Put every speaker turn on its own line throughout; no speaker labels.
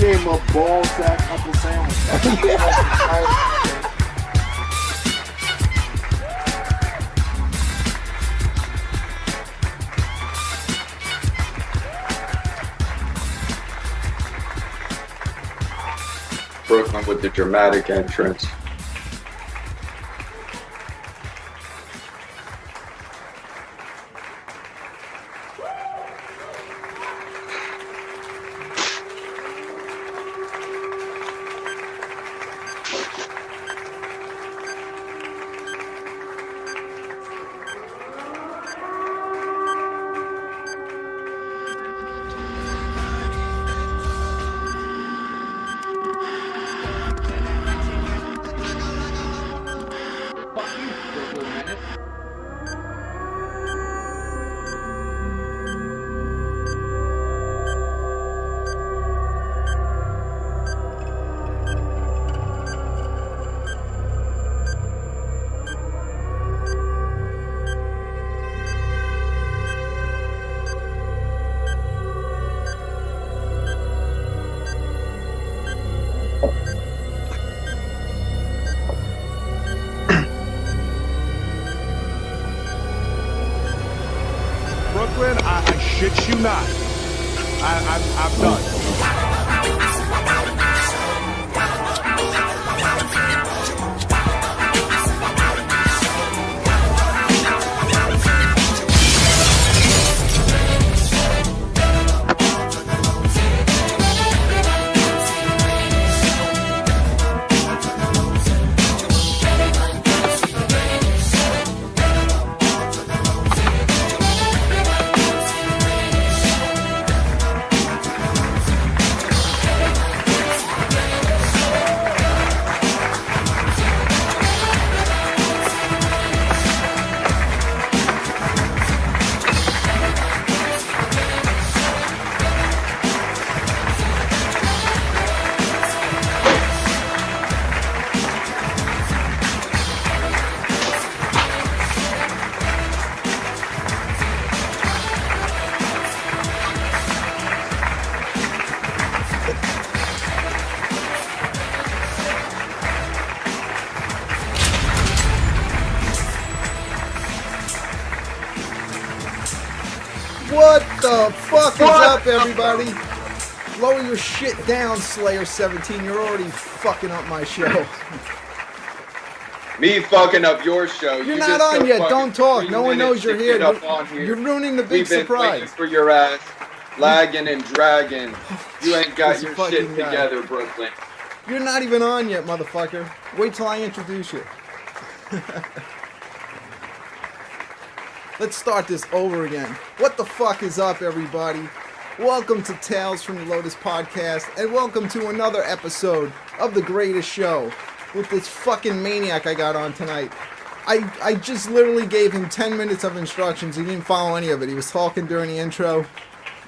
Gave him a ball sack knuckle sandwich.
Brooklyn with the dramatic entrance.
Brooklyn, I shit you not. I'm done.
What the fuck is up, everybody? Lower your shit down, Slayer17. You're already fucking up my show.
Me fucking up your show.
You're not on yet. Don't talk. No one knows you're here. You're ruining the big surprise.
Waiting for your ass, lagging and dragging. You ain't got your shit together, Brooklyn.
You're not even on yet, motherfucker. Wait till I introduce you. Let's start this over again. What the fuck is up, everybody? Welcome to Tales from the Lotus Podcast, and welcome to another episode of The Greatest Show with this fucking maniac I got on tonight. I just literally gave him 10 minutes of instructions. He didn't follow any of it. He was talking during the intro.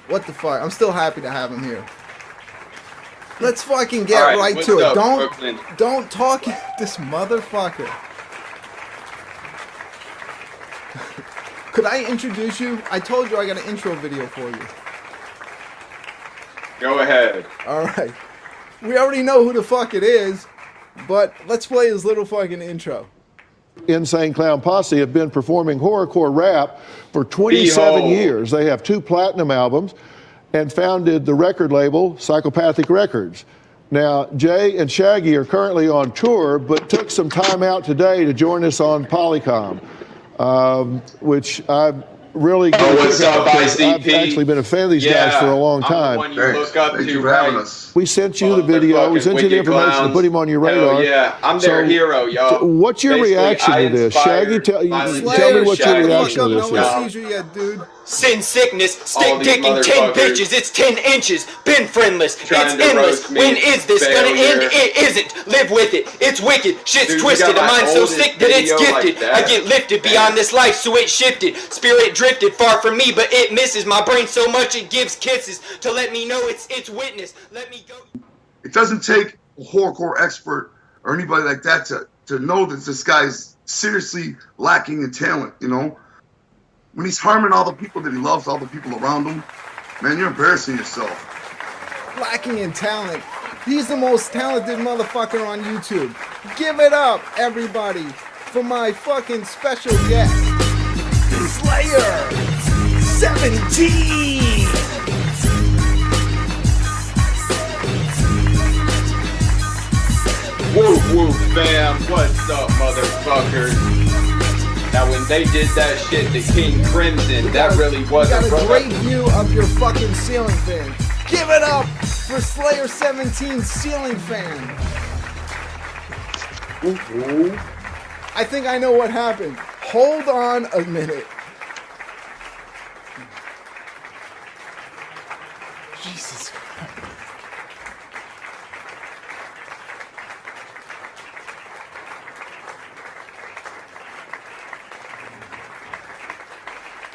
What the fuck? I'm still happy to have him here. Let's fucking get right to it. Don't talk this motherfucker. Could I introduce you? I told you I got an intro video for you.
Go ahead.
Alright. We already know who the fuck it is, but let's play his little fucking intro.
Insane Clown Posse have been performing horrorcore rap for 27 years. They have 2 platinum albums and founded the record label Psychopathic Records. Now, Jay and Shaggy are currently on tour, but took some time out today to join us on Polycom, which I'm really good.
Oh, what's up,
I've
ICP?
actually been a fan of these guys for a long
I'm the
time.
one you look up
Thank
to,
you for having
right?
us.
We sent you the
Fucking
video. We sent you the
wicked
information to
clowns.
put him on your
Hell
radar.
yeah, I'm their hero, yo.
What's your
Basically,
reaction
I
to this?
inspired
Shaggy, tell me
Slayer,
what
shut
your
the
reaction
fuck
to
up.
this
No
is.
one sees you yet, dude.
Sin sickness,
All
stick
these
dicking 10
motherfuckers
bitches, it's 10 inches, been friendless,
trying
it's
to
endless.
roast me.
When is this gonna
Failure.
end? It isn't. Live with it, it's wicked, shit's
Dude, you
twisted,
got
a
my
mind so
oldest
sick that it's
video like
gifted.
that.
I get lifted beyond this life, so it shifted. Spirit drifted far from me, but it misses my brain so much it gives kisses to let me know it's witness. Let me go.
It doesn't take a horrorcore expert or anybody like that to know that this guy's seriously lacking in talent, you know? When he's harming all the people that he loves, all the people around him, man, you're embarrassing yourself.
Lacking in talent. He's the most talented motherfucker on YouTube. Give it up, everybody, for my fucking special guest, Slayer 17.
Whoop whoop fam, what's up motherfuckers? Now when they did that shit to King Crimson, that really
You
wasn't
got a great view of your fucking ceiling fan. Give it up for Slayer 17 ceiling fan. I think I know what happened. Hold on a minute. Jesus Christ.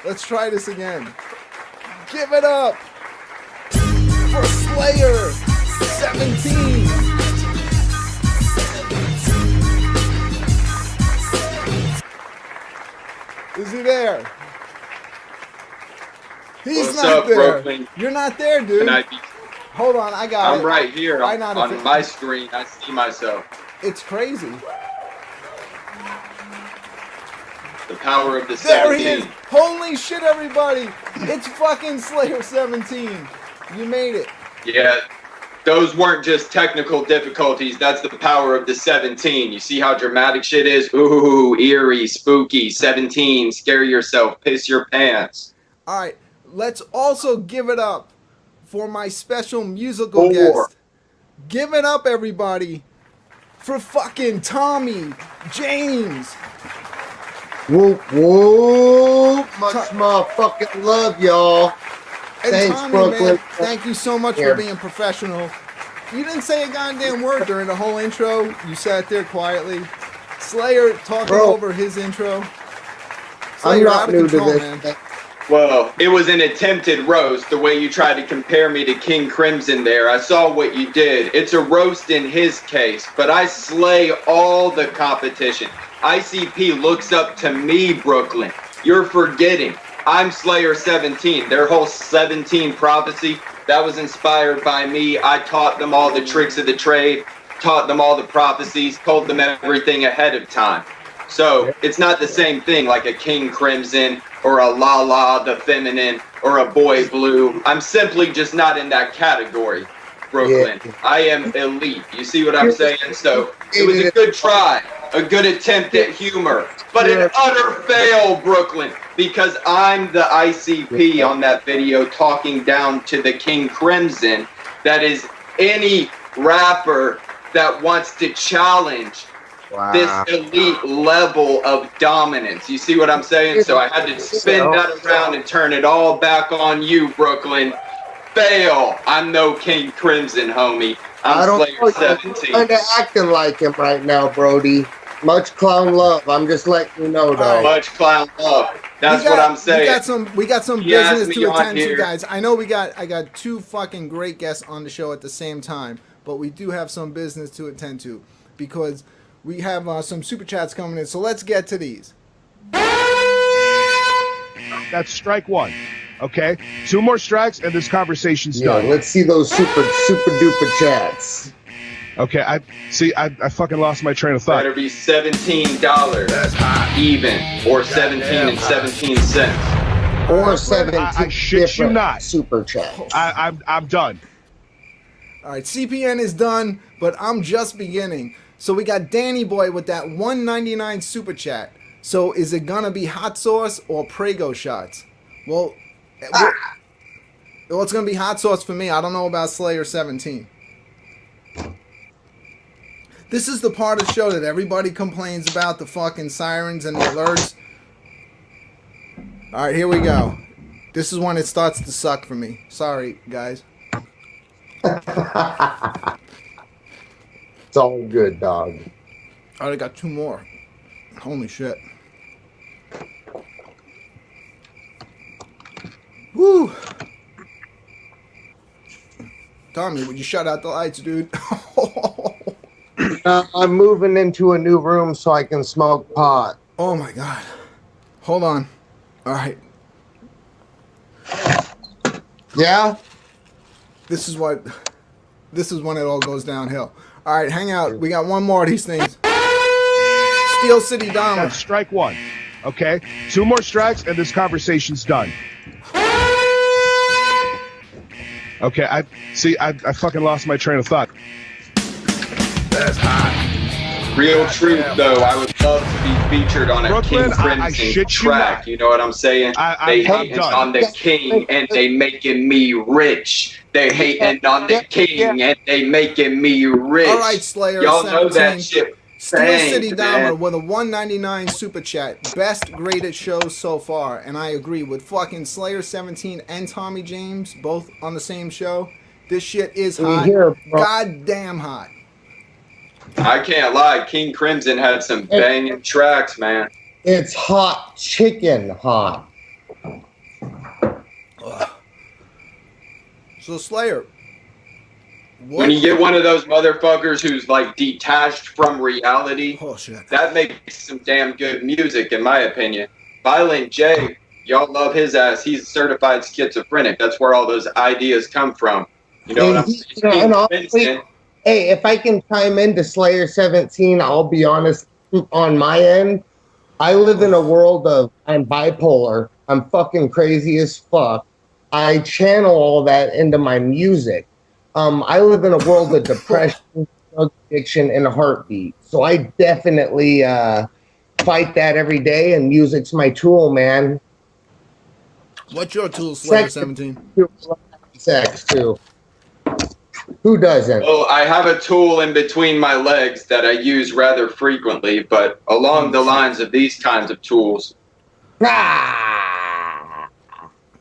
Let's try this again. Give it up for Slayer 17. Is he there? He's
What's
not
up,
there.
Brooklyn?
You're not there, dude.
Can I be,
Hold on, I got it.
I'm right here
Why
on,
not
on
if it-
my screen. I see myself.
It's crazy.
The power of the
There he
17.
is. Holy shit, everybody. It's fucking Slayer 17. You made it.
Yeah, those weren't just technical difficulties. That's the power of the 17. You see how dramatic shit is? Ooh, eerie, spooky, 17, scare yourself, piss your pants.
All right, let's also give it up for my special musical
4.
guest. Give it up, everybody, for fucking Tommy James.
Whoop whoop! Much motherfucking love, y'all.
And
Thanks,
Tommy,
Brooklyn.
man, thank you so much for
Here.
being professional. You didn't say a goddamn word during the whole intro. You sat there quietly. Slayer talking
Bro.
over his intro.
I'm
Slayer, out
not
of
new
control,
to
man.
this.
Well, it was an attempted roast, the way you tried to compare me to King Crimson there. I saw what you did. It's a roast in his case, but I slay all the competition. ICP looks up to me, Brooklyn. You're forgetting. I'm Slayer 17. Their whole 17 prophecy, that was inspired by me. I taught them all the tricks of the trade, taught them all the prophecies, told them everything ahead of time. So it's not the same thing like a King Crimson or a Lala the Feminine or a Boy Blue. I'm simply just not in that category, Brooklyn.
Yeah.
I am elite. You see what I'm saying? So it was a good try, a good attempt at humor, but an utter fail, Brooklyn, because I'm the ICP on that video talking down to the King Crimson. That is any rapper that wants to challenge this elite level of dominance. You see what I'm saying? So I had to spin that around and turn it all back on you, Brooklyn. Fail. I'm no King Crimson, homie.
I
I'm
don't
Slayer
know.
17.
You're kind of acting like him right now, Brody. Much clown love. I'm just letting you know, though.
Much clown love. That's what I'm saying.
We got some
He asked
business
me
to
on
attend to,
here.
guys. I know I got two fucking great guests on the show at the same time, but we do have some business to attend to because we have some super chats coming in. So let's get to these.
That's strike one. Okay? 2 more strikes and this conversation's
Yeah,
done.
let's see those super duper chats.
Okay, I fucking lost my train of thought.
Better be $17 even, or 17 and 17 cents.
Or 17
I shit you
different
not.
super chats.
I'm done.
All right, CPN is done, but I'm just beginning. So we got Danny Boy with that $1.99 super chat. So is it gonna be hot sauce or Prego shots? Well, it's going to be hot sauce for me. I don't know about Slayer 17. This is the part of the show that everybody complains about, the fucking sirens and the alerts. All right, here we go. This is when it starts to suck for me. Sorry, guys.
It's all good, dog.
I already got 2 more. Holy shit. Woo! Tommy, would you shut out the lights, dude?
I'm moving into a new room so I can smoke pot.
Oh my god. Hold on. All right.
Yeah?
This is when it all goes downhill. All right, hang out. We got one more of these things. Steel City Dahmer.
That's strike 1. Okay? 2 more strikes and this conversation's done. Okay, I fucking lost my train of thought.
That's hot.
Real truth, though, I would love to be featured on a
Brooklyn,
King Crimson track. You know what I'm saying? They hating on the king and they making me rich. They hating on the king and they making me rich.
All right, Slayer.
Y'all
17.
know that shit.
Steel City
man.
Dahmer with a $1.99 super chat. Best graded show so far, and I agree with fucking Slayer 17 and Tommy James both on the same show. This shit is hot. Goddamn hot.
I can't lie. King Crimson had some banging tracks, man.
It's hot chicken hot.
So Slayer,
when you get one of those motherfuckers who's like detached from reality,
oh shit,
that makes some damn good music, in my opinion. Violent J, y'all love his ass. He's certified schizophrenic. That's where all those ideas come from. You know what I'm saying?
And honestly, hey, if I can chime into Slayer 17, I'll be honest, on my end, I live in a world of, I'm bipolar. I'm fucking crazy as fuck. I channel all that into my music. I live in a world of depression, drug addiction, and a heartbeat. So I definitely fight that every day, and music's my tool, man.
What's your tool, Slayer 17?
Sex, too. Who doesn't?
Well, I have a tool in between my legs that I use rather frequently, but along the lines of these kinds of tools,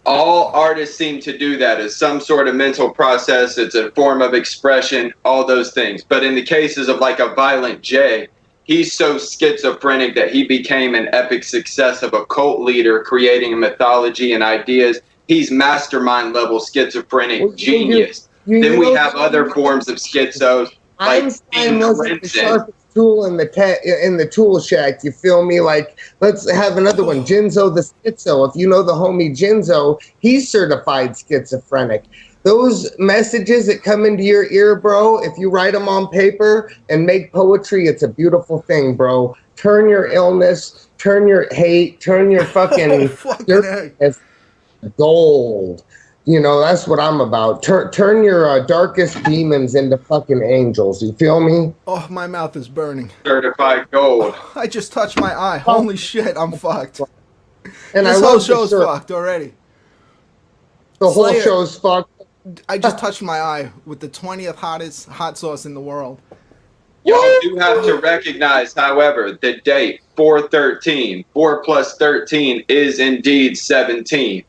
all artists seem to do that as some sort of mental process. It's a form of expression, all those things. But in the cases of like a Violent J, he's so schizophrenic that he became an epic success of a cult leader, creating a mythology and ideas. He's mastermind level schizophrenic genius. Then we have other forms of schizos like
Einstein wasn't the sharpest tool in the tool shack. You feel me? Like, let's have another one. Jinzo the Schizo. If you know the homie Jinzo, he's certified schizophrenic. Those messages that come into your ear, bro, if you write them on paper and make poetry, it's a beautiful thing, bro. Turn your illness, turn your hate, turn your fucking gold. You know, that's what I'm about. Turn your darkest demons into fucking angels. You feel me?
Oh, my mouth is burning.
Certified gold.
I just touched my eye. Holy shit, I'm fucked.
And
this whole show's fucked already.
The whole show's fucked.
I just touched my eye with the 20th hottest hot sauce in the world.
Y'all do have to recognize, however, the date 4/13. 4 plus 13 is indeed 17.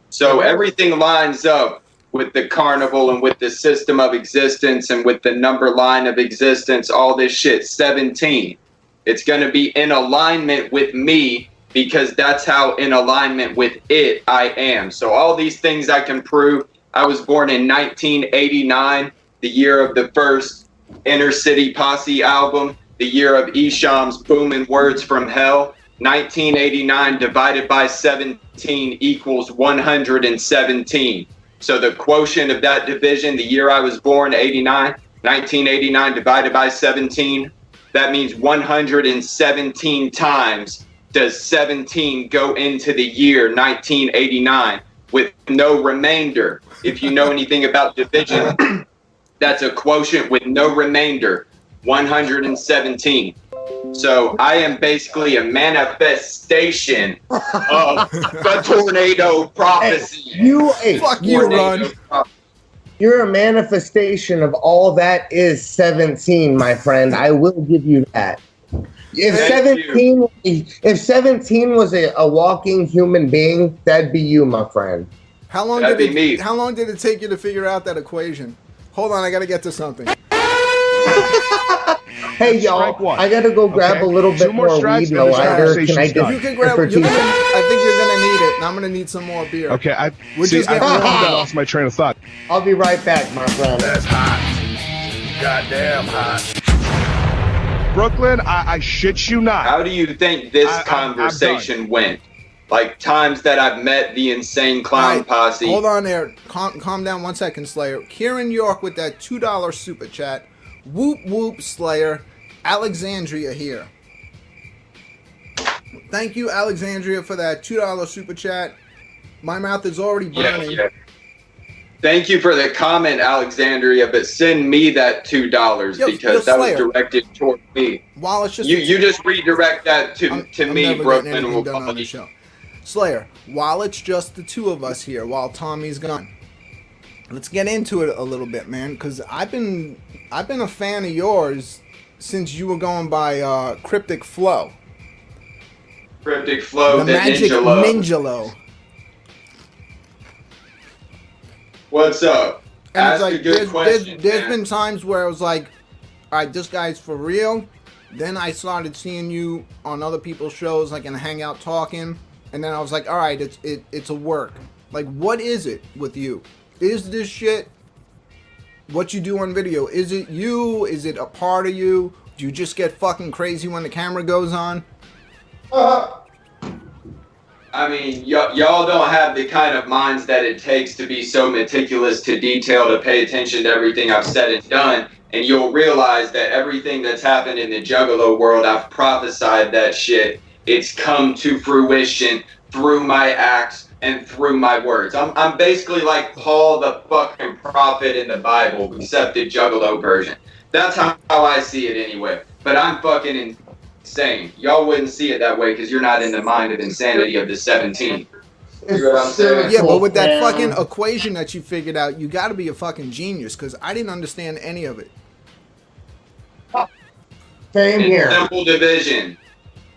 So everything lines up with the carnival and with the system of existence and with the number line of existence, all this shit, 17. It's going to be in alignment with me because that's how in alignment with it I am. So all these things I can prove. I was born in 1989, the year of the first Inner City Posse album, the year of Esham's Booming Words from Hell. 1989 divided by 17 equals 117. So the quotient of that division, the year I was born, 1989 divided by 17, that means 117 times does 17 go into the year 1989 with no remainder. If you know anything about division, that's a quotient with no remainder, 117. So I am basically a manifestation of the tornado prophecy.
Fuck you, Run.
You're a manifestation of all that is 17, my friend. I will give you that. If 17 was a walking human being, that'd be you, my friend.
How long did it take you to figure out that equation? Hold on, I gotta get to something.
Hey y'all, I gotta go grab a little bit more weed, no lighter. Can I just?
You can grab. I think you're gonna need it, and I'm gonna need some more beer.
Okay, I
I
lost my train of thought.
I'll be right back, my friend.
That's hot. Goddamn hot. Brooklyn, I shit you not.
How do you think this conversation went? Like times that I've met the insane clown posse.
Hold on there. Calm down 1 second, Slayer. Kieran York with that $2 super chat. Whoop whoop, Slayer. Alexandria here. Thank you, Alexandria, for that $2 super chat. My mouth is already burning.
Yeah. Thank you for the comment, Alexandria, but send me that $2 because that was directed toward me.
While it's just
you just redirect that to me, Brooklyn. Will
on the show. Slayer, while it's just the two of us here, while Tommy's gone, let's get into it a little bit, man. Because I've been a fan of yours since you were going by Cryptic Flow.
Cryptic Flow, the
Magic Ninjalo.
What's up?
And
Ask
it's like,
a good question.
There's been times where I was like, all right, this guy's for real. Then I started seeing you on other people's shows, like in Hangout talking. And then I was like, all right, it's a work. Like, what is it with you? Is this shit what you do on video? Is it you? Is it a part of you? Do you just get fucking crazy when the camera goes on?
I mean, y'all don't have the kind of minds that it takes to be so meticulous to detail to pay attention to everything I've said and done. And you'll realize that everything that's happened in the Juggalo world, I've prophesied that shit. It's come to fruition through my acts and through my words. I'm basically like Paul the fucking prophet in the Bible, except the Juggalo version. That's how I see it anyway. But I'm fucking insane. Y'all wouldn't see it that way because you're not in the mind of insanity of the 17. You know what I'm saying?
Yeah, but with that fucking equation that you figured out, you got to be a fucking genius because I didn't understand any of it.
Same here.
Simple division.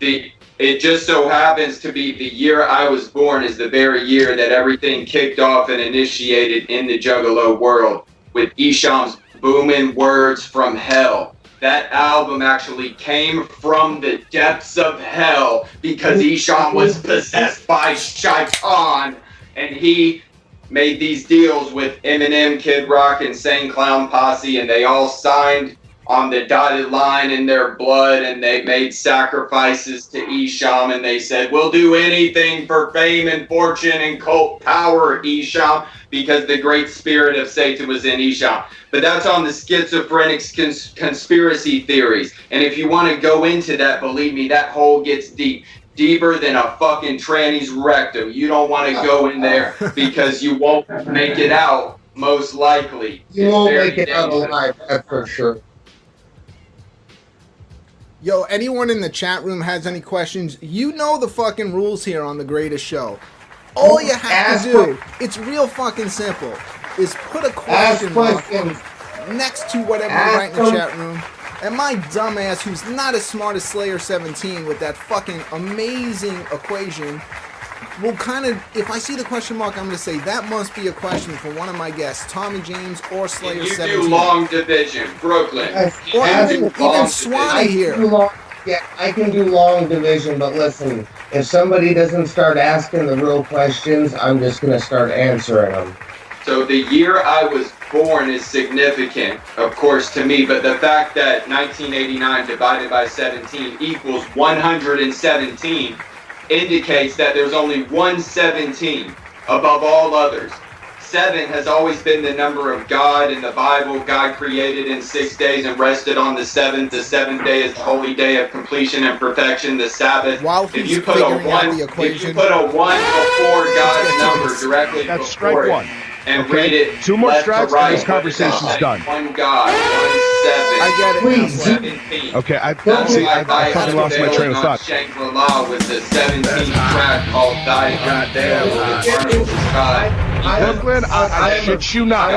It just so happens to be the year I was born is the very year that everything kicked off and initiated in the Juggalo world with Isham's Booming Words from Hell. That album actually came from the depths of hell because Isham was possessed by Shaitan, and he made these deals with Eminem, Kid Rock, Insane Clown Posse, and they all signed on the dotted line in their blood, and they made sacrifices to Isham, and they said, we'll do anything for fame and fortune and cult power, Isham, because the great spirit of Satan was in Isham. But that's on the schizophrenic conspiracy theories. And if you want to go into that, believe me, that hole gets deep. Deeper than a fucking tranny's rectum. You don't want to go in there because you won't make it out, most likely.
You won't make it out alive, that's for sure.
Yo, anyone in the chat room has any questions? You know the fucking rules here on The Greatest Show. All you have to do, it's real fucking simple, is put a question mark next to whatever you write in the chat room. And my dumbass, who's not as smart as Slayer 17 with that fucking amazing equation, will kind of, if I see the question mark, I'm going to say that must be a question for one of my guests, Tommy James or Slayer 17.
You do long division, Brooklyn.
Or even Swanee here.
I can do long division, but listen, if somebody doesn't start asking the real questions, I'm just going to start answering them.
So the year I was born is significant, of course, to me, but the fact that 1989 divided by 17 equals 117 indicates that there's only one 17 above all others. 7 has always been the number of God in the Bible. God created in 6 days and rested on the 7th. The 7th day is the holy day of completion and perfection, the Sabbath.
If you put a 1
before God's number directly
that's
before
strike
it,
one.
and read it.
2 more
left to
strikes
right.
and this conversation's done.
One God, 1-7.
I get it.
Please.
17.
Okay, I
That's
fucking lost my train of thought.
Shangri-La with the 17th track called Die
Goddamn. Brooklyn, I shit you not.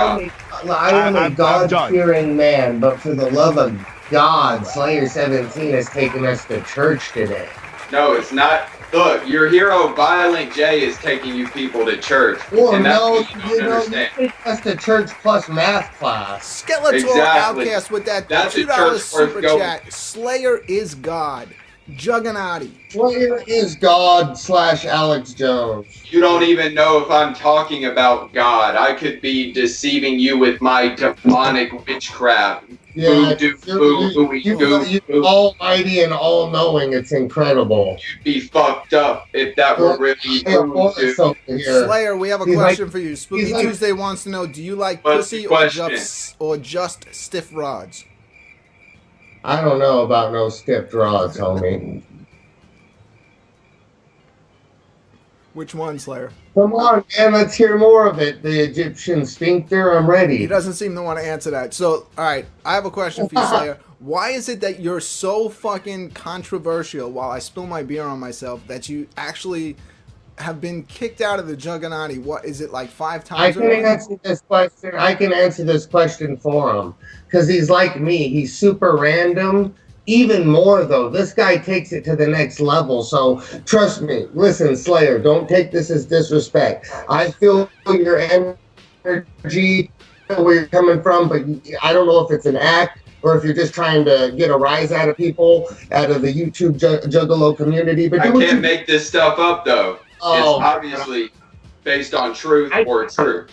I am a
I'm
God-fearing man, but for the love of God, Slayer 17 has taken us to church today.
No, it's not. Look, your hero Violent J is taking you people to church.
Well,
and that's
no,
what you don't
you
understand.
take us to church plus math class.
Skeletor
Exactly.
Outcast with that
That's a
$2
church
super
worth going.
chat. Slayer is God. Jugganati.
Slayer is God / Alex Jones.
You don't even know if I'm talking about God. I could be deceiving you with my demonic witchcraft.
Yeah,
You'd
almighty and all-knowing. It's incredible.
be fucked up if that were really voodoo.
over here.
Slayer, we have a
He's
question
like-
for you. Spooky
he's like-
Tuesday wants to know, do you like
What's
pussy
the
or
question?
just stiff rods?
I don't know about no stiff rods, homie.
Which one, Slayer?
Come on, man, let's hear more of it. The Egyptian sphincter, I'm
He
ready.
doesn't seem to want to answer that. So, all right, I have a question for you, Slayer. Why is it that you're so fucking controversial while I spill my beer on myself that you actually have been kicked out of the Jugganati? What is it, like 5 times?
I can
already?
answer this question. I can answer this question for him because he's like me. He's super random. Even more though, this guy takes it to the next level. So trust me. Listen, Slayer, don't take this as disrespect. I feel your energy, where you're coming from, but I don't know if it's an act or if you're just trying to get a rise out of people, out of the YouTube Juggalo community. But
I
do what
can't
you-
make this stuff up though.
Oh,
It's obviously based on truth or truth.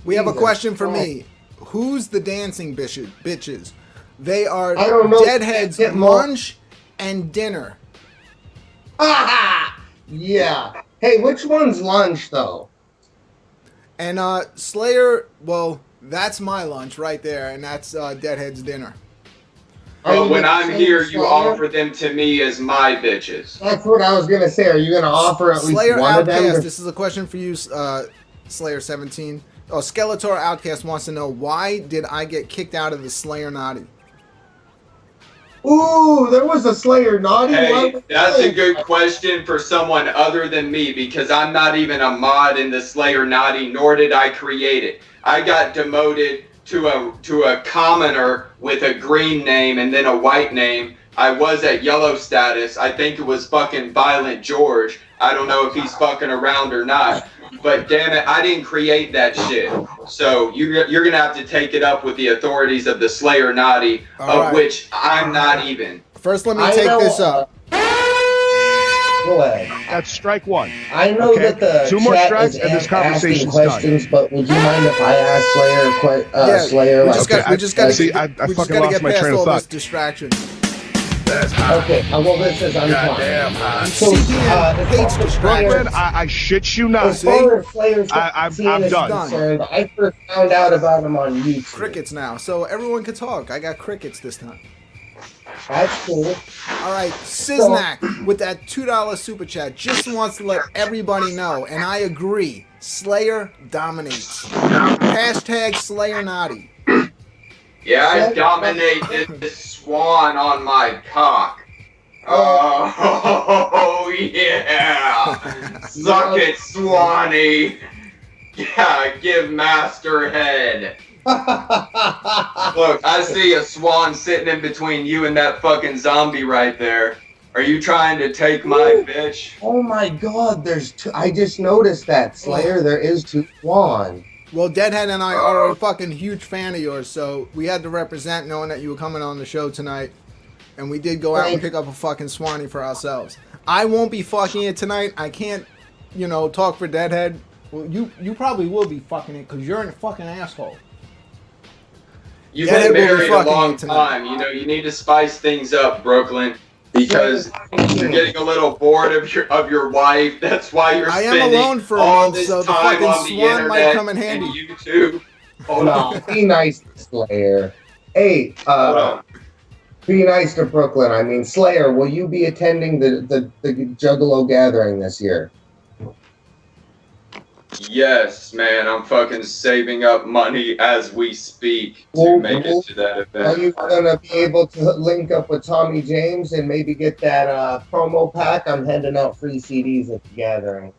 We have a
Jesus
question for
Christ.
me. Who's the dancing bitches? They are
I don't know.
Deadhead's
Get more-
lunch and dinner.
Yeah. Hey, which one's lunch though?
And Slayer, well, that's my lunch right there, and that's Deadhead's dinner.
Are
But
you
when
gonna
I'm
say
here, you
Slayer?
offer them to me as my bitches.
That's what I was gonna say. Are you gonna offer at least
Slayer
one of them?
Outcast, this is a question for you, Slayer 17. Oh, Skeletor Outcast wants to know, why did I get kicked out of the Slayer Naughty?
Ooh, there was a Slayer naughty.
Hey,
one.
that's a good question for someone other than me because I'm not even a mod in the Slayer Naughty, nor did I create it. I got demoted to a commoner with a green name and then a white name. I was at yellow status. I think it was fucking Violent George. I don't know if he's fucking around or not. But damn it, I didn't create that shit. So you're gonna have to take it up with the authorities of the Slayer Naughty,
All right.
which I'm not even.
First, let me
I
take
know,
this up.
Go ahead.
That's strike 1.
I know
Okay,
that the
2 more
chat
strikes
is
and this
asking
conversation's
questions, but would you mind if I ask Slayer?
Yeah,
Slayer,
we
like,
just got, we
I-
just got to
see, I
we just
fucking
got to
lost
get
my
past
train of
all this
thought.
distraction.
okay. Well, this is
Goddamn
fine.
hot.
So,
CPN hates
Brooklyn,
distractions.
I shit you not.
As far as Slayer
I'm
17 is
done.
concerned, I first found out about him on YouTube.
Crickets now, so everyone can talk. I got crickets this time.
That's cool.
All right, Siznak with that $2 super chat just wants to let everybody know, and I agree. Slayer dominates. Hashtag Slayer Naughty.
Yeah, I dominate this swan on my cock. Oh, yeah. Suck it, Swanee. Yeah, give master head. Look, I see a swan sitting in between you and that fucking zombie right there. Are you trying to take my bitch?
Oh my God, there's two. I just noticed that, Slayer. There is two swan.
Well, Deadhead and I are a fucking huge fan of yours, so we had to represent knowing that you were coming on the show tonight. And we did go out and pick up a fucking Swanee for ourselves. I won't be fucking it tonight. I can't, talk for Deadhead. Well, you probably will be fucking it because you're a fucking asshole.
You've
Yeah,
been
they will be
married a
fucking
long
you tonight.
time. You need to spice things up, Brooklyn, because you're getting a little bored of your wife. That's why you're
I am
spending
alone for a
all
month,
this
so the
time
fucking
on the
swan might
internet
come in handy.
and YouTube. Hold on.
No, be nice, Slayer. Hey,
Hold on.
be nice to Brooklyn. I mean, Slayer, will you be attending the Juggalo gathering this year?
Yes, man, I'm fucking saving up money as we speak to make it to that
Are
event.
you gonna be able to link up with Tommy James and maybe get that promo pack? I'm handing out free CDs at the gathering.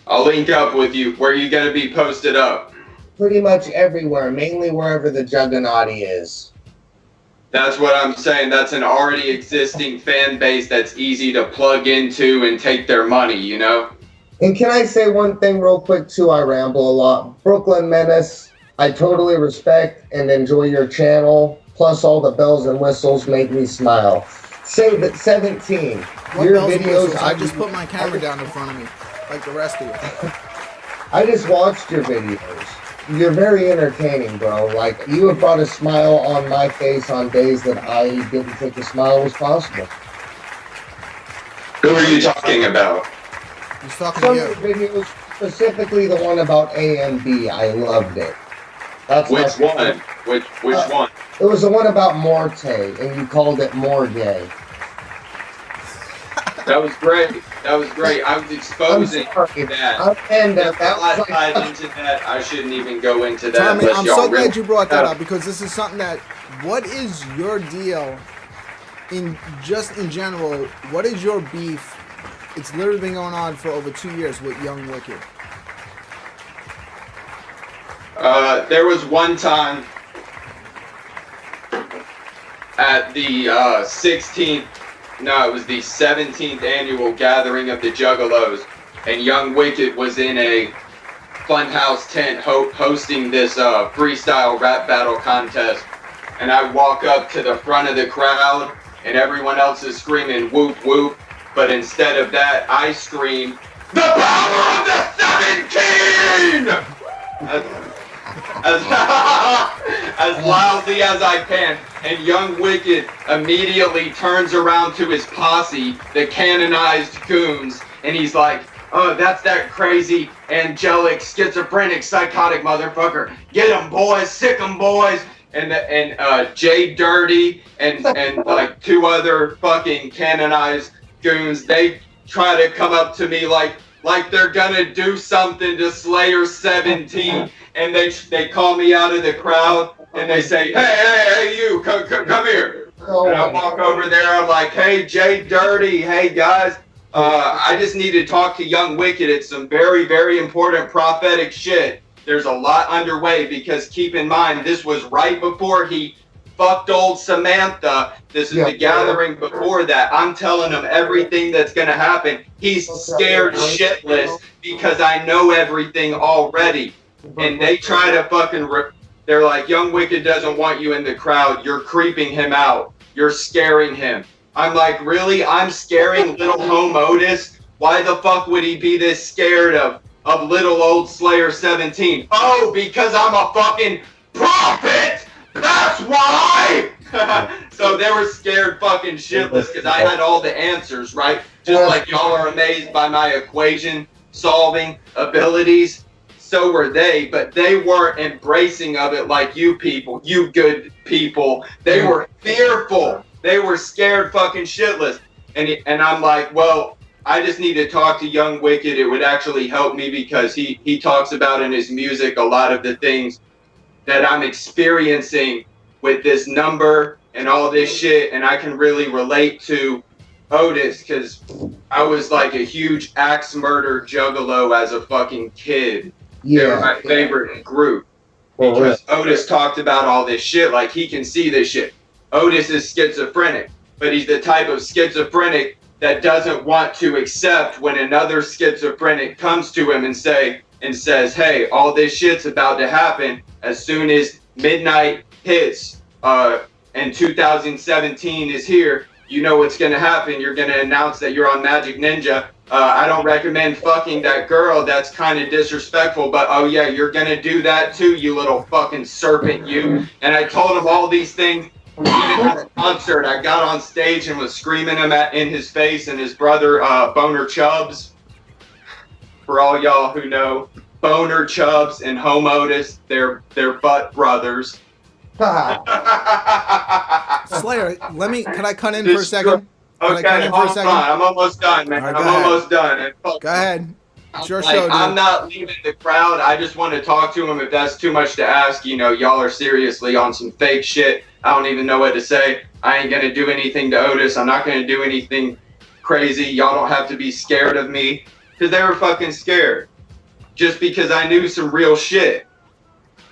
I'll link up with you. Where are you gonna be posted up?
Pretty much everywhere, mainly wherever the Jugganati is.
That's what I'm saying. That's an already existing fan base that's easy to plug into and take their money, you know?
And can I say one thing real quick too? I ramble a lot. BklynMenace, I totally respect and enjoy your channel. Plus all the bells and whistles make me smile. Save it 17.
What
Your
bells and
videos,
whistles? I just put my camera down in front of me, like the rest of you.
I just watched your videos. You're very entertaining, bro. Like, you have brought a smile on my face on days that I didn't think a smile was possible.
Who are you talking about?
He's talking
Some
to
of the
you.
videos, specifically the one about A and B, I loved it. That's
Which
my-
one? Which one?
It was the one about Morte, and you called it more gay.
That was great. That was great. I was exposing
sorry.
that.
And
If
that
I
was
tied
like,
into that, I shouldn't even go into that
Tommy,
unless
I'm
y'all
so
really
glad you brought that
know.
up because this is something that. What is your deal in general? What is your beef? It's literally been going on for over 2 years with Young Wicked.
There was one time at the 16th, no, it was the 17th annual gathering of the Juggalos, and Young Wicked was in a funhouse tent hosting this freestyle rap battle contest. And I walk up to the front of the crowd, and everyone else is screaming whoop whoop. But instead of that, I scream, "The power of the 17!" As loudly as I can. And Young Wicked immediately turns around to his posse, the canonized goons, and he's like, "Oh, that's that crazy, angelic, schizophrenic, psychotic motherfucker. Get him, boys. Sick him, boys." And Jay Dirty and like two other fucking canonized goons, they try to come up to me like they're gonna do something to Slayer 17, and they call me out of the crowd and they say, hey, you, come here. And I walk over there, I'm like, "Hey, Jay Dirty, hey guys, I just need to talk to Young Wicked. It's some very, very important prophetic shit. There's a lot underway because keep in mind, this was right before he fucked old Samantha. This is the gathering before that. I'm telling him everything that's going to happen. He's scared shitless because I know everything already." And they try to fucking, they're like, "Young Wicked doesn't want you in the crowd. You're creeping him out. You're scaring him." I'm like, "Really? I'm scaring little home Otis? Why the fuck would he be this scared of little old Slayer 17? Oh, because I'm a fucking prophet! That's why!" So they were scared fucking shitless because I had all the answers, right? Just like y'all are amazed by my equation solving abilities. So were they, but they weren't embracing of it like you people, you good people. They were fearful. They were scared fucking shitless. And I'm like, well, I just need to talk to Young Wicked. It would actually help me because he talks about in his music a lot of the things that I'm experiencing with this number and all this shit. And I can really relate to Otis because I was like a huge axe murder juggalo as a fucking kid. They were my favorite group because Otis talked about all this shit. Like, he can see this shit. Otis is schizophrenic, but he's the type of schizophrenic that doesn't want to accept when another schizophrenic comes to him and says, "Hey, all this shit's about to happen as soon as midnight hits, and 2017 is here. You know what's gonna happen. You're gonna announce that you're on Magic Ninja. I don't recommend fucking that girl. That's kind of disrespectful, but oh yeah, you're gonna do that too, you little fucking serpent, you." And I told him all these things. Even at a concert, I got on stage and was screaming him in his face, and his brother, Boner Chubbs. For all y'all who know, Boner Chubbs and Home Otis, they're butt brothers.
Slayer, can I cut in for a second?
Okay, hold on. I'm almost done, man.
Right,
I'm almost done.
Go ahead. Sure
Like,
show, dude.
I'm not leaving the crowd. I just want to talk to him. If that's too much to ask, you know, y'all are seriously on some fake shit. I don't even know what to say. I ain't going to do anything to Otis. I'm not going to do anything crazy. Y'all don't have to be scared of me. Because they were fucking scared. Just because I knew some real shit.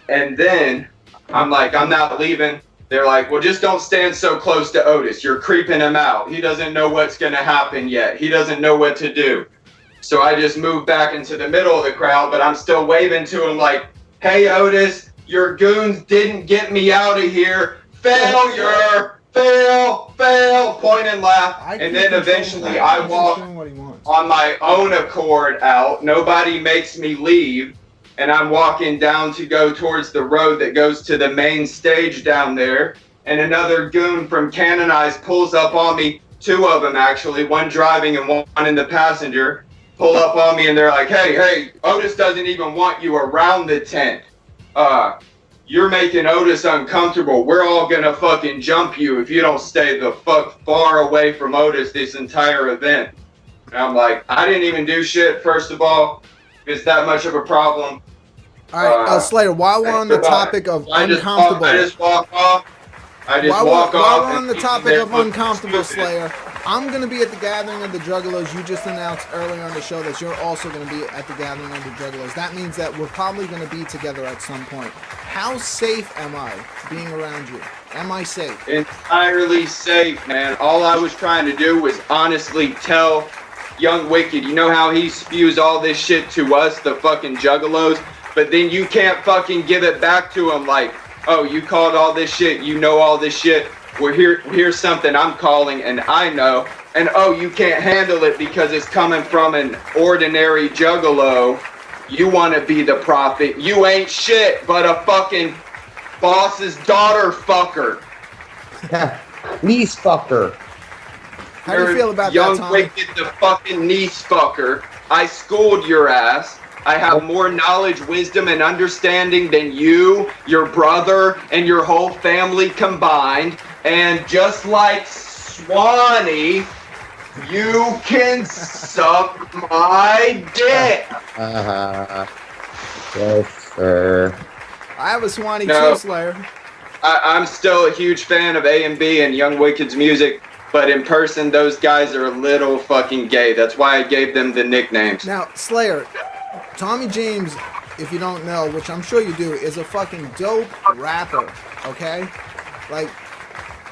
And then I'm like, I'm not leaving. They're like, well, just don't stand so close to Otis. You're creeping him out. He doesn't know what's going to happen yet. He doesn't know what to do. So I just moved back into the middle of the crowd, but I'm still waving to him like, hey, Otis, your goons didn't get me out of here. Failure, fail, point and laugh. And then eventually I walk on my own accord out. Nobody makes me leave. And I'm walking down to go towards the road that goes to the main stage down there. And another goon from Cannon Eyes pulls up on me. Two of them, actually. One driving and one in the passenger. Pull up on me and they're like, hey, Otis doesn't even want you around the tent. You're making Otis uncomfortable. We're all gonna fucking jump you if you don't stay the fuck far away from Otis this entire event. And I'm like, I didn't even do shit, first of all. If it's that much of a problem.
All right, Slayer, while we're on the topic of uncomfortable.
I just walk off.
While we're on the topic of uncomfortable, Slayer, I'm going to be at the gathering of the Juggalos. You just announced earlier on the show that you're also going to be at the gathering of the Juggalos. That means that we're probably going to be together at some point. How safe am I being around you? Am I safe?
Entirely safe, man. All I was trying to do was honestly tell Young Wicked, you know how he spews all this shit to us, the fucking Juggalos, but then you can't fucking give it back to him like, oh, you called all this shit, you know all this shit. Well, here's something I'm calling and I know. And oh, you can't handle it because it's coming from an ordinary Juggalo. You want to be the prophet. You ain't shit but a fucking boss's daughter fucker.
Niece fucker.
How do you feel about
Young
that, Tommy?
Wicked, the fucking niece fucker. I schooled your ass. I have more knowledge, wisdom, and understanding than you, your brother, and your whole family combined. And just like Swanee, you can suck my dick.
Yes, sir.
I have a Swanee
No.
too, Slayer.
I'm still a huge fan of A&B and Young Wicked's music, but in person, those guys are a little fucking gay. That's why I gave them the nicknames.
Now, Slayer, Tommy James, if you don't know, which I'm sure you do, is a fucking dope rapper, okay? Like,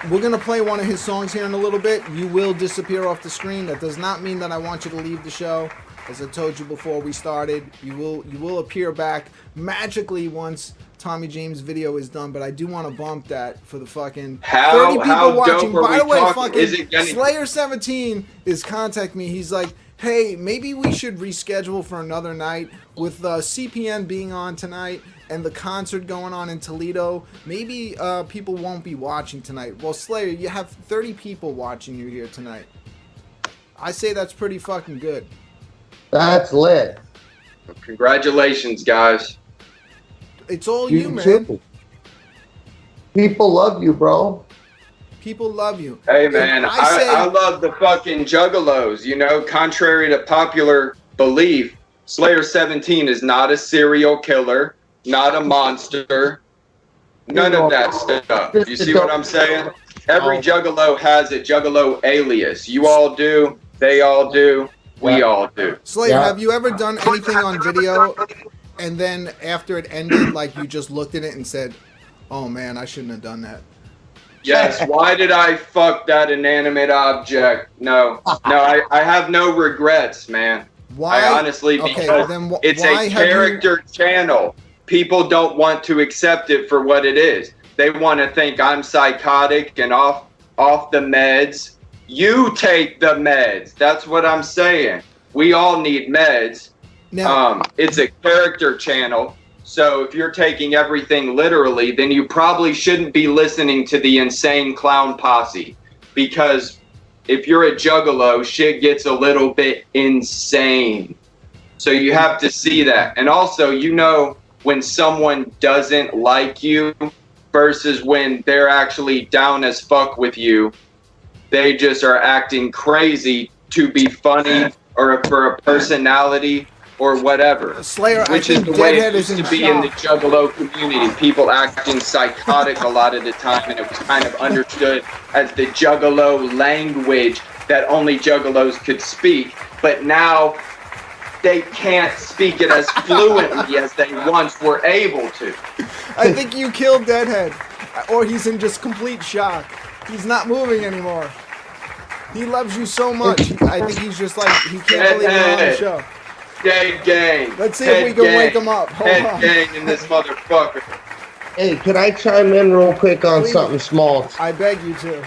we're going to play one of his songs here in a little bit. You will disappear off the screen. That does not mean that I want you to leave the show. As I told you before we started, you will appear back magically once Tommy James' video is done, but I do want to bump that for the fucking 30 people watching. By the way, fucking Slayer17 is contacting me. He's like, hey, maybe we should reschedule for another night with CPN being on tonight and the concert going on in Toledo. Maybe people won't be watching tonight. Well, Slayer, you have 30 people watching you here tonight. I say that's pretty fucking good.
That's lit.
Congratulations, guys.
It's all you, man.
Too. People love you, bro.
People love you.
Hey, man, I love the fucking Juggalos, you know, contrary to popular belief. Slayer17 is not a serial killer, not a monster, none of that stuff. You see what I'm saying? Every Juggalo has a Juggalo alias. You all do, they all do, we all do.
Slayer, have you ever done anything on video and then after it ended, like you just looked at it and said, oh man, I shouldn't have done that?
Yes, why did I fuck that inanimate object? No, I have no regrets, man.
Why?
I honestly, because it's a character channel. People don't want to accept it for what it is. They want to think I'm psychotic and off the meds. You take the meds. That's what I'm saying. We all need meds.
Now,
it's a character channel. So if you're taking everything literally, then you probably shouldn't be listening to the Insane Clown Posse. Because if you're a Juggalo, shit gets a little bit insane. So you have to see that. And also, you know, when someone doesn't like you versus when they're actually down as fuck with you, they just are acting crazy to be funny or for a personality. or whatever.
Slayer,
which
I
is
think
the way
Deadhead
it
is
used
in
to be in the
shock.
Juggalo community. People acting psychotic a lot of the time, and it was kind of understood as the Juggalo language that only Juggalos could speak. But now they can't speak it as fluently as they once were able to.
I think you killed Deadhead, or he's in just complete shock. He's not moving anymore. He loves you so much. I think he's just like, he can't believe we're on the show.
Dead gang.
Let's see if we can wake him up. Hold
Head
on.
gang in this motherfucker.
Hey, could I chime in real quick on
Please.
something small?
I beg you to.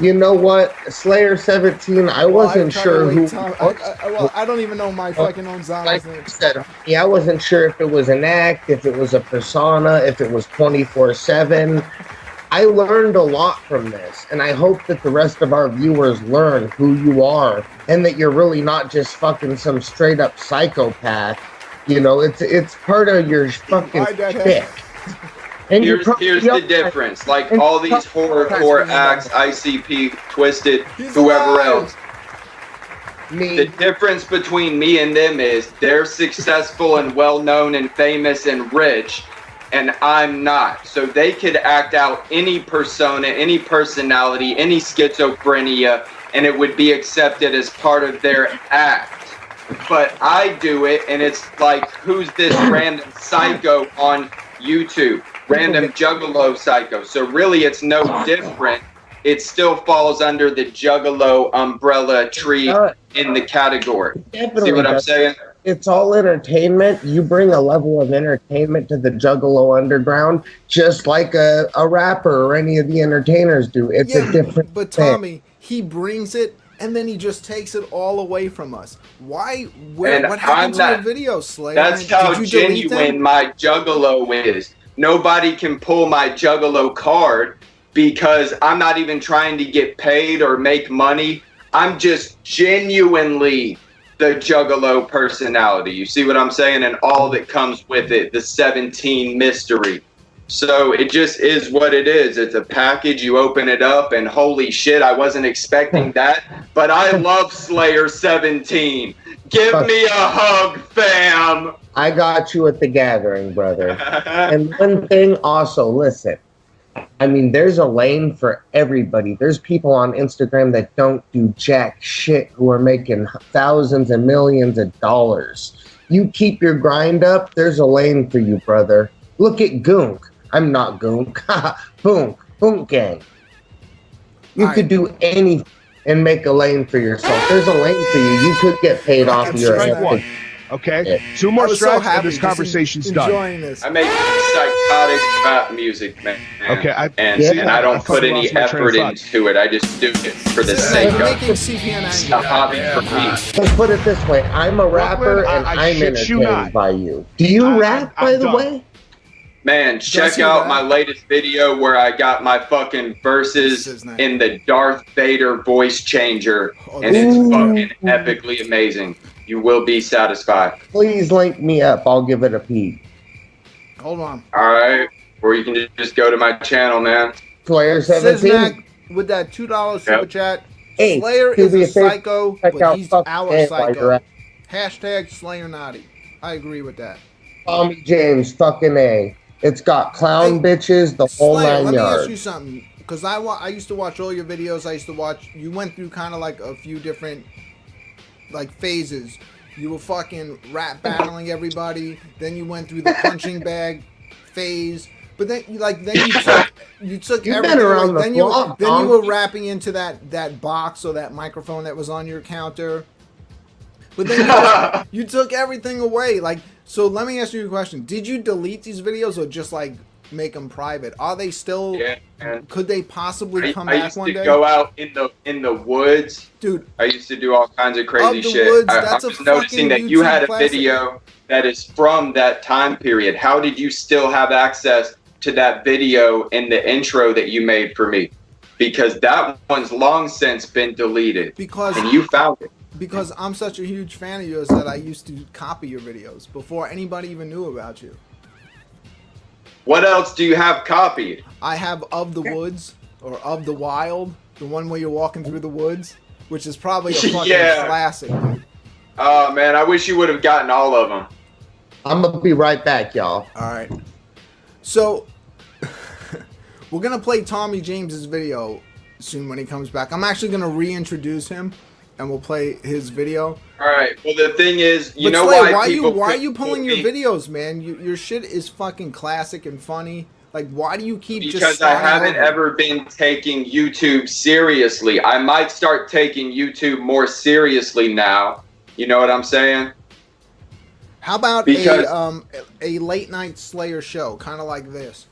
You know what? Slayer 17, I wasn't sure who.
Well, I don't even know my fucking own
Like
zombie's name.
I said, yeah, I wasn't sure if it was an act, if it was a persona, if it was 24/7. I learned a lot from this, and I hope that the rest of our viewers learn who you are, and that you're really not just fucking some straight up psychopath. You know, it's part of your fucking
Why Deadhead?
shtick. And
Here's the difference. Like all these horrorcore acts, ICP, Twisted,
He's
whoever
alive.
else. The
Me,
difference between me and them is they're successful and well known and famous and rich, and I'm not. So they could act out any persona, any personality, any schizophrenia, and it would be accepted as part of their act. But I do it, and it's like, who's this random psycho on YouTube? Random Juggalo psycho. So really, it's no different. It still falls under the Juggalo umbrella tree in the category.
definitely
See what I'm
does.
saying?
It's all entertainment. You bring a level of entertainment to the Juggalo underground, just like a rapper or any of the entertainers do. It's a different
But
thing.
Tommy, he brings it and then he just takes it all away from us. Why?
And
What happened to
I'm
your
not-
video, Slayer?
That's
Man,
how
did you delete them?
genuine my Juggalo is. Nobody can pull my Juggalo card because I'm not even trying to get paid or make money. I'm just genuinely the Juggalo personality. You see what I'm saying? And all that comes with it, the 17 mystery. So it just is what it is. It's a package. You open it up and holy shit, I wasn't expecting that. But I love Slayer 17. Give me a hug, fam.
I got you at the gathering, brother. And one thing also, listen, I mean, there's a lane for everybody. There's people on Instagram that don't do jack shit who are making thousands and millions of dollars. You keep your grind up, there's a lane for you, brother. Look at Goonk. I'm not Goonk. Boom. Boom gang. You could do anything and make a lane for yourself. There's a lane for you. You could get paid off of your
Strike one.
antics.
Okay,
Yeah.
2
I
more
was so
strikes
happy
and this
just
conversation's done.
enjoying this.
I make psychotic rap music, man.
Okay,
and I don't put
fucking
any
lost my train of
effort
thought.
into it. I just do it for the
It's
sake
like
of
making CPN
it's a
angry.
hobby for me.
Let's put it this way. I'm a rapper
Brooklyn,
and
I
I'm
shit you
entertained
not.
by you. Do you
I'm
rap, by the
done.
way?
Man, check
he
out
rap?
my latest video where I got my fucking
What's
verses
his name?
in the Darth Vader voice changer,
Oh,
and it's
Ooh.
fucking epically amazing. You will be satisfied.
Please link me up. I'll give it a peek.
Hold on.
All right, or you can just go to my channel, man.
Slayer 17.
Siznak with that $2 super
Yep.
chat.
Hey,
Slayer
do
is
me
a
a favor,
psycho,
check
but
out
he's
fucking
our
Ant while you're
psycho.
at-
Hashtag Slayernati. I agree with that.
Tommy James, fucking A. It's got clown
Hey,
bitches, the whole
Slayer,
9
let me ask
yards.
you something. Because I used to watch all your videos. I used to watch. You went through kind of like a few different like phases. You were fucking rap battling everybody. Then you went through the punching bag phase. But then you took
You've been
everything
around
away.
the
Then you
block,
then you
Tom.
were rapping into that box or that microphone that was on your counter. But then you took everything away. Like, so let me ask you a question. Did you delete these videos or just like make them private? Are they still,
Yeah, man.
could they possibly come
I
back
used
one
to
day?
go out in the woods.
Dude,
I used to do all kinds of crazy
Of the
shit.
Woods,
I
that's a
was noticing that
fucking
you
YouTube
had a
classic.
video that is from that time period. How did you still have access to that video in the intro that you made for me? Because that one's long since been deleted.
because
And you found it.
because I'm such a huge fan of yours that I used to copy your videos before anybody even knew about you.
What else do you have copied?
I have Of the Woods or Of the Wild, the one where you're walking through the woods, which is probably a fucking
Yeah.
classic, dude.
Oh, man, I wish you would have gotten all of them.
I'm gonna be right back, y'all.
All right. So we're gonna play Tommy James's video soon when he comes back. I'm actually gonna reintroduce him, and we'll play his video.
All right. Well, the thing is, you
But
know
Slayer,
why
are you pulling your videos, man? Your shit is fucking classic and funny. Like, why do you keep just
because I haven't ever been taking YouTube seriously. I might start taking YouTube more seriously now. You know what I'm saying?
How about a late night Slayer show, kind of like this?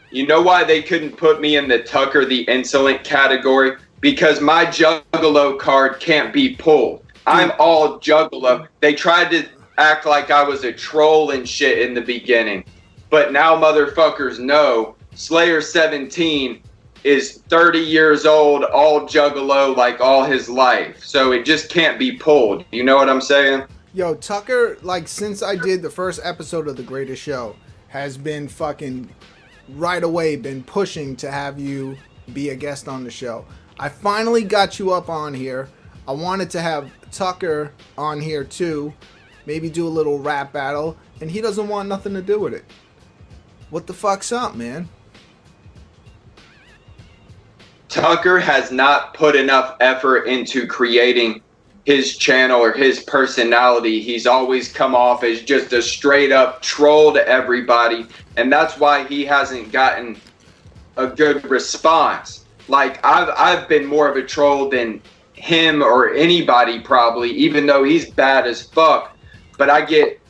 You know why they couldn't put me in the Tucker the Insolent category? Because my Juggalo card can't be pulled. I'm all Juggalo. They tried to act like I was a troll and shit in the beginning. But now motherfuckers know Slayer 17 is 30 years old, all Juggalo like all his life. So it just can't be pulled. You know what I'm saying?
Yo, Tucker, like, since I did the first episode of The Greatest Show, has been fucking right away been pushing to have you be a guest on the show. I finally got you up on here. I wanted to have Tucker on here too, maybe do a little rap battle, and he doesn't want nothing to do with it. What the fuck's up, man?
Tucker has not put enough effort into creating his channel or his personality. He's always come off as just a straight up troll to everybody, and that's why he hasn't gotten a good response. Like, I've been more of a troll than him or anybody probably, even though he's bad as fuck. But I get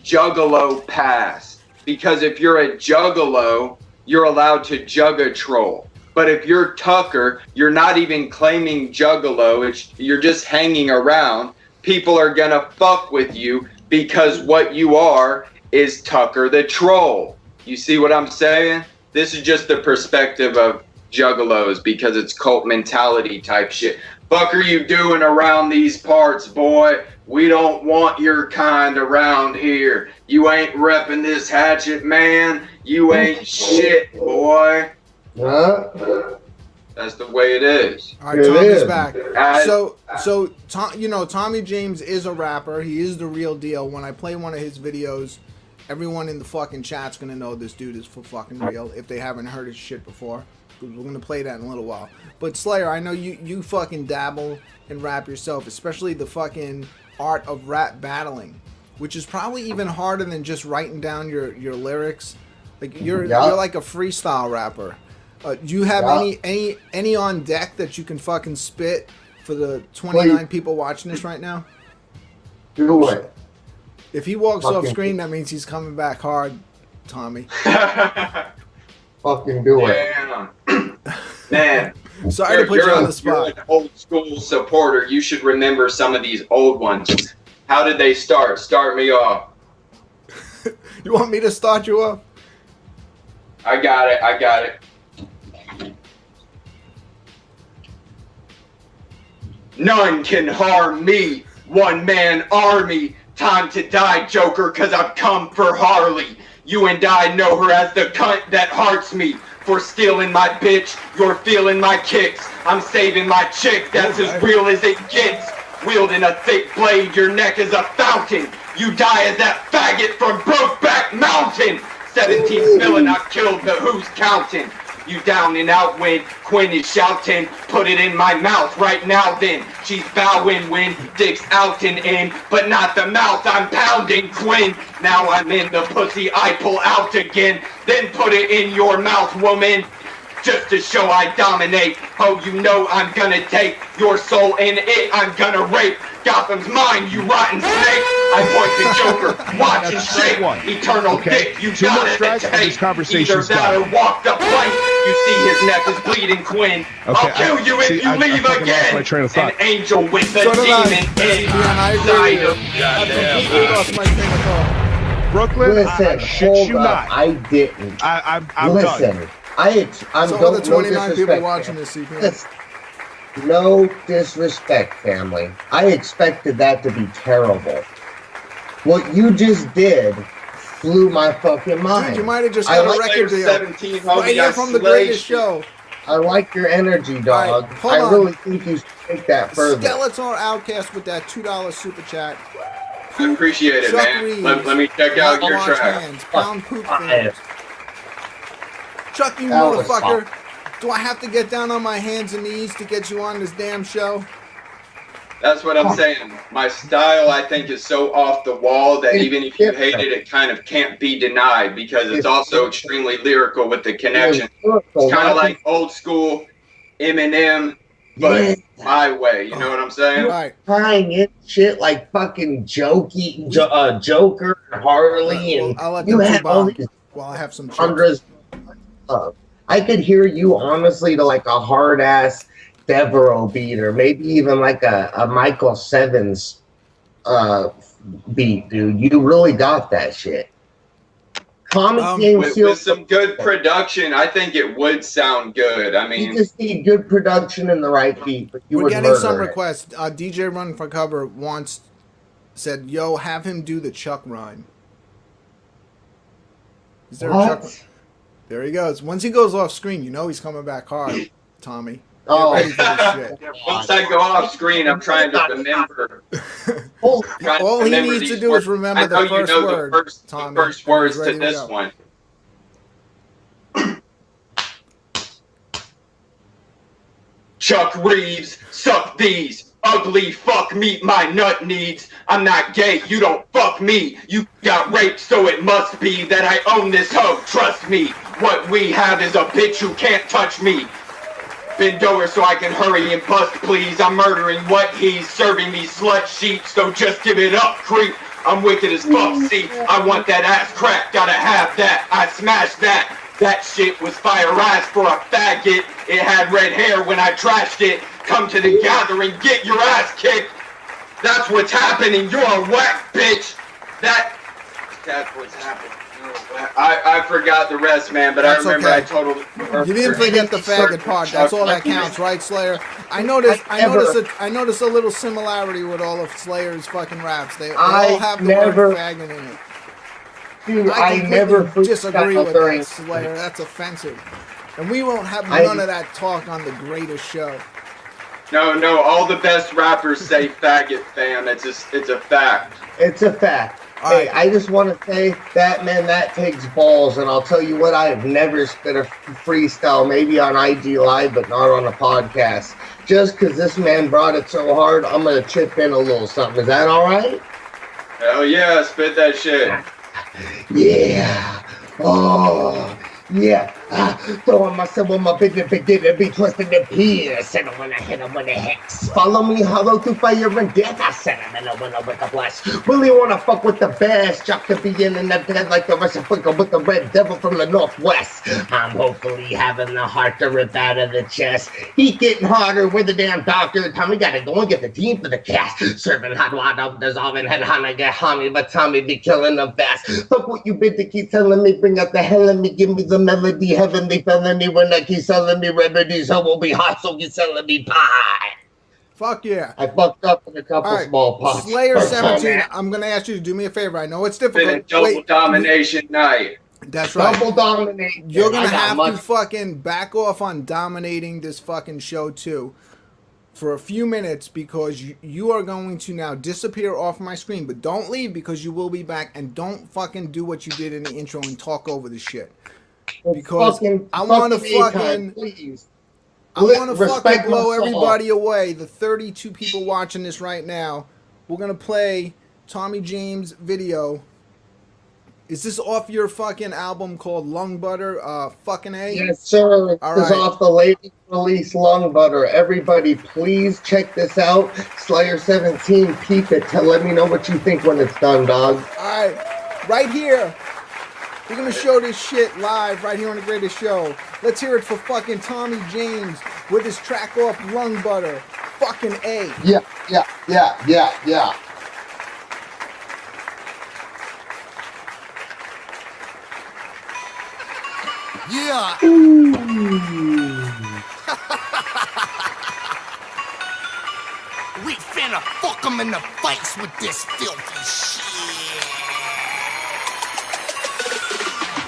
Juggalo pass, because if you're a Juggalo, you're allowed to jug a troll. But if you're Tucker, you're not even claiming Juggalo, you're just hanging around. People are gonna fuck with you because what you are is Tucker the troll. You see what I'm saying? This is just the perspective of Juggalos, because it's cult mentality type shit. Fuck are you doing around these parts, boy? We don't want your kind around here. You ain't repping this hatchet, man. You ain't shit, boy. That's the way it is.
All right, Tommy's back. So you know, Tommy James is a rapper. He is the real deal. When I play one of his videos, everyone in the fucking chat's gonna know this dude is for fucking real if they haven't heard his shit before. We're gonna play that in a little while. But Slayer, I know you fucking dabble in rap yourself, especially the fucking art of rap battling, which is probably even harder than just writing down your lyrics. Like you're like a freestyle rapper. Do you have any on deck that you can fucking spit for the 29 people watching this right now?
Do it.
If he walks off screen, that means he's coming back hard, Tommy.
Fucking do it.
Man.
Sorry to put you on the spot.
You're an old school supporter. You should remember some of these old ones. How did they start? Start me off.
You want me to start you off?
I got it. None can harm me. One man army. Time to die, Joker, cause I've come for Harley. You and I know her as the cunt that hearts me. For stealing my bitch, you're feeling my kicks. I'm saving my chick, that's as real as it gets. Wielding a thick blade, your neck is a fountain. You die as that faggot from Brokeback Mountain. 17 spilling, I killed the who's counting. You down and out when Quinn is shouting. Put it in my mouth right now then. She's bowing when dick's out and in, but not the mouth I'm pounding, Quinn. Now I'm in the pussy, I pull out again. Then put it in your mouth, woman. Just to show I dominate. Oh, you know I'm gonna take your soul and it I'm gonna rape. Gotham's mine, you rotten snake. I point to Joker, watch and shake. Eternal dick, you gotta take. Either that or walk the plank. You see his neck is bleeding, Quinn. I'll kill you if you leave again. An angel with a demon inside of goddamn.
Brooklyn,
Listen,
I shit
hold
you
up.
not.
I didn't.
I'm
Listen,
done.
I'm
so
don't
the 29
no
people watching this, CPM.
No disrespect, family. I expected that to be terrible. What you just did blew my fucking mind.
Dude, you might have just got a record deal.
17, homie,
right here from The Greatest Show.
I like your energy, dog.
Right, hold
I
on.
really think you should take that further.
Skeletor Outcast with that $2 super chat.
I appreciate it,
Chuck
man.
Reeves,
Let me check out your
Wash
track.
Hands, Pound Poop
Fire.
Fingers. Chuck, you
That was
motherfucker. Do I have to get down on my hands and knees to get you on this damn show?
That's what I'm saying. My style, I think, is so off the wall that even if you hate it, it kind of can't be denied because it's also extremely lyrical with the connection. It's kind of like old school Eminem, but my way. You know what I'm saying?
Right.
Tying in shit like fucking Joker, Harley, and
I'll let
you
them
had all
bomb
these
while I have some chips.
genres. I could hear you honestly to like a hard ass Devereaux beat, or maybe even like a Michael Sevens beat, dude. You really got that shit.
With some good production, I think it would sound good. I mean,
you just need good production and the right beat. But you
We're
would
getting some
murder it.
requests. DJ Run for Cover said, "Yo, have him do the Chuck rhyme." Is there a Chuck? There he goes. Once he goes off screen, you know he's coming back hard, Tommy. Get ready for this shit.
once I go off screen, I'm trying to remember.
All he needs to do is remember the first word.
The first words to this one. Chuck Reeves, suck these. Ugly fuck meet my nut needs. I'm not gay, you don't fuck me. You got raped, so it must be that I own this hoe, trust me. What we have is a bitch who can't touch me. Bend over so I can hurry and bust, please. I'm murdering what he's serving me slut sheep, so just give it up, creep. I'm wicked as fuck, see. I want that ass crack, gotta have that. I smashed that. That shit was fire ass for a faggot. It had red hair when I trashed it. Come to the gathering, get your ass kicked. That's what's happening. You're a whack bitch. That's what's happening. I forgot the rest, man, but
That's
I remember
okay.
I totally.
You didn't forget the faggot part. That's all that counts, right, Slayer? I noticed a little similarity with all of Slayer's fucking raps. They all have the word faggot in it.
Dude,
I
never
disagree with
during
that, Slayer. That's offensive. And we won't have none of that talk on the greatest show.
No, all the best rappers say faggot, fam. It's a fact.
It's a fact. Hey, I just want to say that, man, that takes balls. And I'll tell you what, I have never spit a freestyle, maybe on IG Live, but not on a podcast. Just because this man brought it so hard, I'm going to chip in a little something. Is that all right?
Hell yeah, spit that shit.
Yeah. Oh, yeah. Throwing myself on my business, beginning be twisted in peers. Said I wanna hit him with a hex. Follow me, hollow through fire and death. I said I'm in a winner with a blast. Really wanna fuck with the best. Jock to be in the dead like the Russian flicker with the red devil from the northwest. I'm hopefully having the heart to rip out of the chest. Heat getting harder with the damn doctor. Tommy gotta go and get the team for the cast. Serving hot water, dissolving head, Hana get homie, but Tommy be killing them fast. Fuck what you been to keep telling me, bring up the hell in me, give me the melody, heavenly felony when I keep selling me remedies. I will be hot, so you selling me pie.
Fuck yeah.
I fucked up in a couple small pots.
Slayer 17, I'm going to ask you to do me a favor. I know it's difficult.
Been a double domination night.
That's right.
Double domination.
You're going to have to fucking back off on dominating this fucking show too for a few minutes, because you are going to now disappear off my screen. But don't leave, because you will be back, and don't fucking do what you did in the intro and talk over the shit. Because I want to fucking blow everybody away. The 32 people watching this right now, we're going to play Tommy James' video. Is this off your fucking album called Lung Butter? Fucking A?
Yes, sir. This is off the latest release, Lung Butter. Everybody, please check this out. Slayer 17, peep it. Let me know what you think when it's done, dog.
All right. Right here. We're going to show this shit live right here on The Greatest Show. Let's hear it for fucking Tommy James with his track off Lung Butter. Fucking A.
Yeah.
Yeah. We finna fuck him in the face with this filthy shit.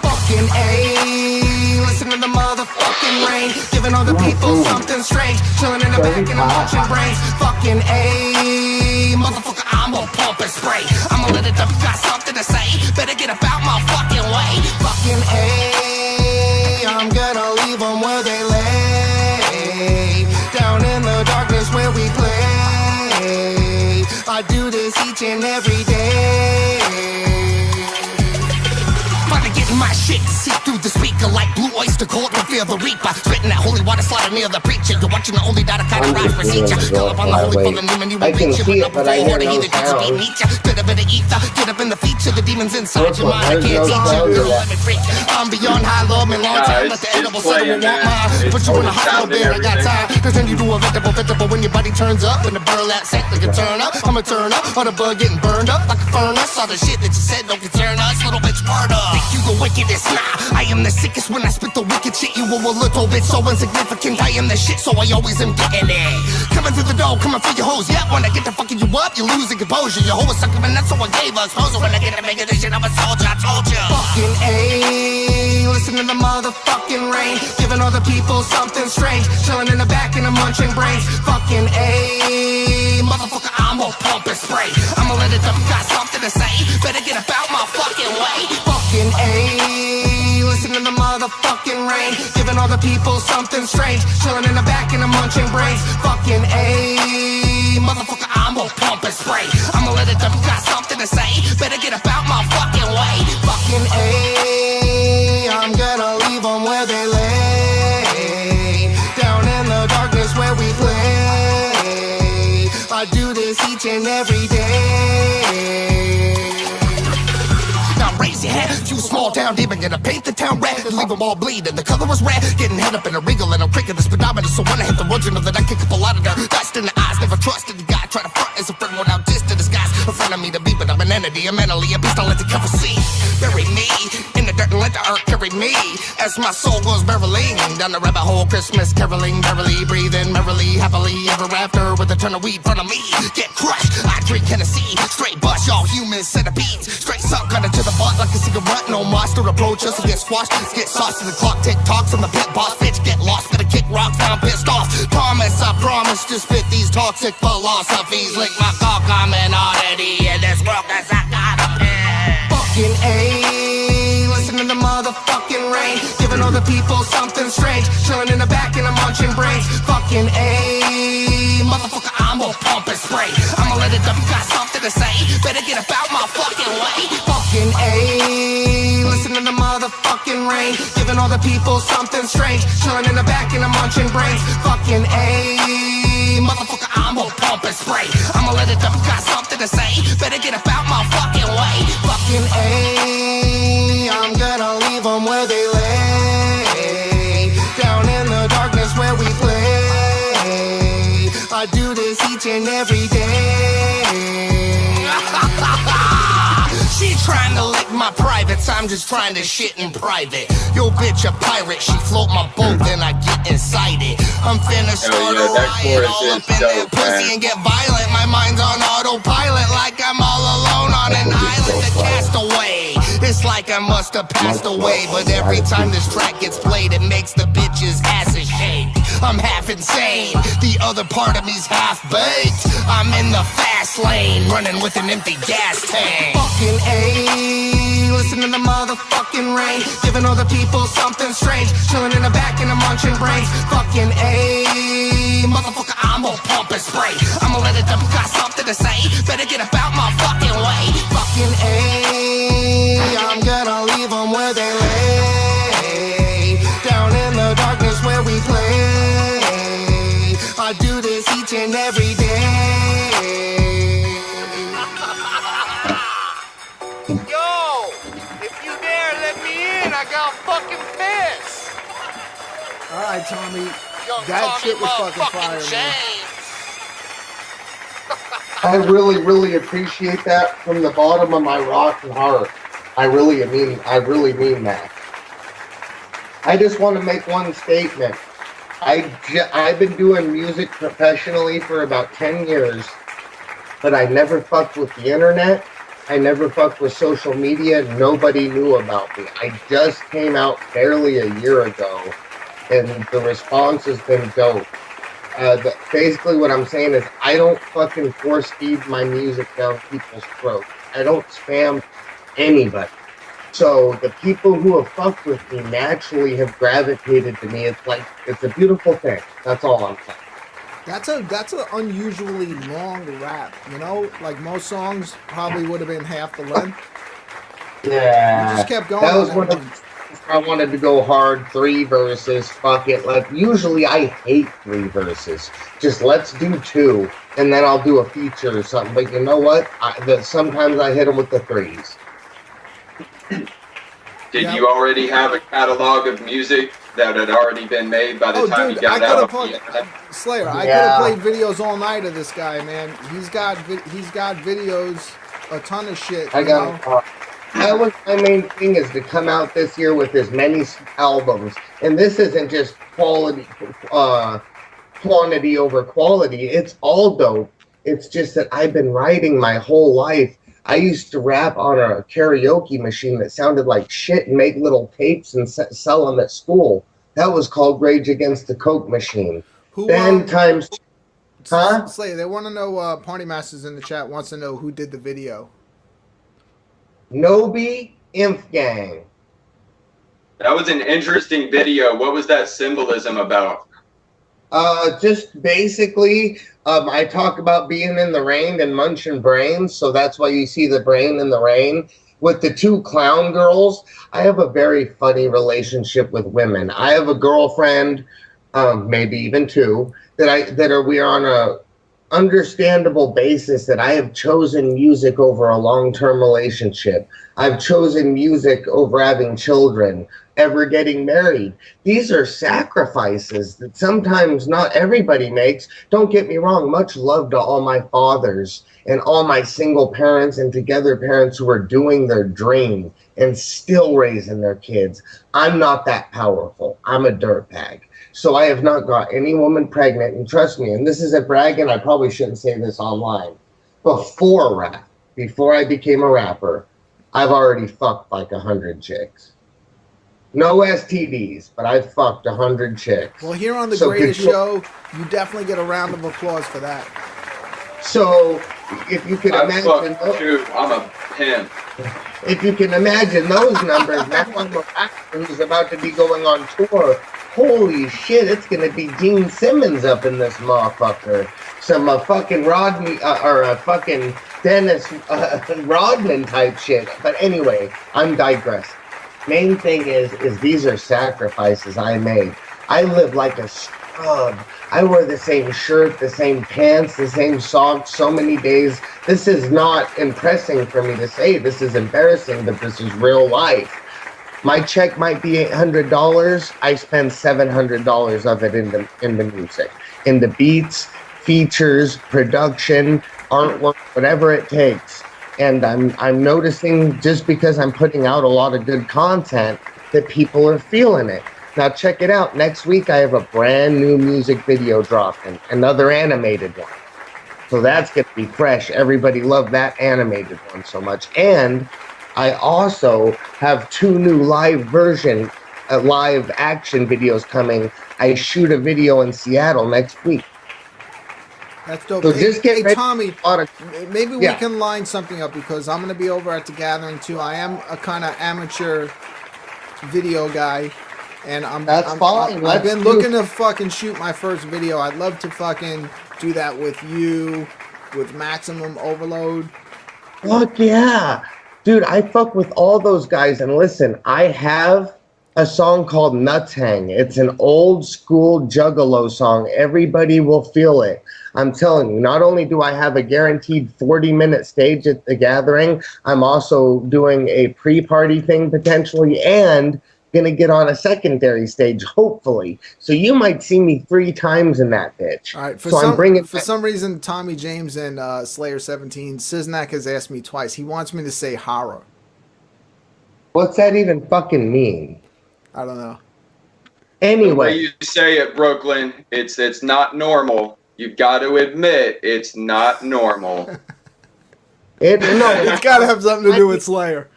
Fucking A. listen to the motherfucking rain, giving all the people something strange, chilling in the back and I'm watching brains. Fucking A, motherfucker, I'm gonna pump and spray. I'ma let it up, got something to say. Better get about my fucking way. Fucking A, I'm gonna leave them where they lay, down in the darkness where we play. I do this each and every day. Finally getting my shit to see through the speaker like blue oyster cult to feel the reaper. Spitting that holy water slaughter near the preacher. You're watching the only data kind of rise procedure. Call up on the holy full of demon, you will reach you. But up before the heathen teacher beat Nietzsche. Bit of ether, get up in the feature. The demons inside your mind, I can't teach you. Girl, let me freak. I'm beyond high, love me long time. Let the edible settle will want mine. Put you in a hospital bed, I got time. Cause then you do a vegetable when your body turns up. And the burlap sack like a turn up. I'ma turn up, on the bug getting burned up like a furnace. All the shit that you said don't concern us, little bitch part up. Think you the wickedest? Nah, I am the sickest when I spit the wicked shit. You were a little bit so insignificant. I am the shit, so I always am getting it. Coming through the door, coming for your hoes. Yeah, when I get to fucking you up, you're losing composure. Your hoe is sucking, and that's what I gave us. So when I get to making this shit, I'm a soldier, I told you. Fucking A, listen to the motherfucking rain, giving all the people something strange, chilling in the back and I'm munching brains. Fucking A, motherfucker, I'm gonna pump and spray. I'ma let it up, got something to say. Better get about my fucking way. Fucking A, listen to the motherfucking rain, giving all the people something strange, chilling in the back and I'm munching brains. Fucking A, motherfucker, I'm gonna pump and spray. I'ma let it up, got something to say. Better get about my fucking way. Fucking A, I'm gonna leave them where they lay, down in the darkness where we play. I do this each and every day. Now raise your hand, you small town demon, gonna paint the town red and leave them all bleeding. The color was red, getting head up in a regal and I'm cranking the speedometer. So when I hit the road, you know that I kick up a lot of dirt. Dust in the eyes, never trusted the guy. Try to front as a friend without distant disguise. In front of me to be, but I'm an entity, I'm mentally a beast. I'll let the cover see. Bury me in the dirt and let the earth carry me as my soul goes barreling down the rabbit hole. Christmas caroling, merrily breathing, merrily, happily ever after with a ton of weed in front of me. Get crushed, I drink Hennessy, straight bust, y'all human centipedes. Straight suck, cut it to the butt like a cigarette. No monster approach us and get squashed. Get sauced to the clock, tick tocks on the pit boss. Bitch, get lost, gonna kick rocks, now I'm pissed off. Promise, I promise to spit these toxic philosophies. Lick my cock, I'm an oddity in this world cause I got a pen. Fucking A, listen to the motherfucking rain, giving all the people something strange, chilling in the back and I'm munching brains. Fucking A, motherfucker, I'm gonna pump and spray. I'ma let it up, got something to say. Better get about my fucking way. Fucking A, listen to the motherfucking rain, giving all the people something strange, chilling in the back and I'm munching brains. Fucking A, motherfucker, I'm gonna pump and spray. I'ma let it up, got something to say. Better get about my fucking way. Fucking A, I'm gonna leave them where they lay, down in the darkness where we play. I do this each and every day. She trying to lick my privates, I'm just trying to shit in private. Yo bitch a pirate, she float my boat, then I get inside it. I'm finna start a riot all up in that pussy and get violent. My mind's on autopilot like I'm all alone on an island to cast away. It's like I must have passed away, but every time this track gets played, it makes the bitch's asses shake. I'm half insane, the other part of me's half baked. I'm in the fast lane, running with an empty gas tank. Fucking A, listen to the motherfucking rain, giving all the people something strange, chilling in the back and I'm munching brains. Fucking A, motherfucker, I'm gonna pump and spray. I'ma let it up, got something to say. Better get about my fucking way. Fucking A, I'm gonna leave them where they lay, down in the darkness where we play. I do this each and every day. Yo, if you dare let me in, I got fucking pissed.
Alright, Tommy.
Young
That
Tommy
shit was fucking fire, man.
I really appreciate that from the bottom of my rotten heart. I really mean that. I just want to make one statement. I've been doing music professionally for about 10 years, but I never fucked with the internet. I never fucked with social media. Nobody knew about me. I just came out barely a year ago, and the response has been dope. Basically, what I'm saying is I don't fucking force feed my music down people's throats. I don't spam anybody. So the people who have fucked with me naturally have gravitated to me. It's a beautiful thing. That's all I'm saying.
That's an unusually long rap, you know? Like most songs probably would have been half the length.
Yeah.
You just kept going.
That was one of I wanted to go hard, 3 verses, fuck it. Like, usually I hate 3 verses. Just let's do 2, and then I'll do a feature or something. But you know what? Sometimes I hit them with the 3s.
Did you already have a catalog of music that had already been made by the time you got out?
Slayer, I could have played videos all night of this guy, man. He's got videos, a ton of shit.
That was my main thing, is to come out this year with as many albums. And this isn't just quantity over quality. It's all dope. It's just that I've been writing my whole life. I used to rap on a karaoke machine that sounded like shit and make little tapes and sell them at school. That was called Rage Against the Coke Machine.
Slayer, they want to know, Party Masters in the chat wants to know who did the video.
Nobi Inf Gang.
That was an interesting video. What was that symbolism about?
Just basically, I talk about being in the rain and munching brains, so that's why you see the brain in the rain. With the 2 clown girls, I have a very funny relationship with women. I have a girlfriend, maybe even 2, we are on a understandable basis that I have chosen music over a long-term relationship. I've chosen music over having children, ever getting married. These are sacrifices that sometimes not everybody makes. Don't get me wrong, much love to all my fathers and all my single parents and together parents who are doing their dream and still raising their kids. I'm not that powerful. I'm a dirtbag. So I have not got any woman pregnant, and trust me, and this isn't bragging, I probably shouldn't say this online. Before rap, before I became a rapper, I've already fucked like 100 chicks. No STDs, but I've fucked 100 chicks.
Well, here on The Greatest Show, you definitely get a round of applause for that.
So, if you can imagine...
I'm a pimp.
If you can imagine those numbers, now I'm a rapper who's about to be going on tour. Holy shit, it's going to be Gene Simmons up in this motherfucker. Some fucking Rodney, or a fucking Dennis Rodman type shit. But anyway, I'm digressing. Main thing is these are sacrifices I made. I live like a scrub. I wear the same shirt, the same pants, the same socks so many days. This is not impressing for me to say. This is embarrassing, but this is real life. My check might be $800. I spend $700 of it in the music, in the beats, features, production, artwork, whatever it takes. And I'm noticing, just because I'm putting out a lot of good content, that people are feeling it. Now check it out. Next week I have a brand new music video dropping, another animated one. So that's gonna be fresh. Everybody loved that animated one so much. And I also have 2 new live action videos coming. I shoot a video in Seattle next week.
That's dope.
So just get ready.
Tommy, maybe we can line something up, because I'm going to be over at the gathering too. I am a kind of amateur video guy, and I've been looking to fucking shoot my first video. I'd love to fucking do that with you, with Maximum Overload.
Fuck yeah. Dude, I fuck with all those guys, and listen, I have a song called Nuts Hang. It's an old school Juggalo song. Everybody will feel it. I'm telling you, not only do I have a guaranteed 40-minute stage at the gathering, I'm also doing a pre-party thing potentially, and gonna get on a secondary stage, hopefully. So you might see me 3 times in that bitch.
All right.
For
some reason, Tommy James and Slayer 17, Siznak has asked me twice. He wants me to say horror.
What's that even fucking mean?
I don't know.
Anyway,
the way you say it, Brooklyn, it's not normal. You've got to admit it's not normal.
It's got to have something to do with Slayer.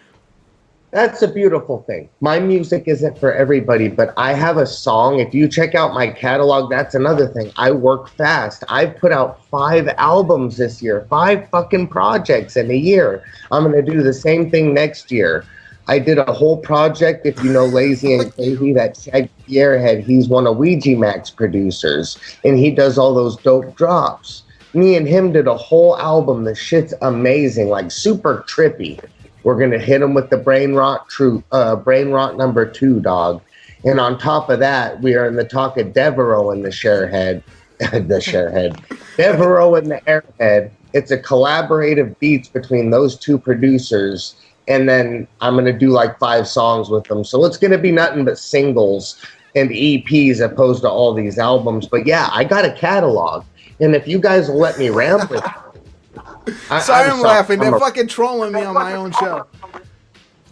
That's a beautiful thing. My music isn't for everybody, but I have a song. If you check out my catalog, that's another thing. I work fast. I've put out 5 albums this year, 5 fucking projects in a year. I'm going to do the same thing next year. I did a whole project, if you know Lazy and Crazy, that Shaggy Airhead, he's one of Ouija Mac's producers, and he does all those dope drops. Me and him did a whole album. The shit's amazing, like super trippy. We're going to hit him with the Brain Rot number 2, dog. And on top of that, we are in the talk of Devereaux and the Sharehead. Devereaux and the Airhead. It's a collaborative beats between those 2 producers. And then I'm going to do like 5 songs with them. So it's going to be nothing but singles and EPs opposed to all these albums. But yeah, I got a catalog. And if you guys will let me ramble.
I'm laughing. They're fucking trolling me on my own show.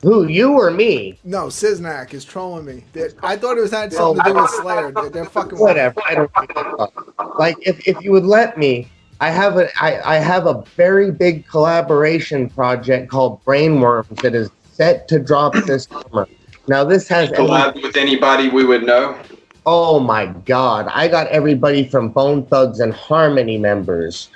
Who, you or me?
No, Siznak is trolling me. I thought it had something to do with Slayer. They're fucking
whatever. I don't know. Like if you would let me, I have a very big collaboration project called Brainworms that is set to drop this summer. Now this has
collab with anybody we would know.
Oh my God! I got everybody from Bone Thugs and Harmony members.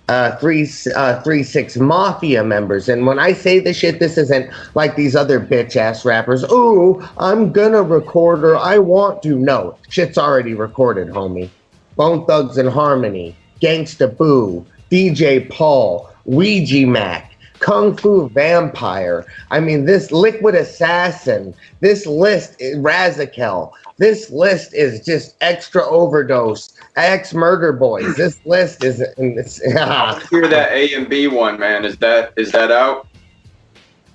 3-6 Mafia members. And when I say this shit, this isn't like these other bitch ass rappers. Ooh, I'm gonna record or I want to. No, shit's already recorded, homie. Bone Thugs and Harmony, Gangsta Boo, DJ Paul, Ouija Mac, Kung Fu Vampire. I mean, this Liquid Assassin, this list is Razakel. This list is just Extra Overdose, Ex Murder Boys. This list is.
I hear that A and B one, man. Is that out?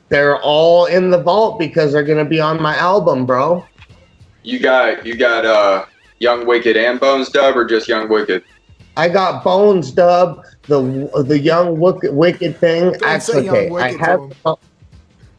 They're all in the vault because they're gonna be on my album, bro.
You got Young Wicked and Bones Dub, or just Young Wicked?
I got Bones Dub, the Young Wicked thing. Actually, okay,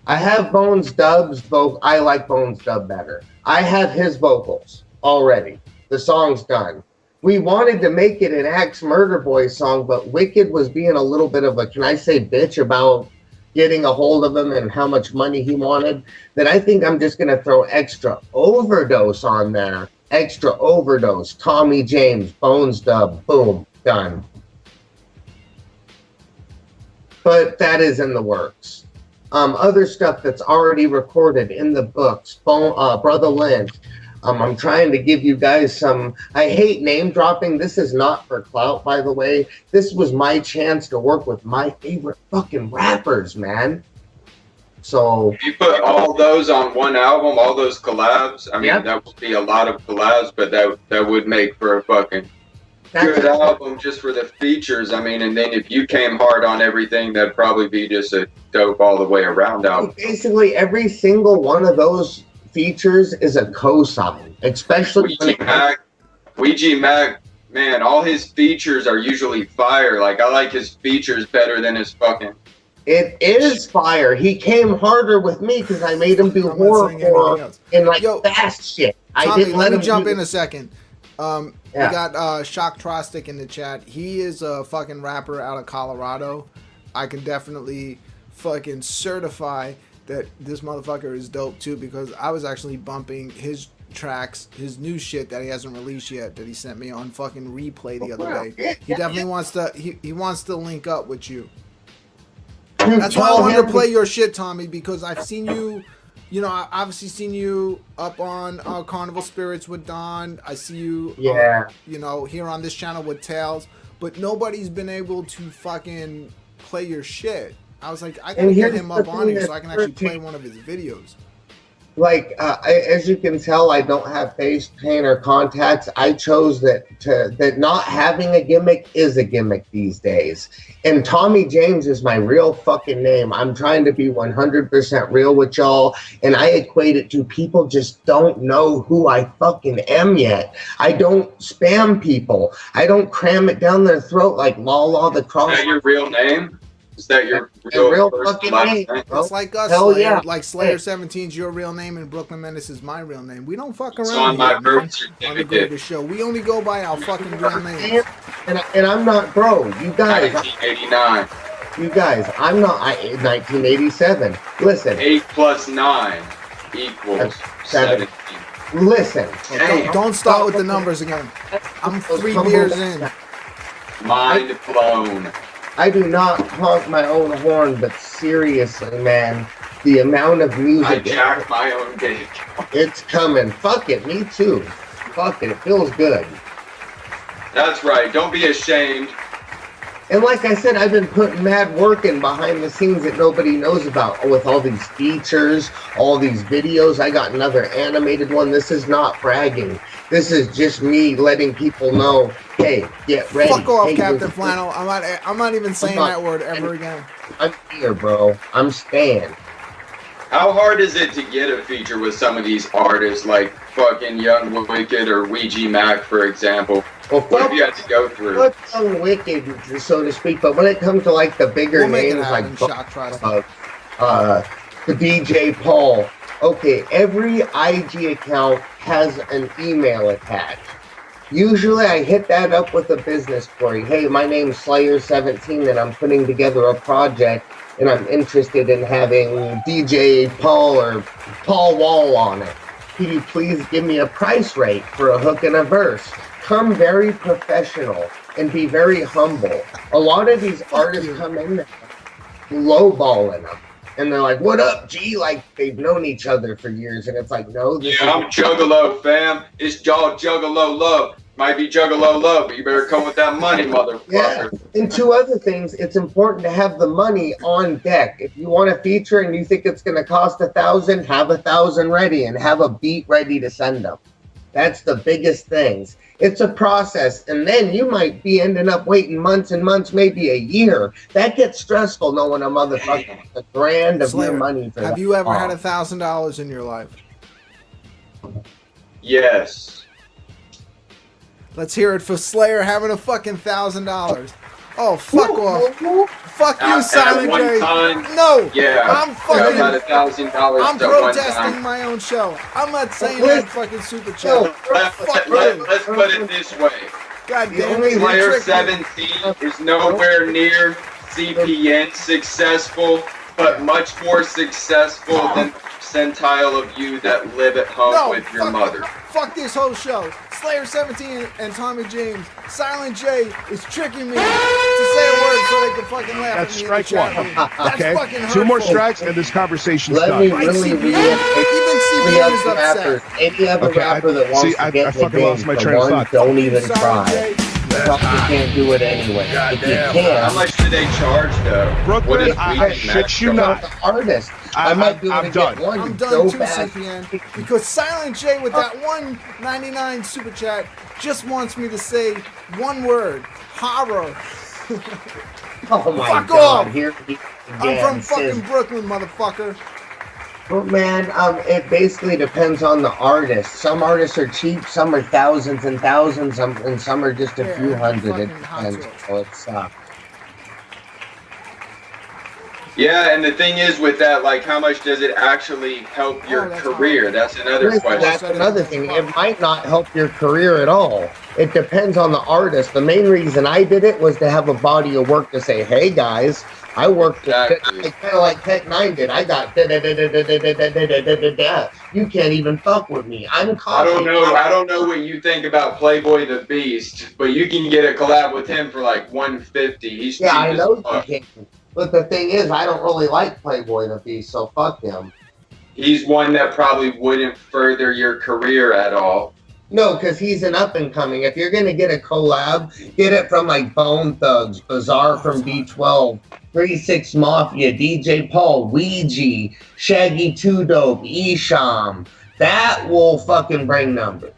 I have Bones Dub's vocal. I like Bones Dub better. I have his vocals already. The song's done. We wanted to make it an Axe Murder Boys song, but Wicked was being a little bit of a, can I say bitch about getting a hold of him and how much money he wanted, that I think I'm just going to throw Extra Overdose on there. Extra Overdose, Tommy James, Bones Dub, boom, done. But that is in the works. Other stuff that's already recorded in the books, Brother Lynch. I'm trying to give you guys some, I hate name dropping. This is not for clout, by the way. This was my chance to work with my favorite fucking rappers, man. So
if you put all those on one album, all those collabs, I mean, that would be a lot of collabs, but that would make for a fucking good album just for the features. I mean, and then if you came hard on everything, that'd probably be just a dope all the way around album.
Basically, every single one of those features is a cosign, especially
Ouija Mac, man, all his features are usually fire. Like, I like his features better than his fucking.
It is fire. He came harder with me because I made him do horrorcore and like fast shit.
Tommy,
I didn't let him
jump in a second. We got Shock Trostic in the chat. He is a fucking rapper out of Colorado. I can definitely fucking certify that this motherfucker is dope too, because I was actually bumping his tracks, his new shit that he hasn't released yet, that he sent me on fucking replay the other day. He definitely wants to. He wants to link up with you. That's why I wanted to play your shit, Tommy, because I've seen you. You know, I obviously seen you up on Carnival Spirits with Don. I see you, you know, here on this channel with Tails. But nobody's been able to fucking play your shit. I was like, I gotta get him up on here so I can actually play one of his videos.
Like, as you can tell, I don't have face paint or contacts. I chose that not having a gimmick is a gimmick these days. And Tommy James is my real fucking name. I'm trying to be 100% real with y'all. And I equate it to people just don't know who I fucking am yet. I don't spam people. I don't cram it down their throat like Lala the Cross.
Is that your real name? Is that your real
fucking name?
It's like us, Hell Slayer. Yeah. Like Slayer 17's your real name and BklynMenace is my real name. We don't fuck around
on my birth
on the greatest show. We only go by our fucking real names.
And I'm not, bro. You guys.
1989.
You guys, I'm not. 1987. Listen.
8 plus 9 equals 17.
Listen.
Don't start with the numbers again. I'm 3 beers in.
Mind blown.
I do not honk my own horn, but seriously, man, the amount of music.
I jack my own dick.
It's coming. Fuck it. Me too. Fuck it. It feels good.
That's right. Don't be ashamed.
And like I said, I've been putting mad work in behind the scenes that nobody knows about with all these features, all these videos. I got another animated one. This is not bragging. This is just me letting people know, hey, get ready.
Fuck off,
hey,
Captain Flannel. I'm not even saying that word ever again.
I'm here, bro. I'm staying.
How hard is it to get a feature with some of these artists like fucking Young Wicked or Ouija Mac, for example?
Well,
what have you had to go through?
What's Young Wicked, so to speak, but when it comes to like the bigger names like the DJ Paul, okay, every IG account has an email attached. Usually I hit that up with a business query. Hey, my name's Slayer17 and I'm putting together a project and I'm interested in having DJ Paul or Paul Wall on it. Can you please give me a price rate for a hook and a verse? Come very professional and be very humble. A lot of these artists come in there lowballing them. And they're like, what up, G? Like, they've known each other for years. And it's like, no.
I'm Juggalo, fam. It's Juggalo love. Might be Juggalo love, but you better come with that money, motherfucker.
Yeah. And two other things, it's important to have the money on deck. If you want a feature and you think it's going to cost $1,000, have 1,000 ready and have a beat ready to send them. That's the biggest things. It's a process, and then you might be ending up waiting months and months, maybe a year. That gets stressful knowing a motherfucker a grand of
Slayer,
your money. For
have you ever had $1,000 in your life?
Yes.
Let's hear it for Slayer having a fucking $1,000. Oh, fuck off. Fuck you, Silent J. No.
Yeah.
I'm fucking.
About $1,000.
I'm protesting my own show. I'm not saying that fucking super chat.
Let's put it this way.
God damn it.
Slayer 17 is nowhere near CPN successful, but much more successful than the percentile of you that live at home with your mother.
Fuck this whole show. Slayer 17 and Tommy James. Silent J is tricking me to say a word so they can fucking laugh
That's
at me.
strike one.
That's
Okay.
fucking hurtful.
2 more strikes and this conversation's
Let
done.
me really
Even CPN is upset.
Any other rapper that wants to get in the game,
my train of thought.
don't even
Silent
try.
J.
You can't do it anyway. If you
How
can,
much do they charge, though?
Brooklyn,
What
I
is
shit you
Mac
not.
the artist. I might do it
I'm
again.
done.
One,
I'm
you
done
so
too,
bad.
CPN, because Silent J with that $1.99 super chat just wants me to say one word: horror.
Oh my
Fuck
God!
off.
Here we
I'm from fucking
sis.
Brooklyn, motherfucker.
But man, it basically depends on the artist. Some artists are cheap, some are thousands and thousands, and some are just a few hundred. It
fucking hot
depends.
sauce.
So it's
Yeah, and the thing is with that, like, how much does it actually help your
that's
career?
hard.
That's another question.
That's another thing. It might not help your career at all. It depends on the artist. The main reason I did it was to have a body of work to say, hey guys, I worked
Exactly.
kind of like Tech 9 did. I got you can't even fuck with me. I'm
I
copying.
don't know what you think about Playboy the Beast, but you can get a collab with him for like $150. He's
Yeah,
cheap
I
as
know you
fuck.
can. But the thing is, I don't really like Playboy the Beast, so fuck him.
He's one that probably wouldn't further your career at all.
No, because he's an up and coming. If you're gonna get a collab, get it from like Bone Thugs, Bizarre from B12, 36 Mafia, DJ Paul, Ouija, Shaggy 2 Dope, Esham. That will fucking bring numbers.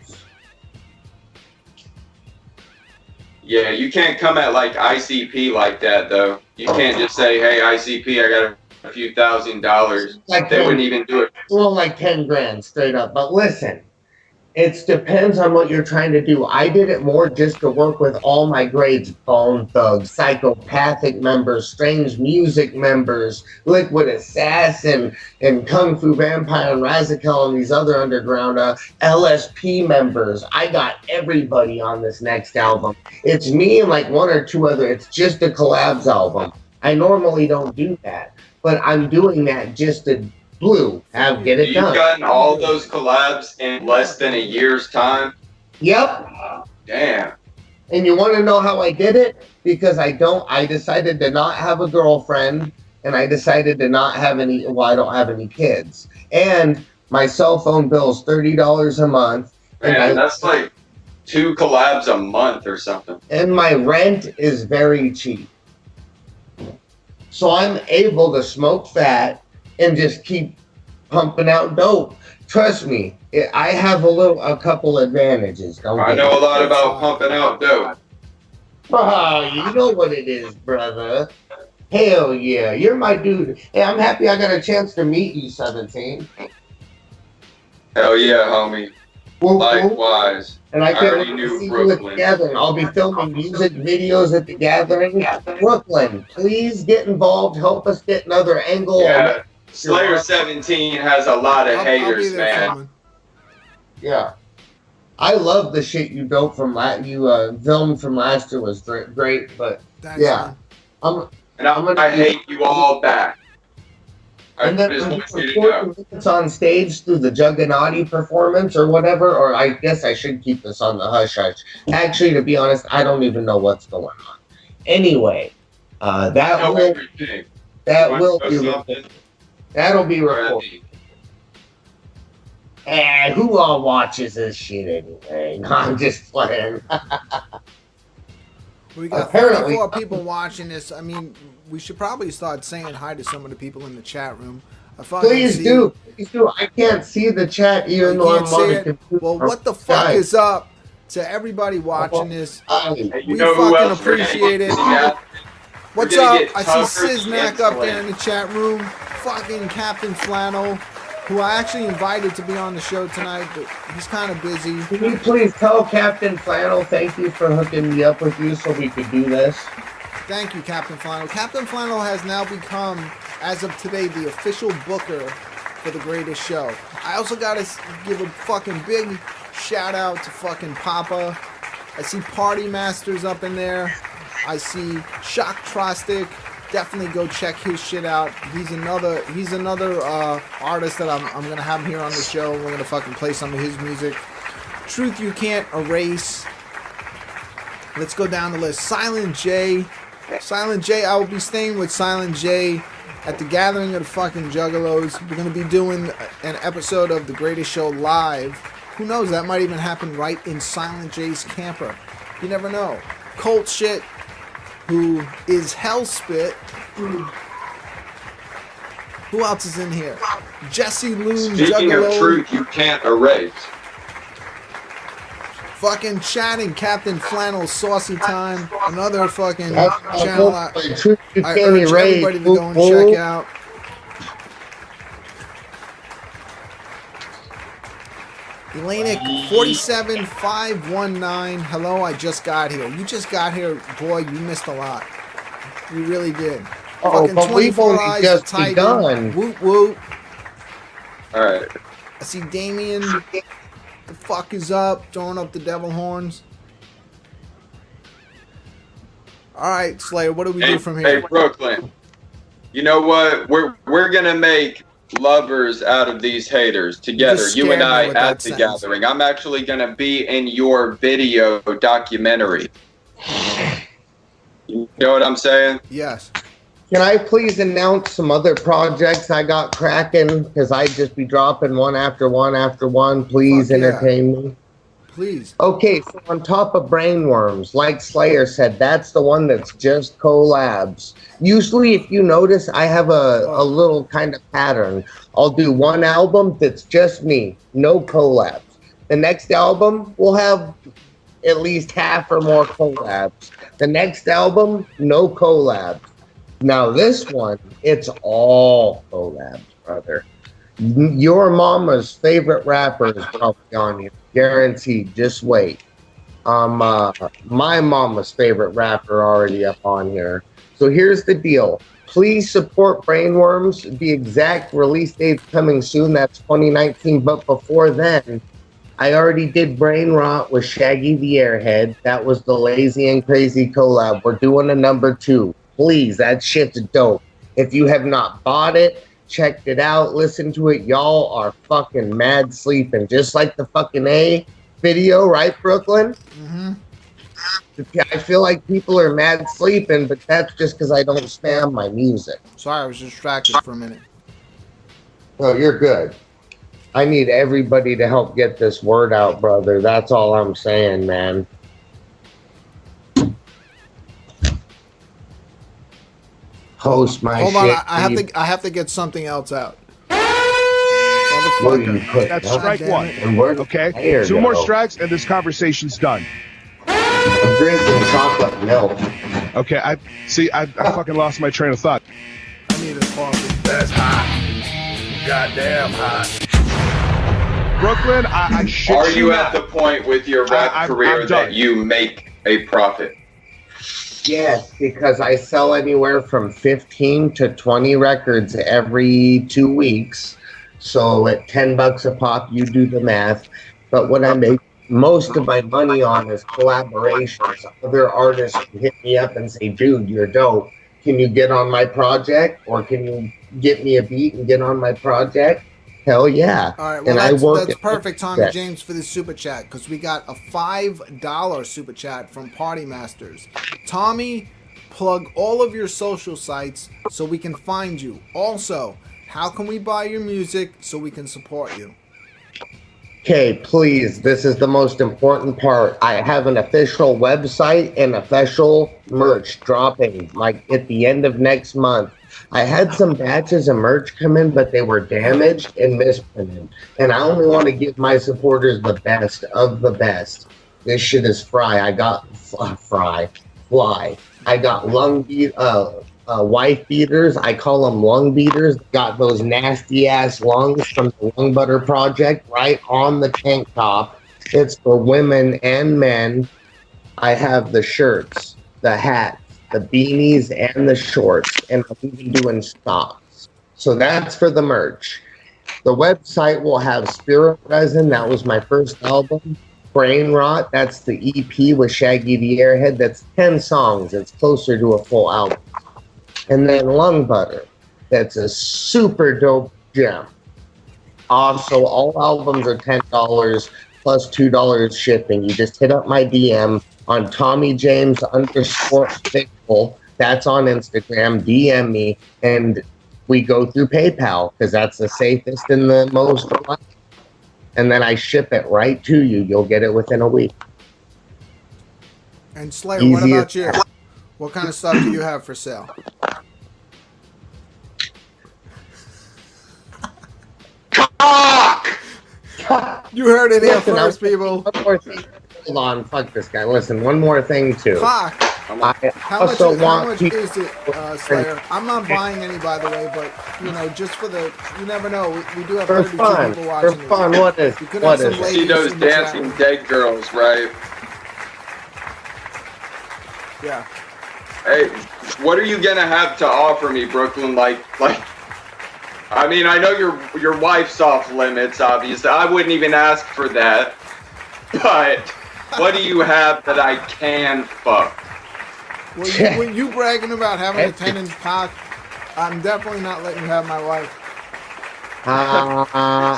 Yeah, you can't come at like ICP like that though. You can't just say, hey, ICP, I got a few $1,000.
Like
They wouldn't even do it.
Well, like 10 grand straight up. But listen, it depends on what you're trying to do. I did it more just to work with all my grades: Bone Thugs, Psychopathic members, Strange Music members, Liquid Assassin, and Kung Fu Vampire and Razakel and these other underground LSP members. I got everybody on this next album. It's me and like one or two other. It's just a collabs album. I normally don't do that, but I'm doing that just to get it
You've
done.
gotten all those collabs in less than a year's time?
Yep.
Damn.
And you want to know how I did it? Because I decided to not have a girlfriend, and I decided to not have I don't have any kids. And my cell phone bill is $30 a month.
Man, that's like 2 collabs a month or something.
And my rent is very cheap. So I'm able to smoke fat and just keep pumping out dope. Trust me, I have a couple advantages.
I know a lot about pumping out dope.
You know what it is, brother. Hell yeah, you're my dude. Hey, I'm happy I got a chance to meet you, 17.
Hell yeah, homie. Likewise.
And I can't
already
wait to
knew
see you at the
Brooklyn.
gathering. I'll be filming music videos at the gathering. Brooklyn, please get involved. Help us get another angle.
Yeah, Slayer 17 has a lot of haters, man.
Yeah. I love the shit you built from filmed from last year was great, but yeah.
I hate you all back.
And then it's on stage through the Jugganati performance or whatever, or I guess I should keep this on the hush hush. Actually, to be honest, I don't even know what's going on. Anyway, that'll be recorded. And who all watches this shit anyway? No, I'm just playing.
We got 34 people watching this. I mean, we should probably start saying hi to some of the people in the chat room.
Please do. I can't see the chat even though I'm on the computer.
Well, what the fuck is up to everybody watching this? We
fucking
appreciate it. What's up? I see Siznak up there in the chat room. Fucking Captain Flannel, who I actually invited to be on the show tonight, but he's kind of busy.
Can you please tell Captain Flannel thank you for hooking me up with you so we could do this?
Thank you, Captain Flannel. Captain Flannel has now become, as of today, the official booker for The Greatest Show. I also gotta give a fucking big shout out to fucking Papa. I see Party Masters up in there. I see Shock Trostic. Definitely go check his shit out. He's another artist that I'm gonna have him here on the show. We're gonna fucking play some of his music. Truth You Can't Erase. Let's go down the list. Silent J. I will be staying with Silent J at the gathering of the fucking Juggalos. We're gonna be doing an episode of The Greatest Show live. Who knows? That might even happen right in Silent J's camper. You never know. Colt Shit, who is Hellspit. Who else is in here? Jesse Loon,
Speaking
Juggalo.
of Truth You Can't Erase.
Fucking chatting Captain Flannel Saucy Time. Another fucking channel I urge everybody to go and check out. Elenic 47519. Hello, I just got here. You just got here, boy. You missed a lot. You really did. Fucking
but
24 eyes
just
Titan.
begun.
Whoop whoop.
All right.
I see Damien. The fuck is up? Throwing up the devil horns. All right, Slayer. What do we do from here?
Hey, Brooklyn. You know what? We're gonna make lovers out of these haters together. You and I at the gathering. I'm actually gonna be in your video documentary. You know what I'm saying?
Yes.
Can I please announce some other projects I got cracking? Because I just be dropping one after one after one. Please entertain me.
Please.
Okay, so on top of Brainworms, like Slayer said, that's the one that's just collabs. Usually, if you notice, I have a little kind of pattern. I'll do one album that's just me, no collabs. The next album will have at least half or more collabs. The next album, no collabs. Now this one, it's all collabs, brother. Your mama's favorite rapper is probably on here. Guaranteed. Just wait. My mama's favorite rapper already up on here. So here's the deal. Please support Brainworms. The exact release date's coming soon. That's 2019. But before then, I already did Brain Rot with Shaggy the Airhead. That was the Lazy and Crazy collab. We're doing a number 2. Please, that shit's dope. If you have not bought it, checked it out, listened to it, y'all are fucking mad sleeping. Just like the fucking A video, right, Brooklyn?
Mm-hmm.
I feel like people are mad sleeping, but that's just because I don't spam my music.
Sorry, I was distracted for a minute.
No, you're good. I need everybody to help get this word out, brother. That's all I'm saying, man. Post my
Hold
shit.
on, I have to get something else out.
Where do you put
That's
that?
strike one.
And where the
Okay?
player
2 more
go?
strikes and this conversation's done.
I'm drinking chocolate milk.
Okay, I fucking lost my train of thought.
I need a coffee.
That's hot. Goddamn hot. Brooklyn, I shit
Are you
not.
at the point with your rap
I'm
career
done.
that you make a profit?
Yes, because I sell anywhere from 15 to 20 records every 2 weeks. So at $10 a pop, you do the math. But what I make most of my money on is collaborations. Other artists hit me up and say, dude, you're dope. Can you get on my project? Or can you get me a beat and get on my project? Hell yeah.
All right, well,
and
that's perfect, Tommy
that.
James, for this super chat, because we got a $5 super chat from Party Masters. Tommy, plug all of your social sites so we can find you. Also, how can we buy your music so we can support you?
Okay, please, this is the most important part. I have an official website and official merch dropping like at the end of next month. I had some batches of merch come in, but they were damaged and misprinted. And I only want to give my supporters the best of the best. This shit is fly. I got fly. I got wife beaters. I call them lung beaters. Got those nasty ass lungs from the Lung Butter Project right on the tank top. It's for women and men. I have the shirts, the hats, the beanies, and the shorts, and I'm even doing stocks. So that's for the merch. The website will have Spirit Resin. That was my first album. Brain Rot. That's the EP with Shaggy the Airhead. That's 10 songs. It's closer to a full album. And then Lung Butter. That's a super dope gem. Also, all albums are $10 plus $2 shipping. You just hit up my DM on TommyJames_official. That's on Instagram. DM me, and we go through PayPal because that's the safest and the most reliable. And then I ship it right to you. You'll get it within a week.
And Slayer, what about you? What kind of stuff do you have for sale? You heard it here first, people.
One more thing. Hold on, fuck this guy. Listen, one more thing too.
Fuck.
I
How
also
much
want
is it, Slayer? I'm not buying any, by the way, but you know, just for the, you never know. We do have
for
32
fun.
people
For
watching
fun,
this.
what is
You could
what
have
is
some
it?
See
ladies
those
in the chat
dancing
room.
dead girls, right?
Yeah.
Hey, what are you gonna have to offer me, Brooklyn? Like, I mean, I know your wife's off limits, obviously. I wouldn't even ask for that. But what do you have that I can fuck?
Well, when you bragging about having a 10-inch cock, I'm definitely not letting you have my wife.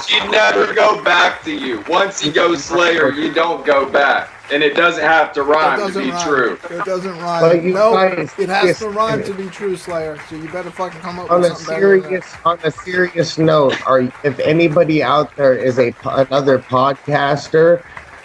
She'd never go back to you. Once you go Slayer, you don't go back. And it doesn't have to rhyme to be true.
It doesn't rhyme.
But you
No,
guys-
it has to rhyme to be true, Slayer. So you better fucking come up
On
with
a
something better than
serious note, if anybody out there is another podcaster,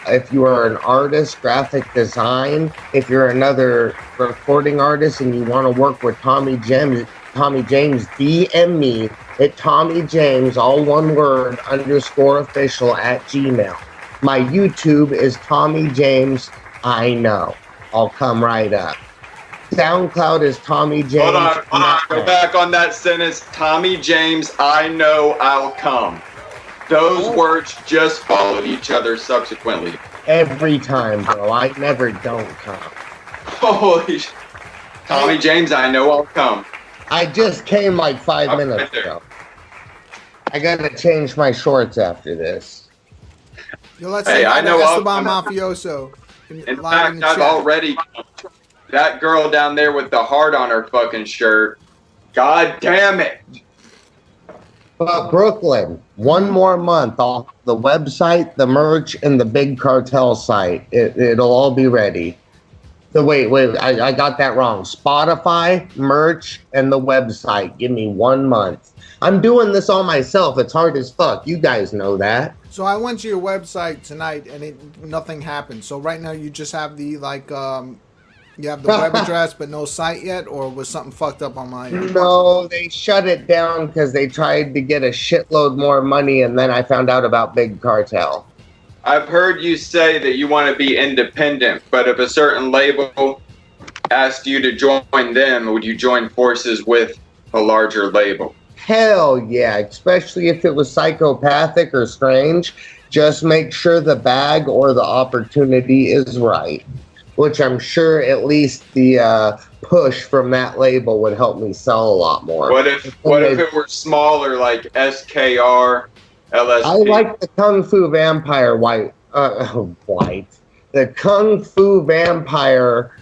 if you are an artist, graphic design, if you're another recording artist and you want to work with Tommy James, DM me at Tommy James, all one word, _official @gmail. My YouTube is Tommy James I Know. I'll come right up. SoundCloud is Tommy James.
Hold on. Go back on that sentence. Tommy James, I know I'll come. Those words just followed each other subsequently.
Every time, bro. I never don't come.
Holy sh! Tommy James, I know I'll come.
I just came like 5 minutes ago. I gotta change my shorts after this.
Yo, let's
Hey,
say
I know
Esteban
I'll-
Mafioso.
In fact, I've already come. that girl down there with the heart on her fucking shirt. God damn it.
But Brooklyn, one more month off the website, the merch, and the Big Cartel site. It'll all be ready. So wait, I got that wrong. Spotify, merch, and the website. Give me 1 month. I'm doing this all myself. It's hard as fuck. You guys know that.
So I went to your website tonight and nothing happened. So right now you just have the you have the web address but no site yet, or was something fucked up on my end?
No, they shut it down because they tried to get a shitload more money, and then I found out about Big Cartel.
I've heard you say that you want to be independent, but if a certain label asked you to join them, would you join forces with a larger label?
Hell yeah, especially if it was psychopathic or strange. Just make sure the bag or the opportunity is right, which I'm sure at least the push from that label would help me sell a lot more.
What if it were smaller, like SKR, LSP?
I like the Kung Fu Vampire the Kung Fu Vampire,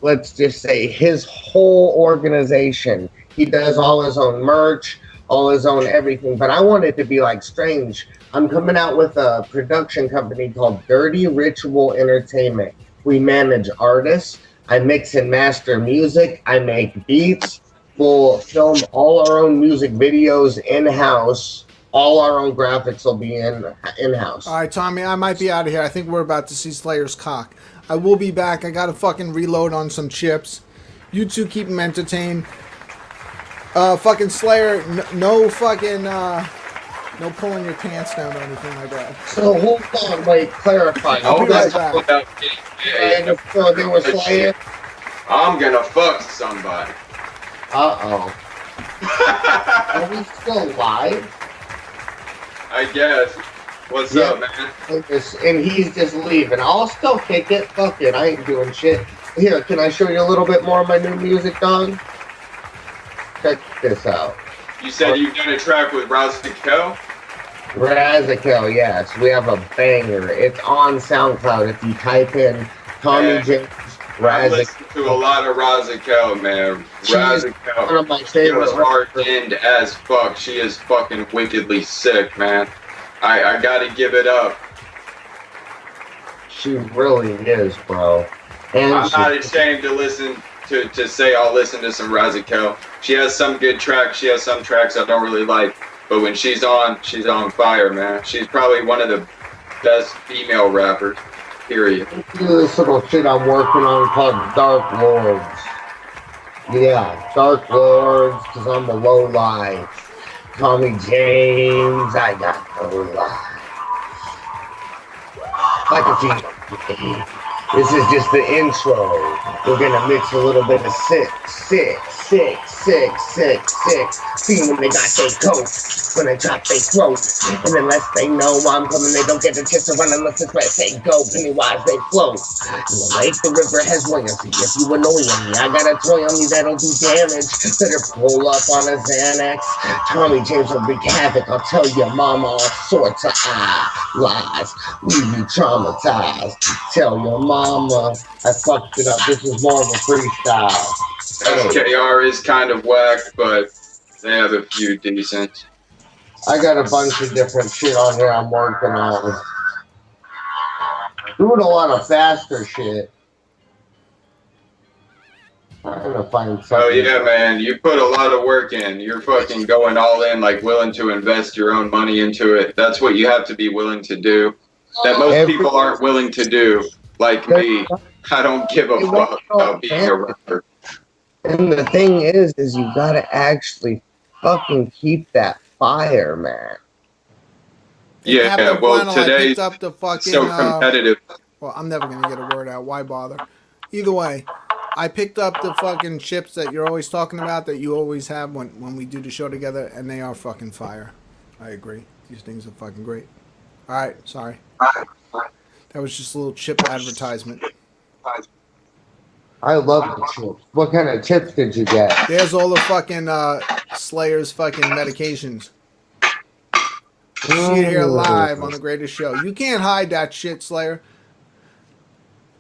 let's just say his whole organization. He does all his own merch, all his own everything, but I want it to be like Strange. I'm coming out with a production company called Dirty Ritual Entertainment. We manage artists. I mix and master music. I make beats. We'll film all our own music videos in-house. All our own graphics will be in-house.
All right, Tommy, I might be out of here. I think we're about to see Slayer's cock. I will be back. I got to fucking reload on some chips. You two keep him entertained. Fucking Slayer, no fucking, no pulling your pants down or anything like that.
So hold on, wait, clarify.
I'll be right back.
There was Slayer.
I'm gonna fuck somebody.
Uh-oh. Are we still live?
I guess. What's up, man?
And he's just leaving. I'll still kick it. Fuck it, I ain't doing shit. Here, can I show you a little bit more of my new music, dog? Check this out.
You said you've done a track with Razikel?
Razikel, yes. We have a banger. It's on SoundCloud. If you type in Tommy James
I listen to a lot of Razikel, man. Razikel.
One of my
She
favorite
was hard-skinned as fuck. She is fucking wickedly sick, man. I gotta give it up.
She really is, bro. And
I'm not ashamed to listen to say I'll listen to some Razikel. She has some good tracks. She has some tracks I don't really like. But when she's on fire, man. She's probably one of the best female rappers, period.
This little shit I'm working on called Dark Lords. Yeah, Dark Lords, because I'm a low life. Tommy James, I got no life. Like a G. This is just the intro. We're gonna mix a little bit of sick. See when they got their coat, when they drop their throat. And unless they know I'm coming, they don't get the chance to run unless it's where they go. Pennywise, they float. Like the river has buoyancy. If you annoying me, I got a toy on me that'll do damage. Better pull up on a Xanax. Tommy James will wreak havoc. I'll tell your mama all sorts of lies. Leave you traumatized. Tell your mama I fucked it up. This is more of a freestyle.
SKR is kind of whack, but they have a few decent.
I got a bunch of different shit on here I'm working on. Doing a lot of faster shit. I'm gonna find something.
Oh yeah, man, you put a lot of work in. You're fucking going all in, like willing to invest your own money into it. That's what you have to be willing to do. That most people aren't willing to do, like me. I don't give a fuck about being a rapper.
And the thing is you gotta actually fucking keep that fire, man.
Yeah, well, today's
up the fucking,
so competitive.
Well, I'm never gonna get a word out. Why bother? Either way, I picked up the fucking chips that you're always talking about, that you always have when we do the show together, and they are fucking fire. I agree. These things are fucking great. All right, sorry. That was just a little chip advertisement.
I love the chips. What kind of chips did you get?
There's all the fucking Slayer's fucking medications. See it here live on the greatest show. You can't hide that shit, Slayer.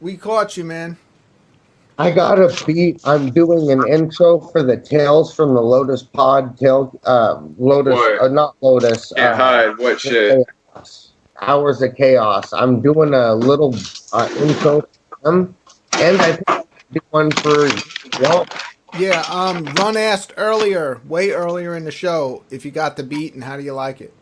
We caught you, man.
I got a beat. I'm doing an intro for the Tales from the Lotus Pod. Lotus, not Lotus.
Can't hide. What shit?
Chaos. Hours of Chaos. I'm doing a little intro for them, and I think I'll do one for y'all.
Yeah, Run asked earlier, way earlier in the show, if you got the beat and how do you like it?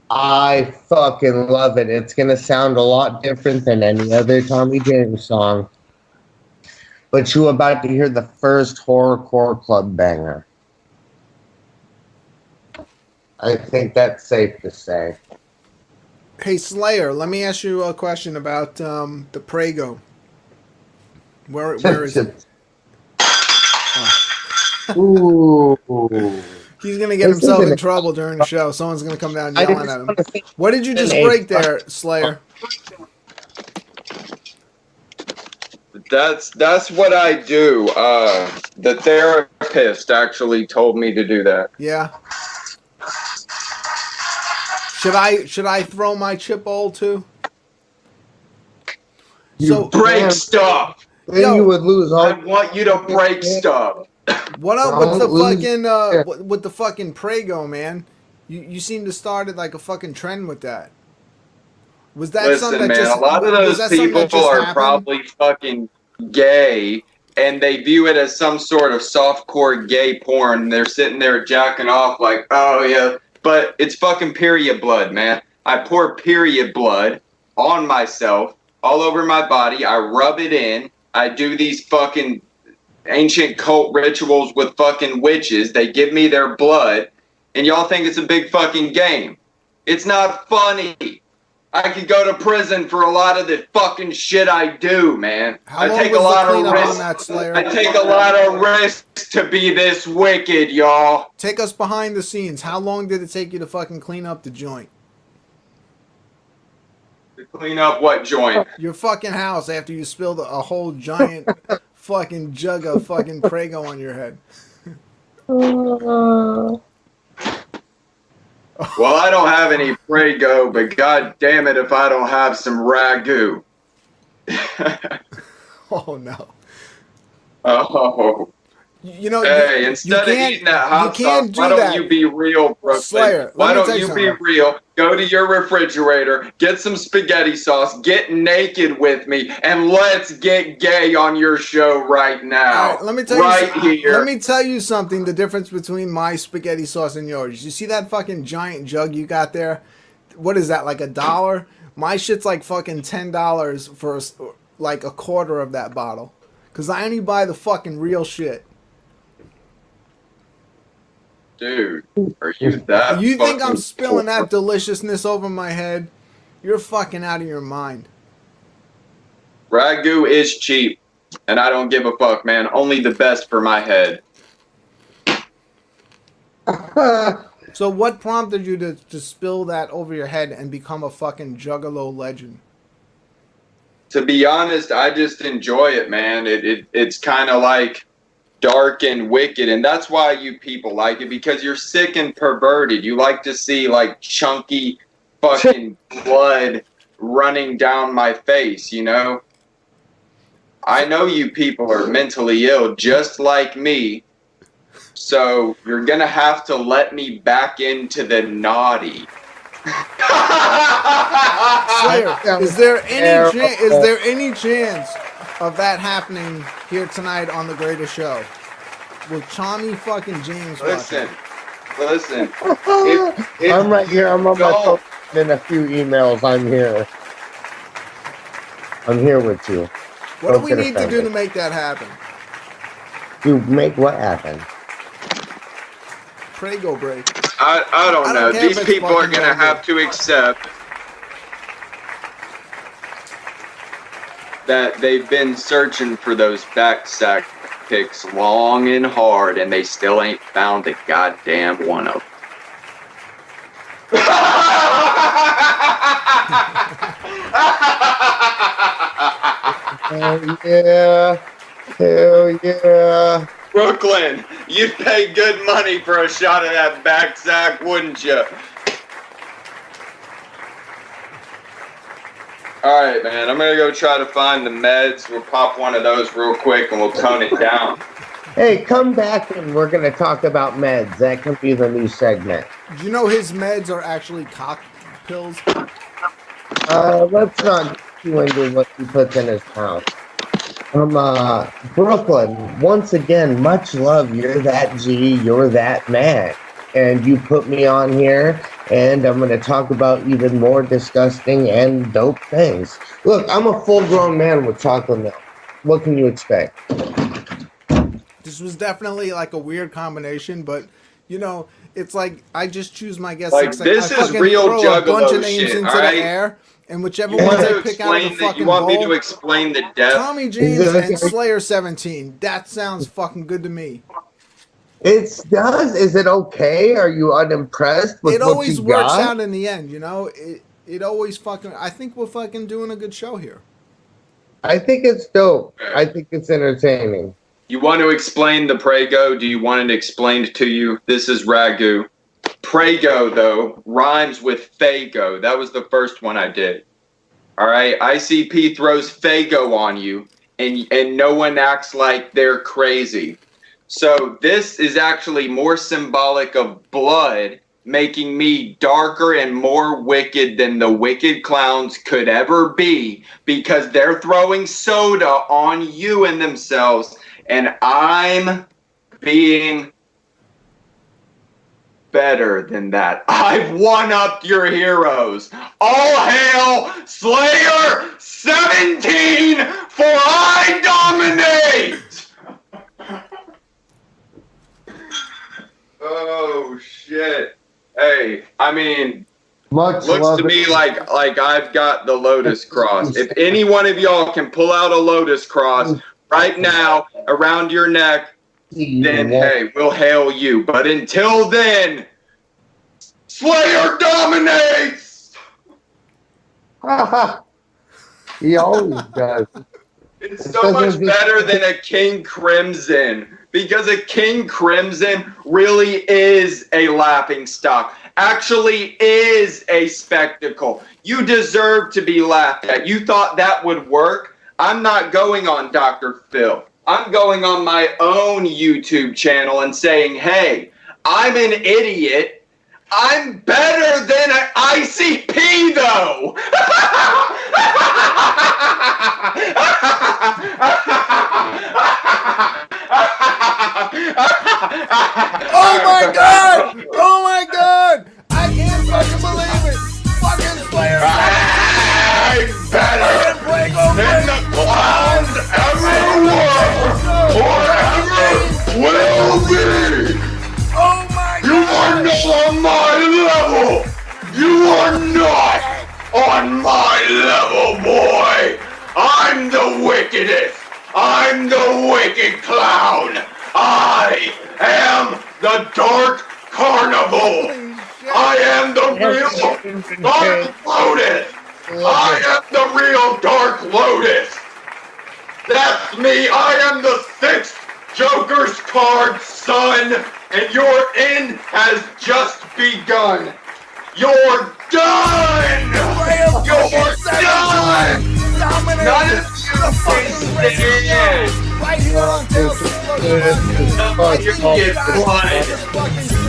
I fucking love it. It's gonna sound a lot different than any other Tommy James song. But you're about to hear the first horrorcore club banger. I think that's safe to say.
Hey Slayer, let me ask you a question about the Prego. Where is it?
Ooh.
He's gonna get himself in trouble during the show. Someone's gonna come down yelling at him. What did you just break there, Slayer?
That's what I do. The therapist actually told me to do that.
Yeah. Should I throw my chip bowl too?
You break stuff.
Then you would lose all.
I want you to break stuff.
What up with the fucking with the fucking Prego, man? You seem to started like a fucking trend with that. Was that something that
man,
just
a lot of those people are
happened?
probably fucking gay, and they view it as some sort of softcore gay porn. They're sitting there jacking off like, oh yeah, but it's fucking period blood, man. I pour period blood on myself, all over my body. I rub it in. I do these fucking ancient cult rituals with fucking witches. They give me their blood, and y'all think it's a big fucking game. It's not funny. I could go to prison for a lot of the fucking shit I do, man. I take a lot of risks. I take a lot of risks to be this wicked, y'all.
Take us behind the scenes. How long did it take you to fucking clean up the joint?
To clean up what joint?
Your fucking house after you spilled a whole giant fucking jug of fucking Prego on your head.
Well, I don't have any Prego, but god damn it if I don't have some ragu.
Oh no.
Oh.
You know,
hey, instead of eating that hot sauce, why don't you be real, Brooklyn?
Slayer,
why don't you be real? Go to your refrigerator, get some spaghetti sauce, get naked with me, and let's get gay on your show right now.
All right, let me tell you, let me tell you something, the difference between my spaghetti sauce and yours. You see that fucking giant jug you got there? What is that, like $1? My shit's like fucking $10 for like a quarter of that bottle. Because I only buy the fucking real shit.
Dude, are you that
You think I'm spilling that deliciousness over my head? You're fucking out of your mind.
Ragu is cheap, and I don't give a fuck, man. Only the best for my head.
So what prompted you to spill that over your head and become a fucking Juggalo legend?
To be honest, I just enjoy it, man. It's kind of like dark and wicked, and that's why you people like it, because you're sick and perverted. You like to see like chunky fucking blood running down my face, you know? I know you people are mentally ill just like me, so you're gonna have to let me back into the naughty.
Slayer, is there any chance of that happening here tonight on The Greatest Show with Tommy fucking James?
Listen.
I'm right here. I'm on my phone in a few emails. I'm here. I'm here with you.
What do we need to do to make that happen?
To make what happen?
Prego Break.
I don't know. These people are going to have to accept that they've been searching for those backsack pics long and hard, and they still ain't found a goddamn one of them.
Hell yeah.
Brooklyn, you'd pay good money for a shot of that backsack, wouldn't you? All right, man. I'm gonna go try to find the meds. We'll pop one of those real quick, and we'll tone it down.
Hey, come back and we're going to talk about meds. That can be the new segment.
Do you know his meds are actually cock pills?
Let's not get too into what he puts in his mouth. Brooklyn, once again, much love. You're that G, you're that man. And you put me on here, and I'm going to talk about even more disgusting and dope things. Look, I'm a full-grown man with chocolate milk. What can you expect?
This was definitely like a weird combination, but you know, it's like I just choose my guests.
Like, this is real
throw a bunch
Juggalo
of names
shit,
into
alright?
the air, and whichever
You
ones
want
I
to
pick out of the
explain
fucking
you want me
bowl,
to explain the depth?
Tommy James and Slayer 17. That sounds fucking good to me.
It does. Is it okay? Are you unimpressed with
It
what
always
you
works
got?
out in the end, you know. It always fucking. I think we're fucking doing a good show here.
I think it's dope. I think it's entertaining.
You want to explain the Prego? Do you want it explained to you? This is Ragu. Prego, though, rhymes with Fago. That was the first one I did. All right? ICP throws Fago on you, and no one acts like they're crazy. So this is actually more symbolic of blood, making me darker and more wicked than the wicked clowns could ever be, because they're throwing soda on you and themselves, and I'm being better than that. I've one-upped your heroes. All hail Slayer 17, for I dominate! Oh, shit. Hey, I mean,
Much
looks
love
to me
it.
like I've got the Lotus Cross. If any one of y'all can pull out a Lotus Cross right now around your neck, then hey, we'll hail you. But until then, Slayer dominates!
He always does.
It's so much better than a King Crimson, because a King Crimson really is a laughing stock, actually is a spectacle. You deserve to be laughed at. You thought that would work? I'm not going on Dr. Phil. I'm going on my own YouTube channel and saying, hey, I'm an idiot. I'm better than an ICP, though.
Oh my god! Oh my god! I can't fucking believe it! Fucking Slayer!
I'm better than the clowns ever were or ever will be.
Oh my
You are not on my level. You are not on my level, boy. I'm the wickedest. I'm the wicked clown. I am the dark carnival. I am the real Dark Lotus. I am the real Dark Lotus. That's me. I am the 6th Joker's card, son. And your end has just begun. You're done. You're done. None of you can stand.
Right here on Tales from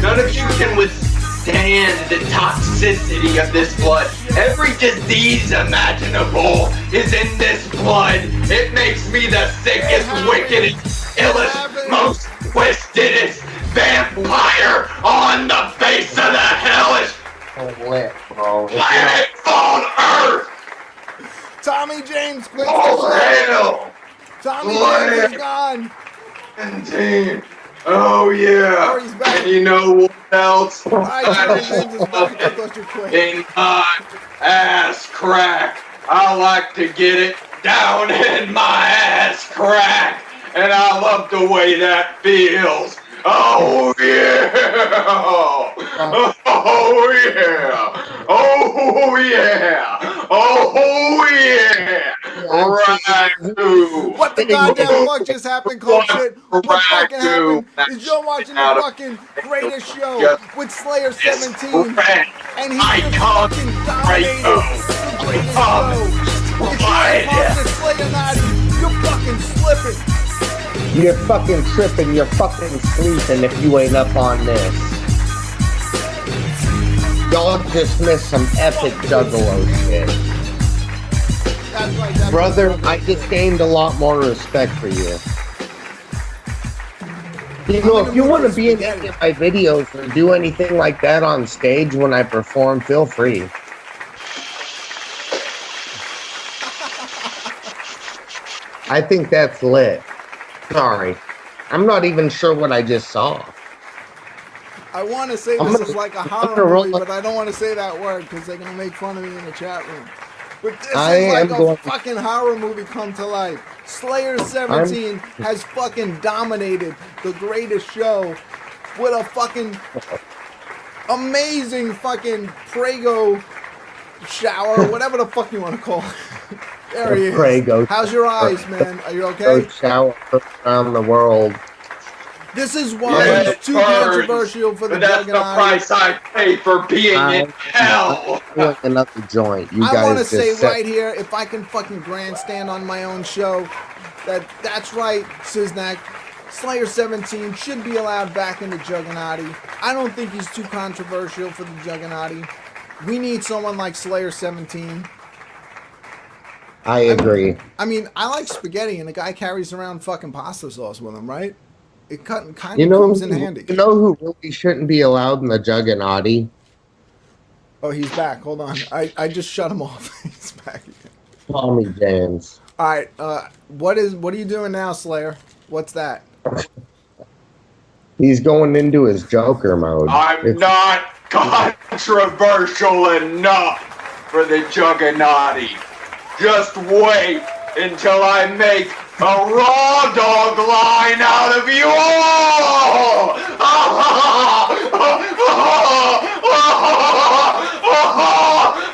None of you can withstand the toxicity of this blood. Every disease imaginable is in this blood. It makes me the sickest, wickedest, illest, most twistedest vampire on the face of the hellish planet on Earth.
Tommy James quit
Oh,
the show.
hell.
Tommy James is gone.
17. Oh yeah.
Or he's back.
And you know what else?
Alright, Tommy James is back. I thought you quit.
In my ass crack. I like to get it down in my ass crack. And I love the way that feels. Oh yeah! Oh yeah! Oh yeah! Oh yeah! Ragu!
What the goddamn fuck just happened, cold shit? What fucking happened is you're watching the fucking greatest show with Slayer 17, and he just fucking dominated the greatest show. Jugganati, you're fucking slipping.
You're fucking tripping, you're fucking sleeping if you ain't up on this. Y'all just missed some epic Juggalo shit.
That's right,
Brother, I just gained a lot more respect for you. You know, if you want to be in any of my videos or do anything like that on stage when I perform, feel free. I think that's lit. Sorry. I'm not even sure what I just saw.
I want to say this is like a horror movie, but I don't want to say that word because they're going to make fun of me in the chat room. But this is like a fucking horror movie come to life. Slayer 17 has fucking dominated the greatest show with a fucking amazing fucking Prego shower, whatever the fuck you want to call it. There he is.
Prego.
How's your eyes, man? Are you okay?
Shower around the world.
This is why it's too controversial for the
Jugganati. That's the price I pay for being in hell.
Another joint. You
I want to say right here, if I can fucking grandstand on my own show, that's right, Siznak. Slayer 17 should be allowed back into Jugganati. I don't think he's too controversial for the Jugganati. We need someone like Slayer 17.
I agree.
I mean, I like spaghetti, and the guy carries around fucking pasta sauce with him, right? It kind of comes in handy.
You know who really shouldn't be allowed in the Jugganati?
Oh, he's back. Hold on. I just shut him off. He's back again.
Tommy James.
All right. What are you doing now, Slayer? What's that?
He's going into his Joker mode.
I'm not controversial enough for the Jugganati. Just wait until I make a raw dog line out of you all!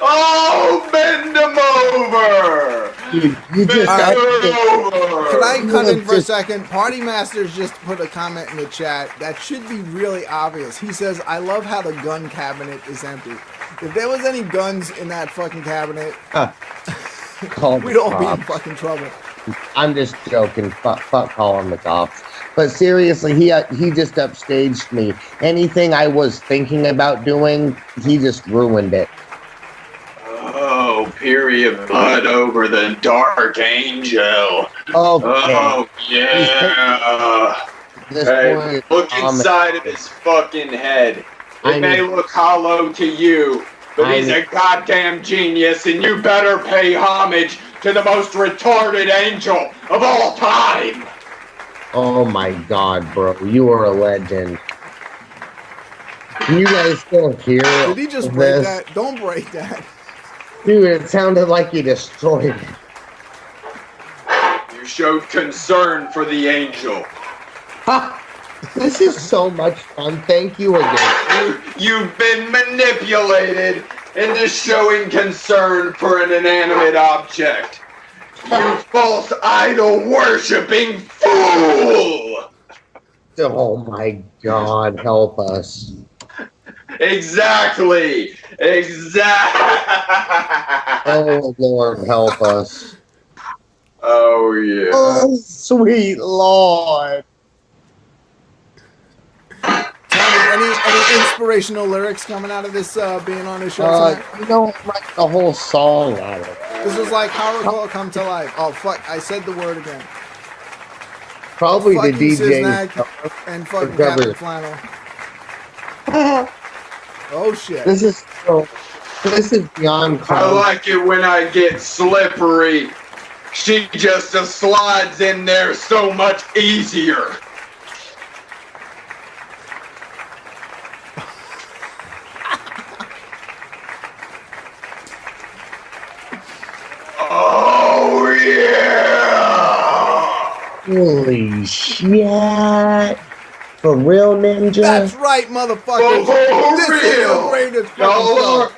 Oh, bend them over!
You just
Can I cut in for a second? Party Masters just put a comment in the chat that should be really obvious. He says, I love how the gun cabinet is empty. If there was any guns in that fucking cabinet, we'd all be in fucking trouble.
I'm just joking. Fuck calling the cops. But seriously, he just upstaged me. Anything I was thinking about doing, he just ruined it.
Oh, period blood over the Dark Angel.
Okay.
Oh, yeah. Hey, look inside of his fucking head. It may look hollow to you, but he's a goddamn genius, and you better pay homage to the most retarded angel of all time.
Oh my god, bro. You are a legend. Can you guys still hear
Did he just break that? Don't break that.
Dude, it sounded like you destroyed it.
You showed concern for the angel.
Ha! This is so much fun. Thank you again.
You've been manipulated into showing concern for an inanimate object. You false idol worshipping fool!
Oh my god, help us.
Exactly!
Oh Lord, help us.
Oh yeah.
Oh sweet Lord.
Any inspirational lyrics coming out of this being on the show tonight?
You don't write the whole song out of it.
This is like horrorcore come to life. Oh fuck! I said the word again.
Probably
fuck
the DJ
and fucking Captain Flannel. Oh shit!
This is beyond.
I like it when I get slippery. She just slides in there so much easier. Oh yeah!
Holy shit! For real, Ninja?
That's right, motherfuckers! This is the greatest fucking show.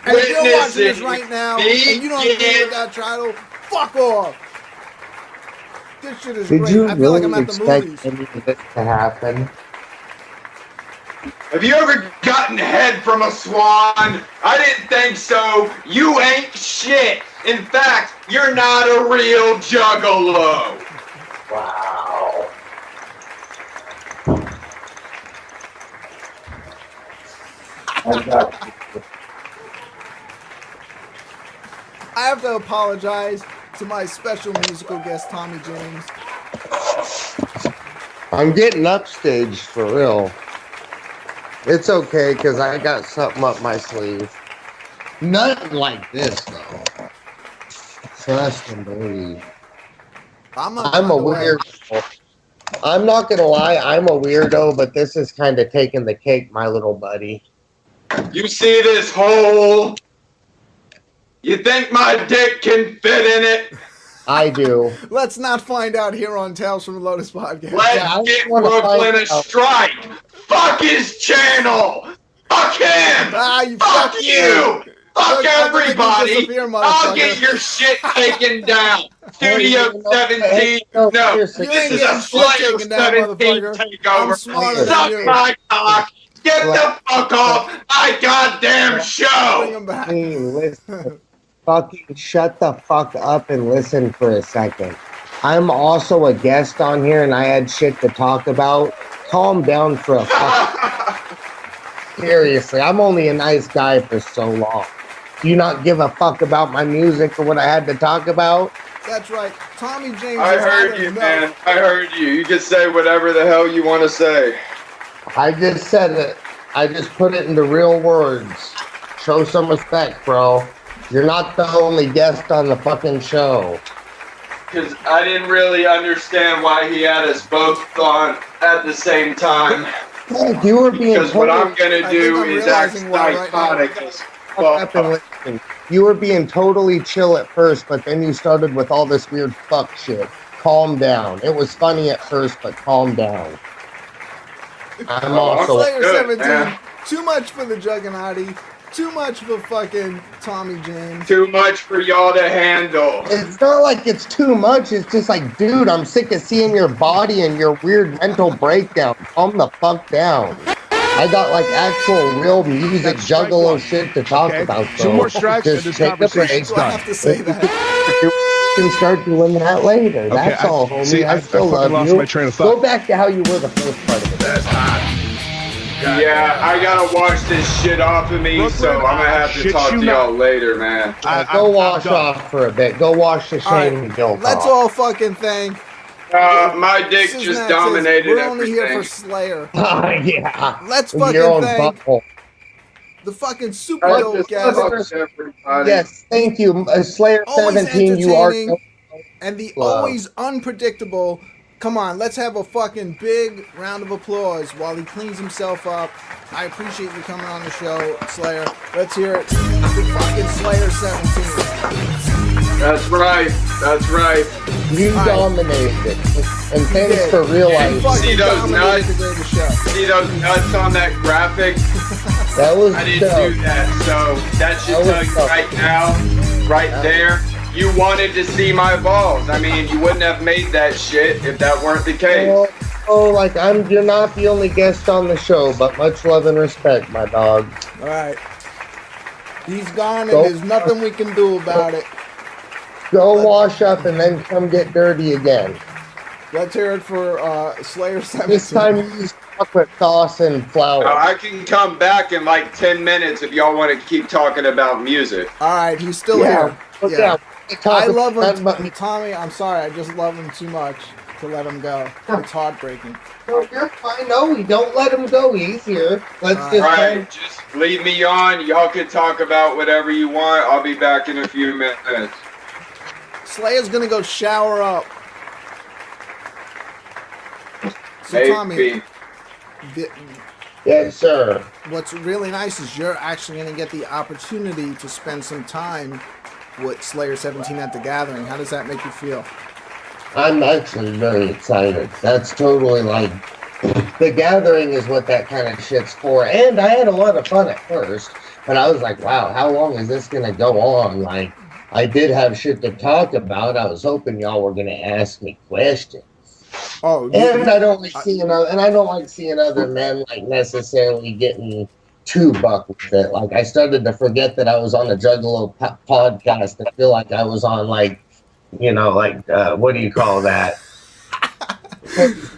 And if you're watching this right now and you don't agree with that title, fuck off! This shit is great. I feel like I'm at the movies.
Any of this to happen?
Have you ever gotten head from a swan? I didn't think so. You ain't shit.
In fact, you're not a real juggalo.
Wow.
I have to apologize to my special musical guest, Tommy James.
I'm getting upstaged for real. It's okay, because I got something up my sleeve. Nothing like this, though. Trust and believe. I'm a weirdo. I'm not going to lie, I'm a weirdo, but this is kind of taking the cake, my little buddy.
You see this hole? You think my dick can fit in it?
I do.
Let's not find out here on Tales from the Lotus podcast.
Let's get Brooklyn a strike. Fuck his channel. Fuck him. Fuck you. Fuck everybody. I'll get your shit taken down. Studio 17. No, this is a Slayer 17 takeover. Suck my cock. Get the fuck off my goddamn show.
Hey, listen. Fucking shut the fuck up and listen for a second. I'm also a guest on here and I had shit to talk about. Calm down for a fuck. Seriously, I'm only a nice guy for so long. Do you not give a fuck about my music or what I had to talk about?
That's right. Tommy James.
I heard you, man. I heard you. You can say whatever the hell you want to say.
I just said it. I just put it into real words. Show some respect, bro. You're not the only guest on the fucking show.
Because I didn't really understand why he had us both on at the same time.
Hey, you were being
because what I'm going to do is act psychotic as fuck.
You were being totally chill at first, but then you started with all this weird fuck shit. Calm down. It was funny at first, but calm down. I'm also
Slayer 17. Too much for the Jugganati. Too much for fucking Tommy James.
Too much for y'all to handle.
It's not like it's too much. It's just like, dude, I'm sick of seeing your body and your weird mental breakdown. Calm the fuck down. I got like actual real music juggalo shit to talk about. So
2 more strikes and this conversation's done.
I have to say that.
You can start doing that later. That's all, homie.
See,
I still love
lost
you.
my train of thought.
Go back to how you were the first part of it.
That's hot.
Yeah, I gotta wash this shit off of me,
Brooklyn,
so I'm gonna have to
shit
talk
you
to y'all later, man.
Go wash off for a bit. Go wash the shame and guilt
Let's
off.
all fucking thank.
My dick
This is
just
Matt
dominated
says, we're only here
everything.
for Slayer.
Yeah.
Let's
Your
fucking
own
thank
butthole.
the fucking super
I
dope
just
guest
fucked everybody.
Yes, thank you. Slayer
Always
17, you are...
entertaining. and the always unpredictable. Come on, let's have a fucking big round of applause while he cleans himself up. I appreciate you coming on the show, Slayer. Let's hear it. The fucking Slayer 17.
That's right. That's right.
You dominated it. And thanks for realizing.
See those
dominated
nuts?
the greatest show.
See those nuts on that graphic?
That was
I didn't
dope.
do that, so that should
That was
tell you
dope.
right now, right there. You wanted to see my balls. I mean, you wouldn't have made that shit if that weren't the case.
Like you're not the only guest on the show, but much love and respect, my dog.
All right. He's gone and
Go.
there's nothing we can do about it.
Go wash up and then come get dirty again.
Let's hear it for Slayer 17.
This time use chocolate sauce and flour.
I can come back in like 10 minutes if y'all want to keep talking about music.
All right, he's still
Yeah.
here.
Yeah.
I love
Talk
him.
about-
Tommy, I'm sorry. I just love him too much to let him go. It's heartbreaking.
No, you're fine. No, we don't let him go. He's here. Let's just
Right, just leave me on. Y'all can talk about whatever you want. I'll be back in a few minutes.
Slayer's gonna go shower up. So
Maybe.
Tommy,
Yes, sir.
what's really nice is you're actually gonna get the opportunity to spend some time with Slayer 17 at the gathering. How does that make you feel?
I'm actually very excited. That's totally like the gathering is what that kind of shit's for. And I had a lot of fun at first, but I was like, wow, how long is this gonna go on? Like, I did have shit to talk about. I was hoping y'all were gonna ask me questions.
Oh,
And I don't like seeing other men like necessarily getting too buck with it. Like, I started to forget that I was on a Juggalo podcast and feel like I was on, like, you know, like, what do you call that?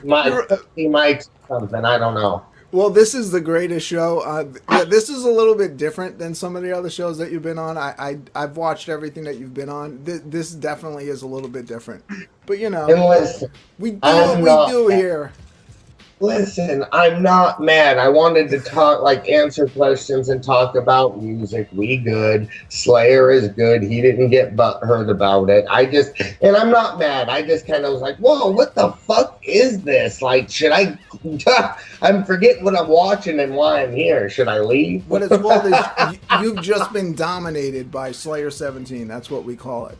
Mics or something, I don't know.
Well, this is the greatest show. Yeah, this is a little bit different than some of the other shows that you've been on. I've watched everything that you've been on. This definitely is a little bit different. But, you know,
And listen,
we do what we do here.
Listen, I'm not mad. I wanted to talk, like, answer questions and talk about music. We good. Slayer is good. He didn't get butthurt about it. And I'm not mad. I just kind of was like, whoa, what the fuck is this? Like, should I, I'm forgetting what I'm watching and why I'm here. Should I leave?
What it's called is you've just been dominated by Slayer 17. That's what we call it.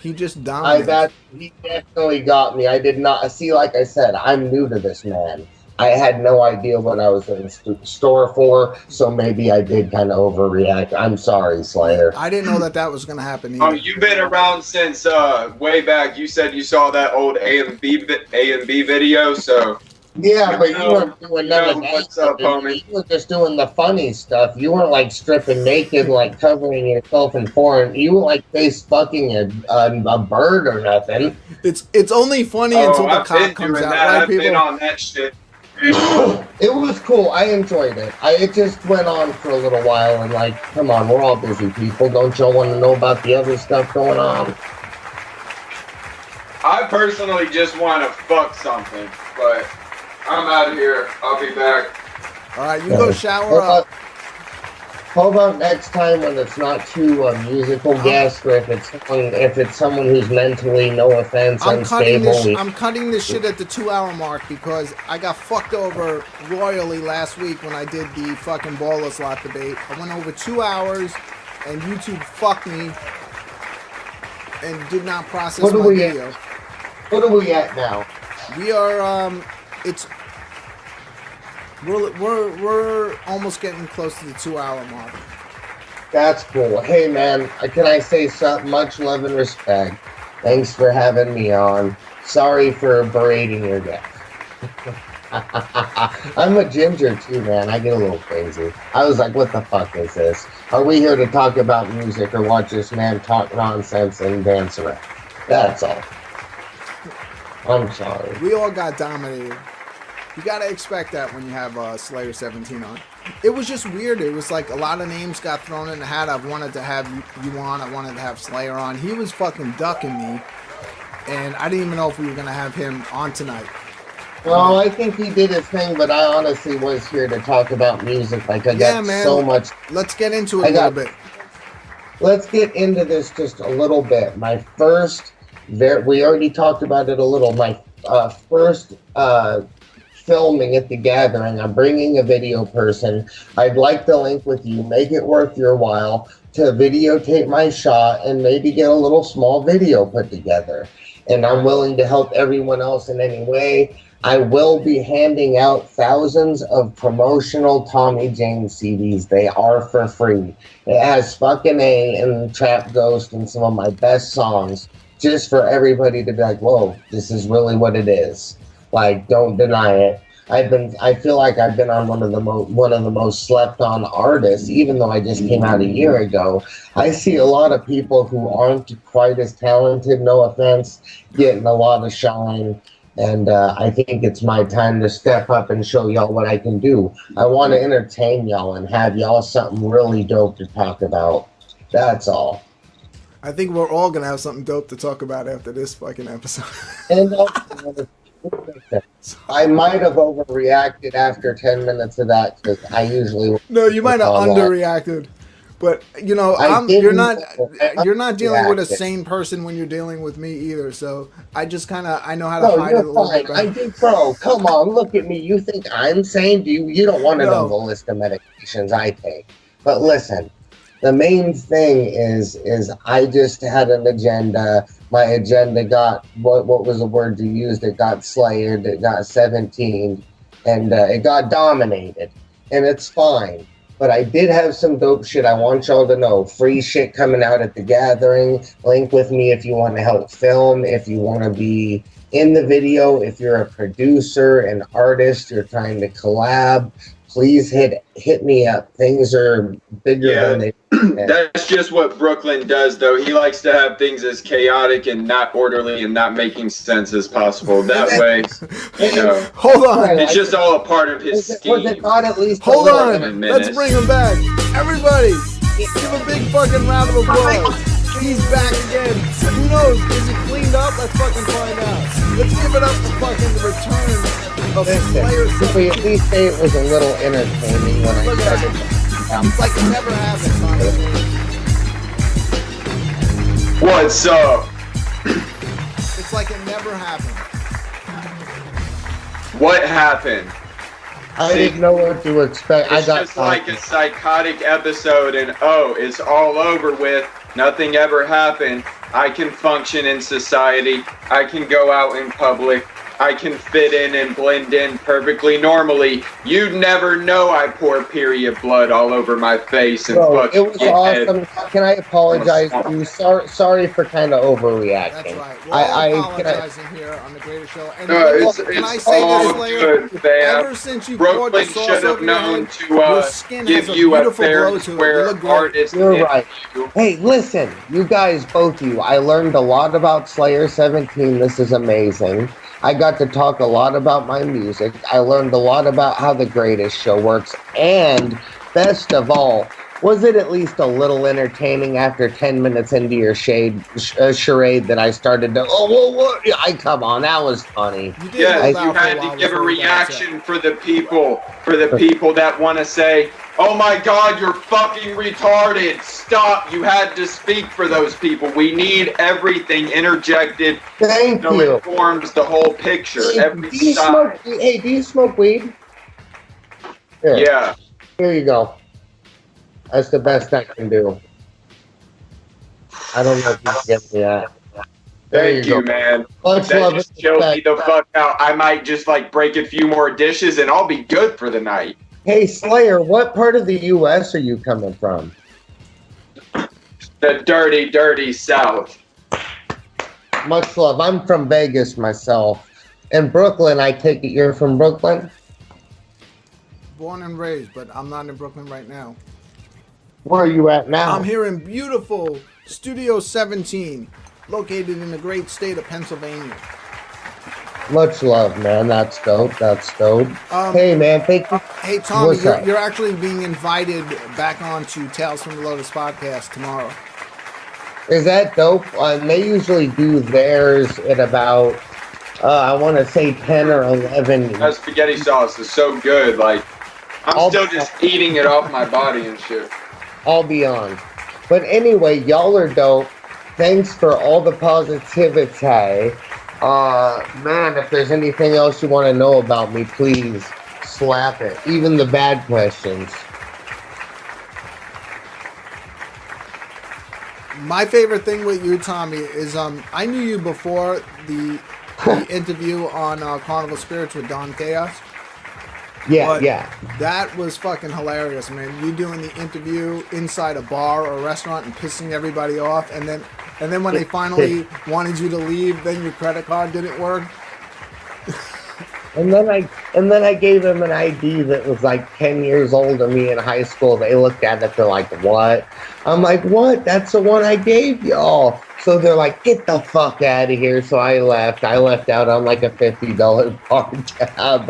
He just dominated.
He definitely got me. I did not see. Like I said, I'm new to this man. I had no idea what I was in the store for, so maybe I did kind of overreact. I'm sorry, Slayer.
I didn't know that was going to happen either.
Oh, you've been around since way back. You said you saw that old A and B video, so.
Yeah, but you weren't doing none of that.
What's up, homie?
You were just doing the funny stuff. You weren't like stripping naked, like covering yourself in porn. You weren't like face fucking a bird or nothing.
It's only funny until the cop comes out. Right,
I've been on that shit.
It was cool. I enjoyed it. It just went on for a little while, and like, come on, we're all busy people. Don't y'all want to know about the other stuff going on?
I personally just want to fuck something, but I'm out of here. I'll be back.
All right, you go shower up.
How about next time when it's not too musical guest, or if it's someone who's mentally, no offense, unstable.
I'm cutting this shit at the 2-hour mark because I got fucked over royally last week when I did the fucking baller slot debate. I went over 2 hours, and YouTube fucked me and did not process my video.
What are we at now?
We are We're almost getting close to the 2-hour mark.
That's cool. Hey man, can I say something? Much love and respect. Thanks for having me on. Sorry for berating your guest. I'm a ginger too, man. I get a little crazy. I was like, what the fuck is this? Are we here to talk about music or watch this man talk nonsense and dance around? That's all. I'm sorry.
We all got dominated. You gotta expect that when you have Slayer 17 on. It was just weird. It was like a lot of names got thrown in the hat. I wanted to have you on. I wanted to have Slayer on. He was fucking ducking me, and I didn't even know if we were gonna have him on tonight.
Well, I think he did his thing, but I honestly was here to talk about music. Like, I got so much.
Let's get into it a little bit.
Let's get into this just a little bit. My first, we already talked about it a little. My first filming at the gathering, I'm bringing a video person. I'd like to link with you, make it worth your while to videotape my shot and maybe get a little small video put together. And I'm willing to help everyone else in any way. I will be handing out thousands of promotional Tommy James CDs. They are for free. It has Fucking A and Trap Ghost and some of my best songs, just for everybody to be like, whoa, this is really what it is. Like, don't deny it. I feel like I've been on one of the most slept on artists, even though I just came out a year ago. I see a lot of people who aren't quite as talented, no offense, getting a lot of shine. And I think it's my time to step up and show y'all what I can do. I want to entertain y'all and have y'all something really dope to talk about. That's all.
I think we're all going to have something dope to talk about after this fucking episode.
And I might have overreacted after 10 minutes of that because I usually...
No, you might have underreacted. But, you know, you're not dealing with a sane person when you're dealing with me either. So I just kind of, I know how to hide it a little bit better.
I do, bro. Come on, look at me. You think I'm sane? You don't want to know the list of medications I take. But listen, the main thing is I just had an agenda. My agenda got, what was the word you used? It got slayed, it got 17, and it got dominated. And it's fine. But I did have some dope shit I want y'all to know. Free shit coming out at the gathering. Link with me if you want to help film, if you want to be in the video, if you're a producer, an artist, you're trying to collab. please hit me up. Things are bigger than they.
That's just what Brooklyn does, though. He likes to have things as chaotic and not orderly and not making sense as possible. That way, you know.
Hold on.
It's just all a part of his scheme.
Was it not at least
Hold on. Let's bring him back. Everybody, give a big fucking round of applause. He's back again. Who knows? Is it cleaned up? Let's fucking find out. Let's give it up for fucking the return of Slayer.
Could we at least say it was a little entertaining when I started?
It's like it never happened, Tommy.
What's up?
It's like it never happened.
What happened?
I didn't know what to expect.
It's just like a psychotic episode, and it's all over with. Nothing ever happened. I can function in society. I can go out in public. I can fit in and blend in perfectly normally. You'd never know I pour period blood all over my face and fucking
it was awesome. Can I apologize to you? Sorry for kind of overreacting.
That's right. We're all apologizing here on the Greatest Show. And can I say
all
this, Slayer?
good, fam.
Ever since you poured the
Brooklyn
sauce
should have
over your
known
head,
to
your skin
give
has
you a
beautiful
fair
glow
and
to it. You
square
look great.
artist.
You're right. Hey, listen, you guys, both of you. I learned a lot about Slayer 17. This is amazing. I got to talk a lot about my music. I learned a lot about how the Greatest Show works. And best of all, was it at least a little entertaining after 10 minutes into your charade that I started to, come on, that was funny.
Yeah, you had to give a reaction for the people that want to say, oh my God, you're fucking retarded. Stop. You had to speak for those people. We need everything interjected.
Thank you.
It forms the whole picture.
Do you smoke weed? Here.
Yeah.
Here you go. That's the best I can do. I don't know if you can get me that.
Thank you, man.
Much
that
love
just
and
chilled me
respect.
the fuck out. I might just break a few more dishes and I'll be good for the night.
Hey, Slayer, what part of the U.S. are you coming from?
The dirty, dirty South.
Much love. I'm from Vegas myself. And Brooklyn, I take it you're from Brooklyn?
Born and raised, but I'm not in Brooklyn right now.
Where are you at now?
I'm here in beautiful Studio 17, located in the great state of Pennsylvania.
Much love, man. That's dope. Hey, man, thank you.
Hey, Tommy, you're actually being invited back on to Tales from the Lotus podcast tomorrow.
Is that dope? They usually do theirs at about, I want to say 10 or 11.
That spaghetti sauce is so good. I'm still just eating it off my body and shit.
I'll be on. But anyway, y'all are dope. Thanks for all the positivity. Man, if there's anything else you want to know about me, please slap it. Even the bad questions.
My favorite thing with you, Tommy, is I knew you before the interview on Carnival Spirits with Don Chaos.
Yeah.
That was fucking hilarious, man. You doing the interview inside a bar or a restaurant and pissing everybody off, and then when they finally wanted you to leave, then your credit card didn't work.
And then I gave them an ID that was 10 years older than me in high school. They looked at it, they're like, what? I'm like, what? That's the one I gave y'all. So they're like, get the fuck out of here. So I left. I left out on a $50 bar tab.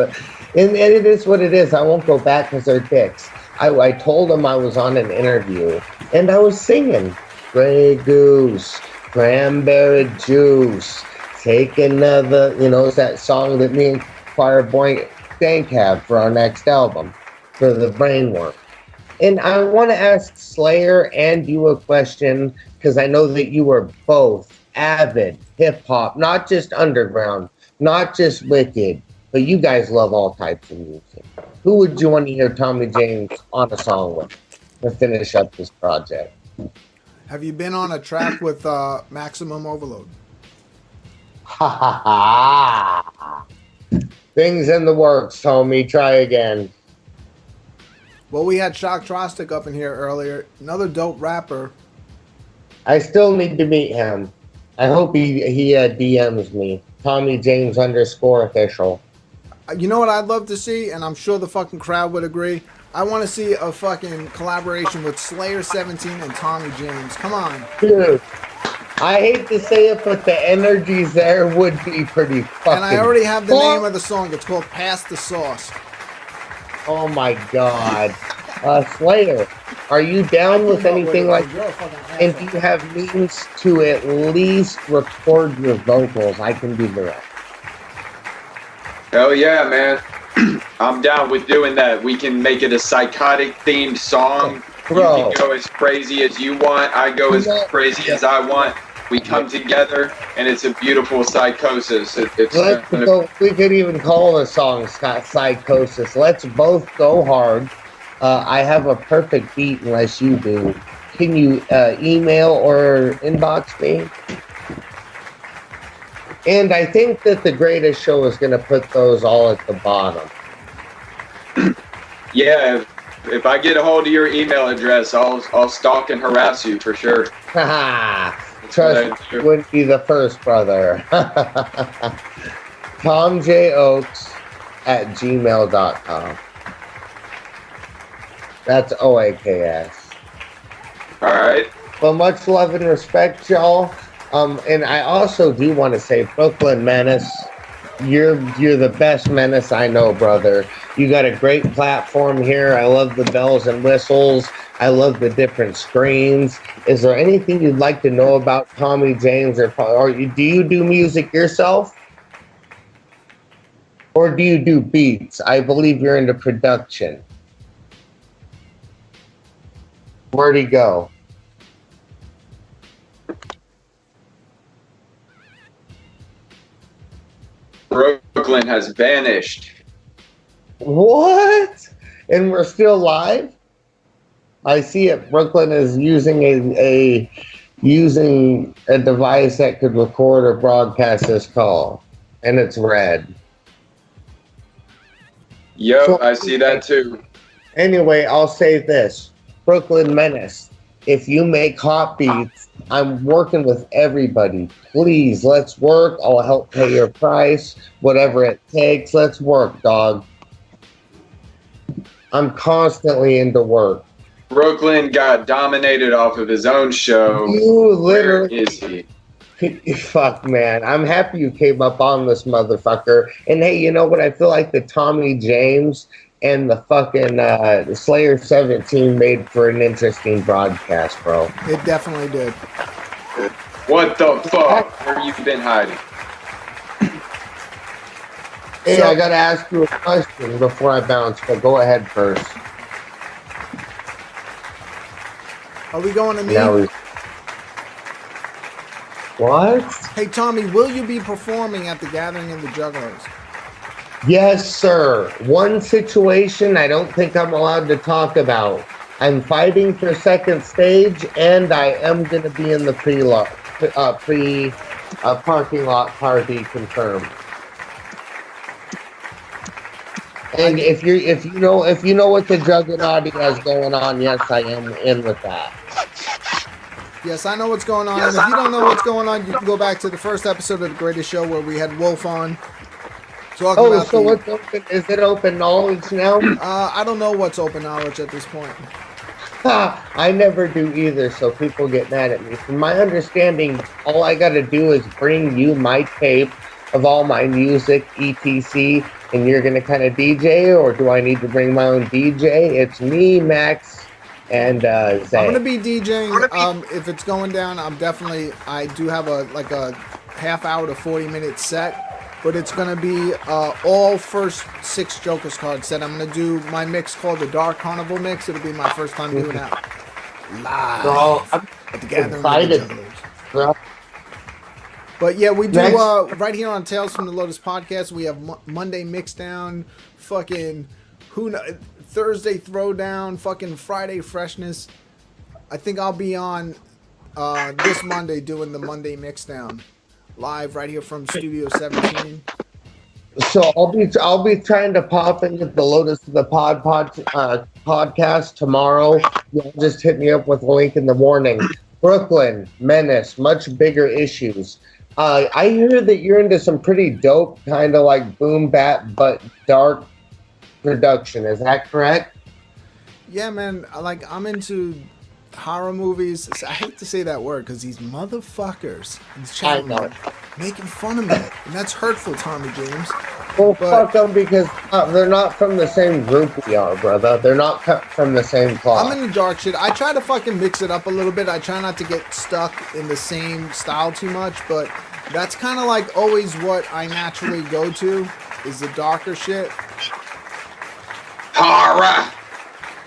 And it is what it is. I won't go back because they're dicks. I told them I was on an interview and I was singing Grey Goose, Cranberry Juice, Take Another, it's that song that me and Fireboy Dank have for our next album, for the Brainworm. And I want to ask Slayer and you a question because I know that you are both avid hip-hop, not just underground, not just wicked, but you guys love all types of music. Who would you want to hear Tommy James on a song with to finish up this project?
Have you been on a track with Maximum Overload?
Ha ha ha! Things in the works, Tommy. Try again.
Well, we had Shock Trostic up in here earlier. Another dope rapper.
I still need to meet him. I hope he DMs me. Tommy James _official.
You know what I'd love to see, and I'm sure the fucking crowd would agree. I want to see a fucking collaboration with Slayer 17 and Tommy James. Come on.
Dude, I hate to say it, but the energies there would be pretty fucking.
And I already have the name of the song. It's called Pass the Sauce.
Oh my god. Slayer, are you down with anything like that? And do you have means to at least record your vocals? I can do the rest.
Hell yeah, man. I'm down with doing that. We can make it a psychotic themed song.
Bro.
You can go as crazy as you want. I go as crazy as I want. We come together, and it's a beautiful psychosis.
We could even call the song Psychosis. Let's both go hard. I have a perfect beat unless you do. Can you email or inbox me? And I think that the Greatest Show is going to put those all at the bottom.
Yeah, if I get a hold of your email address, I'll stalk and harass you for sure.
Trust me, wouldn't be the first, brother. TomJOaks@gmail.com. That's OAKS.
All right.
Well, much love and respect, y'all. And I also do want to say, BklynMenace, you're the best menace I know, brother. You got a great platform here. I love the bells and whistles. I love the different screens. Is there anything you'd like to know about Tommy James, or do you do music yourself? Or do you do beats? I believe you're into production. Where'd he go?
Brooklyn has vanished.
What? And we're still live? I see it. Brooklyn is using a device that could record or broadcast this call, and it's red.
Yep,
So,
I see that too.
Anyway, I'll say this. BklynMenace, if you make hot beats, I'm working with everybody. Please, let's work. I'll help pay your price, whatever it takes. Let's work, dog. I'm constantly into work.
Brooklyn got dominated off of his own show.
You literally.
Where is he?
Fuck, man. I'm happy you came up on this motherfucker. And hey, you know what? I feel like the Tommy James and the fucking the Slayer 17 made for an interesting broadcast, bro.
It definitely did.
What the fuck? Where you been hiding?
Hey, I gotta ask you a question before I bounce, but go ahead first.
Are we going to meet?
What?
Hey, Tommy, will you be performing at the gathering of the Juggalos?
Yes, sir. One situation I don't think I'm allowed to talk about. I'm fighting for second stage, and I am going to be in the parking lot party confirmed. And if you know what the Jugganati has going on, yes, I am in with that.
Yes, I know what's going on. And if you don't know what's going on, you can go back to the first episode of The Greatest Show where we had Wolf on.
What's open? Is it open knowledge now?
I don't know what's open knowledge at this point.
I never do either, so people get mad at me. From my understanding, all I got to do is bring you my tape of all my music, etc., and you're going to kind of DJ, or do I need to bring my own DJ? It's me, Max, and Zay.
I'm going to be DJing. If it's going down, I do have a half hour to 40-minute set, but it's going to be all first 6 Jokers cards set. I'm going to do my mix called the Dark Carnival mix. It'll be my first time doing that live at the gathering of the Juggalos. But yeah, we do right here on Tales from the Lotus podcast. We have Monday Mixdown, fucking Thursday Throwdown, fucking Friday Freshness. I think I'll be on this Monday doing the Monday Mixdown live right here from Studio 17.
So I'll be trying to pop in at the Lotus of the podcast tomorrow. You'll just hit me up with a link in the morning. BklynMenace, much bigger issues. I hear that you're into some pretty dope, kind of like boom bap, but dark production. Is that correct?
Yeah, man. Like, I'm into horror movies. I hate to say that word because these motherfuckers, these channels, making fun of me, and that's hurtful, Tommy James.
Well, fuck them because they're not from the same group we are, brother. They're not cut from the same cloth.
I'm into dark shit. I try to fucking mix it up a little bit. I try not to get stuck in the same style too much, but that's kind of like always what I naturally go to is the darker shit.
Horror!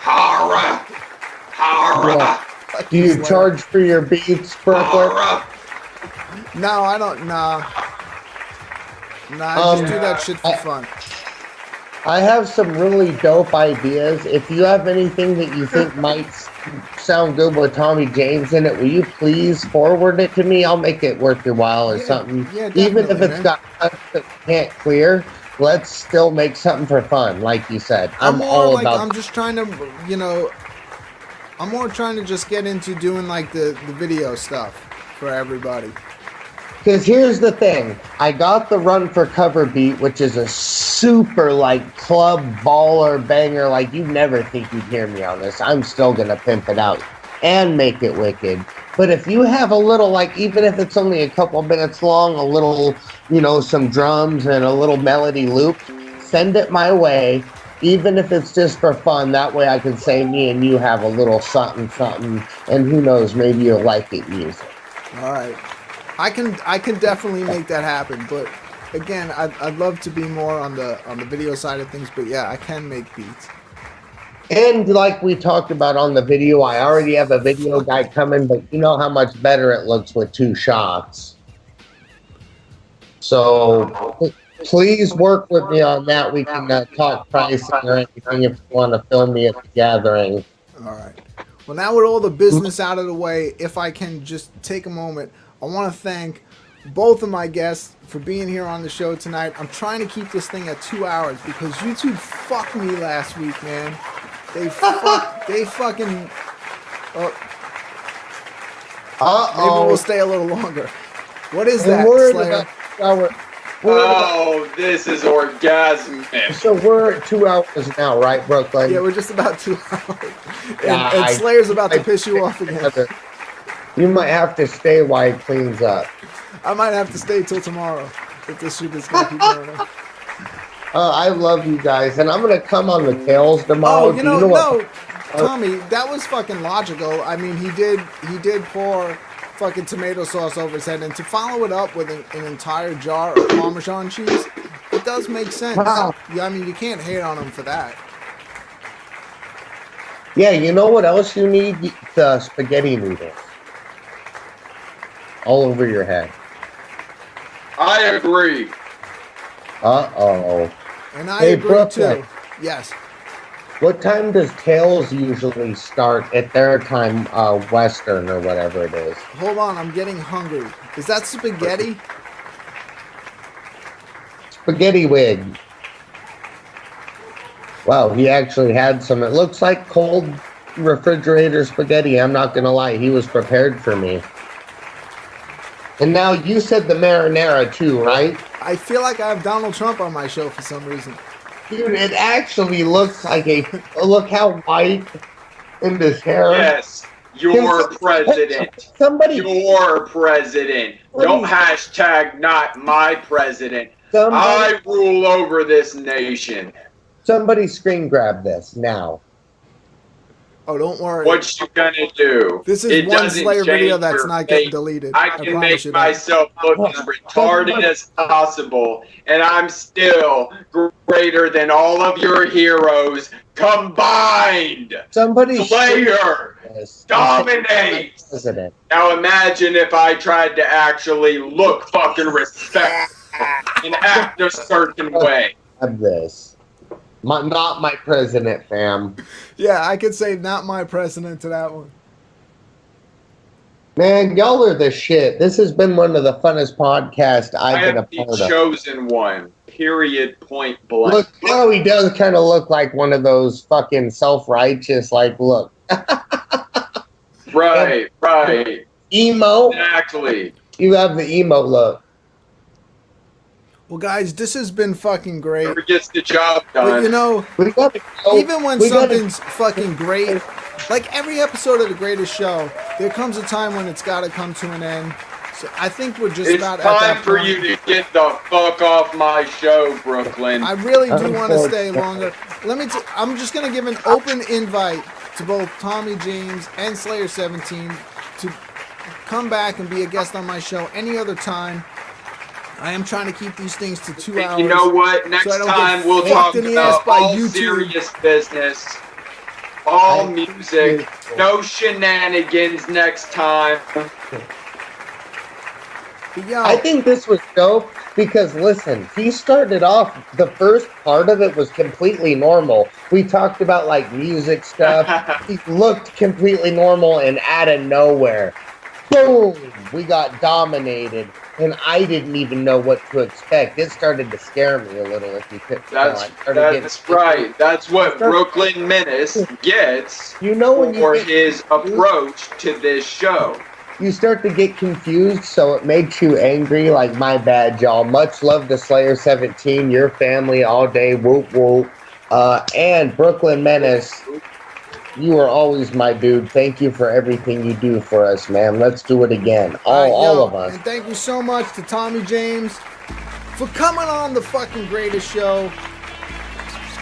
Horror! Horror!
Yeah. Do you charge for your beats, Brooklyn?
No, I don't. Nah. I just do that shit for fun.
I have some really dope ideas. If you have anything that you think might sound good with Tommy James in it, will you please forward it to me? I'll make it worth your while or something.
Yeah,
even if it's got cuts that can't clear, let's still make something for fun, like you said. I'm all about.
I'm just trying to, you know, I'm more trying to just get into doing like the video stuff for everybody.
Because here's the thing. I got the Run for Cover beat, which is a super, like, club baller banger. Like, you'd never think you'd hear me on this. I'm still going to pimp it out and make it wicked. But if you have a little, like, even if it's only a couple minutes long, a little, you know, some drums and a little melody loop, send it my way. Even if it's just for fun, that way I can say me and you have a little something, something. And who knows, maybe you'll like it music.
All right. I can definitely make that happen, but again, I'd love to be more on the video side of things. But yeah, I can make beats.
And like we talked about on the video, I already have a video guy coming, but you know how much better it looks with 2 shots. So please work with me on that. We can talk pricing or anything if you want to film me at the gathering.
All right. Well, now with all the business out of the way, if I can just take a moment, I want to thank both of my guests for being here on the show tonight. I'm trying to keep this thing at 2 hours because YouTube fucked me last week, man. They fucking. Maybe we'll stay a little longer. What is that, Slayer?
This is orgasmic.
So we're at 2 hours now, right, Brooklyn?
Yeah, we're just about 2 hours. And Slayer's about to piss you off again.
You might have to stay while it cleans up.
I might have to stay till tomorrow if this shit is gonna keep going on.
I love you guys, and I'm gonna come on the Tales tomorrow.
Oh, you know what? Tommy, that was fucking logical. I mean, he did pour fucking tomato sauce over his head, and to follow it up with an entire jar of Parmesan cheese, it does make sense.
Wow.
Yeah, I mean, you can't hate on him for that.
Yeah, you know what else you need? The spaghetti noodles. All over your head.
I agree.
Uh-oh.
And I
Hey,
agree
Brooklyn.
too. Yes.
What time does Tales usually start at their time, Western or whatever it is?
Hold on, I'm getting hungry. Is that spaghetti?
Spaghetti wig. Wow, he actually had some. It looks like cold refrigerator spaghetti. I'm not going to lie. He was prepared for me. And now you said the marinara too, right?
I feel like I have Donald Trump on my show for some reason.
Dude, it actually looks like a... Look how white in this hair.
Yes, your president.
Somebody...
Your president. Don't hashtag not my president. I rule over this nation.
Somebody screen grab this now.
Oh, don't worry.
What you gonna do?
This is one Slayer video that's not getting deleted.
I can make myself look as retarded as possible, and I'm still greater than all of your heroes combined.
Somebody
Slayer dominates.
President.
Now imagine if I tried to actually look fucking respectful and act a certain way.
Have this. Not my president, fam.
Yeah, I could say not my president to that one.
Man, y'all are the shit. This has been one of the funnest podcasts I've been a part of.
I have the chosen one. Period. Point blank.
Look, how he does kind of look like one of those fucking self-righteous, like, look.
Right.
Emo.
Exactly.
You have the emo look.
Well, guys, this has been fucking great.
Whoever gets the job done.
But you know,
We gotta go.
even when
We gotta-
something's fucking great, like every episode of The Greatest Show, there comes a time when it's got to come to an end. So I think we're just
it's
about at
time
that
for
point.
you to get the fuck off my show, Brooklyn.
I really do want to stay longer. I'm just gonna give an open invite to both Tommy James and Slayer 17 to come back and be a guest on my show any other time. I am trying to keep these things to 2 hours.
You know what? Next
I don't
time
get
we'll
fucked
talk
in the ass
about
by
all
YouTube.
serious business, all music, no shenanigans next time.
But yo,
I think this was dope because listen, he started off, the first part of it was completely normal. We talked about like music stuff. He looked completely normal, and out of nowhere, boom, we got dominated. And I didn't even know what to expect. It started to scare me a little, if you could.
That's right. That's what BklynMenace gets
You know when
for
you
his approach to this show.
you start to get confused, so it makes you angry. Like, my bad, y'all. Much love to Slayer 17, your family all day. Whoop whoop. And BklynMenace, you are always my dude. Thank you for everything you do for us, man. Let's do it again. All of us.
And thank you so much to Tommy James for coming on the fucking Greatest Show.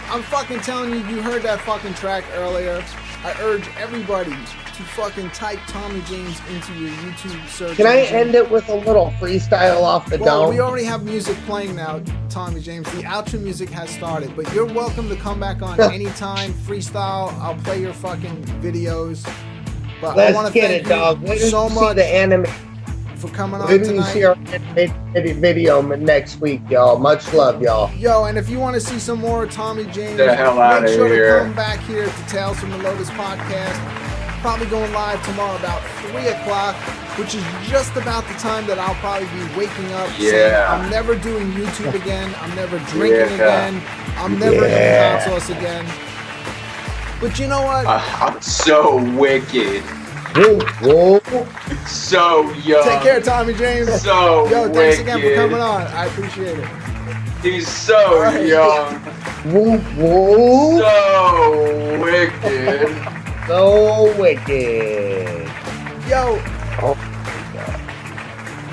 I'm fucking telling you, you heard that fucking track earlier. I urge everybody to fucking type Tommy James into your YouTube search.
Can I
engine.
end it with a little freestyle off the
Well,
dome?
we already have music playing now, Tommy James. The outro music has started, but you're welcome to come back on anytime. Freestyle. I'll play your fucking videos. But I want
Let's
to
get
thank
it, dog.
you
Wait till
so
you see
much
the anime.
for coming on
Wait till you see
tonight.
our video next week, y'all. Much love, y'all.
Yo, and if you want to see some more Tommy James,
The hell
make
outta
sure
here.
to come back here to Tales from the Lotus podcast. Probably going live tomorrow about 3 o'clock, which is just about the time that I'll probably be waking up. saying,
Yeah.
I'm never doing YouTube again. I'm never drinking
Yeah.
again. I'm never eating hot sauce again. But you know what?
I'm so wicked,
Whoa, whoa.
so young,
Take care, Tommy James.
so
Yo, thanks again for
wicked.
coming on. I appreciate it.
He's so
All right.
young,
Whoa, whoa.
so wicked.
So wicked.
Yo,
Oh,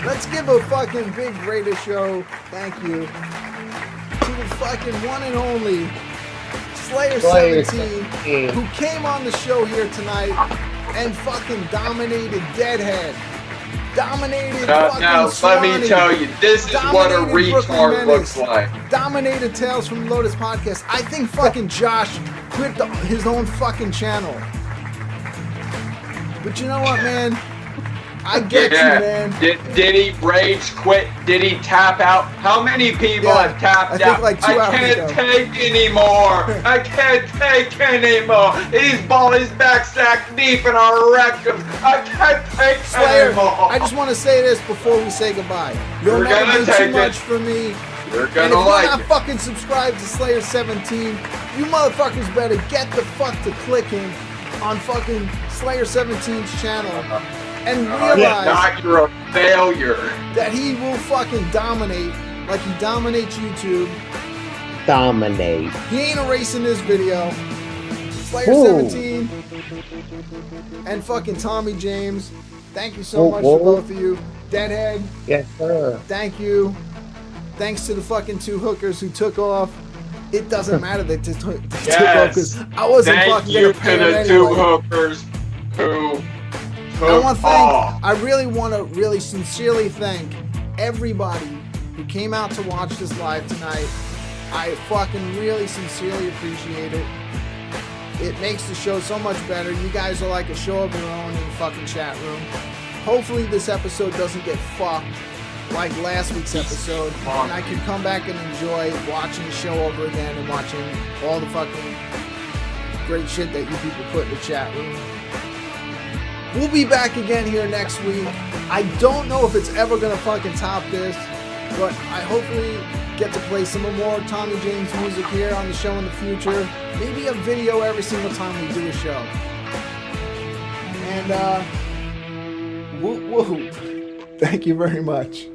let's give a fucking big Greatest Show thank you to the fucking one and only Slayer 17, who came on the show here tonight and fucking dominated Deadhead. Dominated fucking
Now, let
Swanee.
me tell you, this is what a
Dominated
retard
BklynMenace.
looks like.
Dominated Tales from Lotus podcast. I think fucking Josh quit his own fucking channel. But you know what, man? I get you, man.
Did he rage quit? Did he tap out? How many people
Yeah,
have tapped
I think
out?
like 2 hours
I can't
ago.
take anymore. I can't take anymore. He's balling his back sack deep in our rectum. I can't take
Slayer,
anymore.
I just want to say this before we say goodbye. You'll
We're
never
gonna
do too
take
much
it.
for me.
You're
And if
gonna
you're
like
not
it.
fucking subscribed to Slayer 17, you motherfuckers better get the fuck to clicking on fucking Slayer 17's channel and realize
Not you're a failure.
that he will fucking dominate like he dominates YouTube.
dominate.
He ain't erasing this video. Slayer
Ooh.
17 and fucking Tommy James. Thank you so
Whoa,
much
whoa.
to both of you. Deadhead,
Yes, sir.
thank you. Thanks to the fucking 2 hookers who took off. It doesn't matter they just took off
Yes.
because I wasn't
Thank
fucking
you
gonna
to
pay
the
them
2
anyway.
hookers who
I
took
want to
off.
thank. I really want to really sincerely thank everybody who came out to watch this live tonight. I fucking really sincerely appreciate it. It makes the show so much better. You guys are like a show of your own in the fucking chat room. Hopefully this episode doesn't get fucked like last week's episode, and I can come back and enjoy watching the show over again and watching all the fucking great shit that you people put in the chat room. We'll be back again here next week. I don't know if it's ever gonna fucking top this, but I hopefully get to play some more Tommy James music here on the show in the future. Maybe a video every single time we do a show. And whoop whoop. Thank you very much.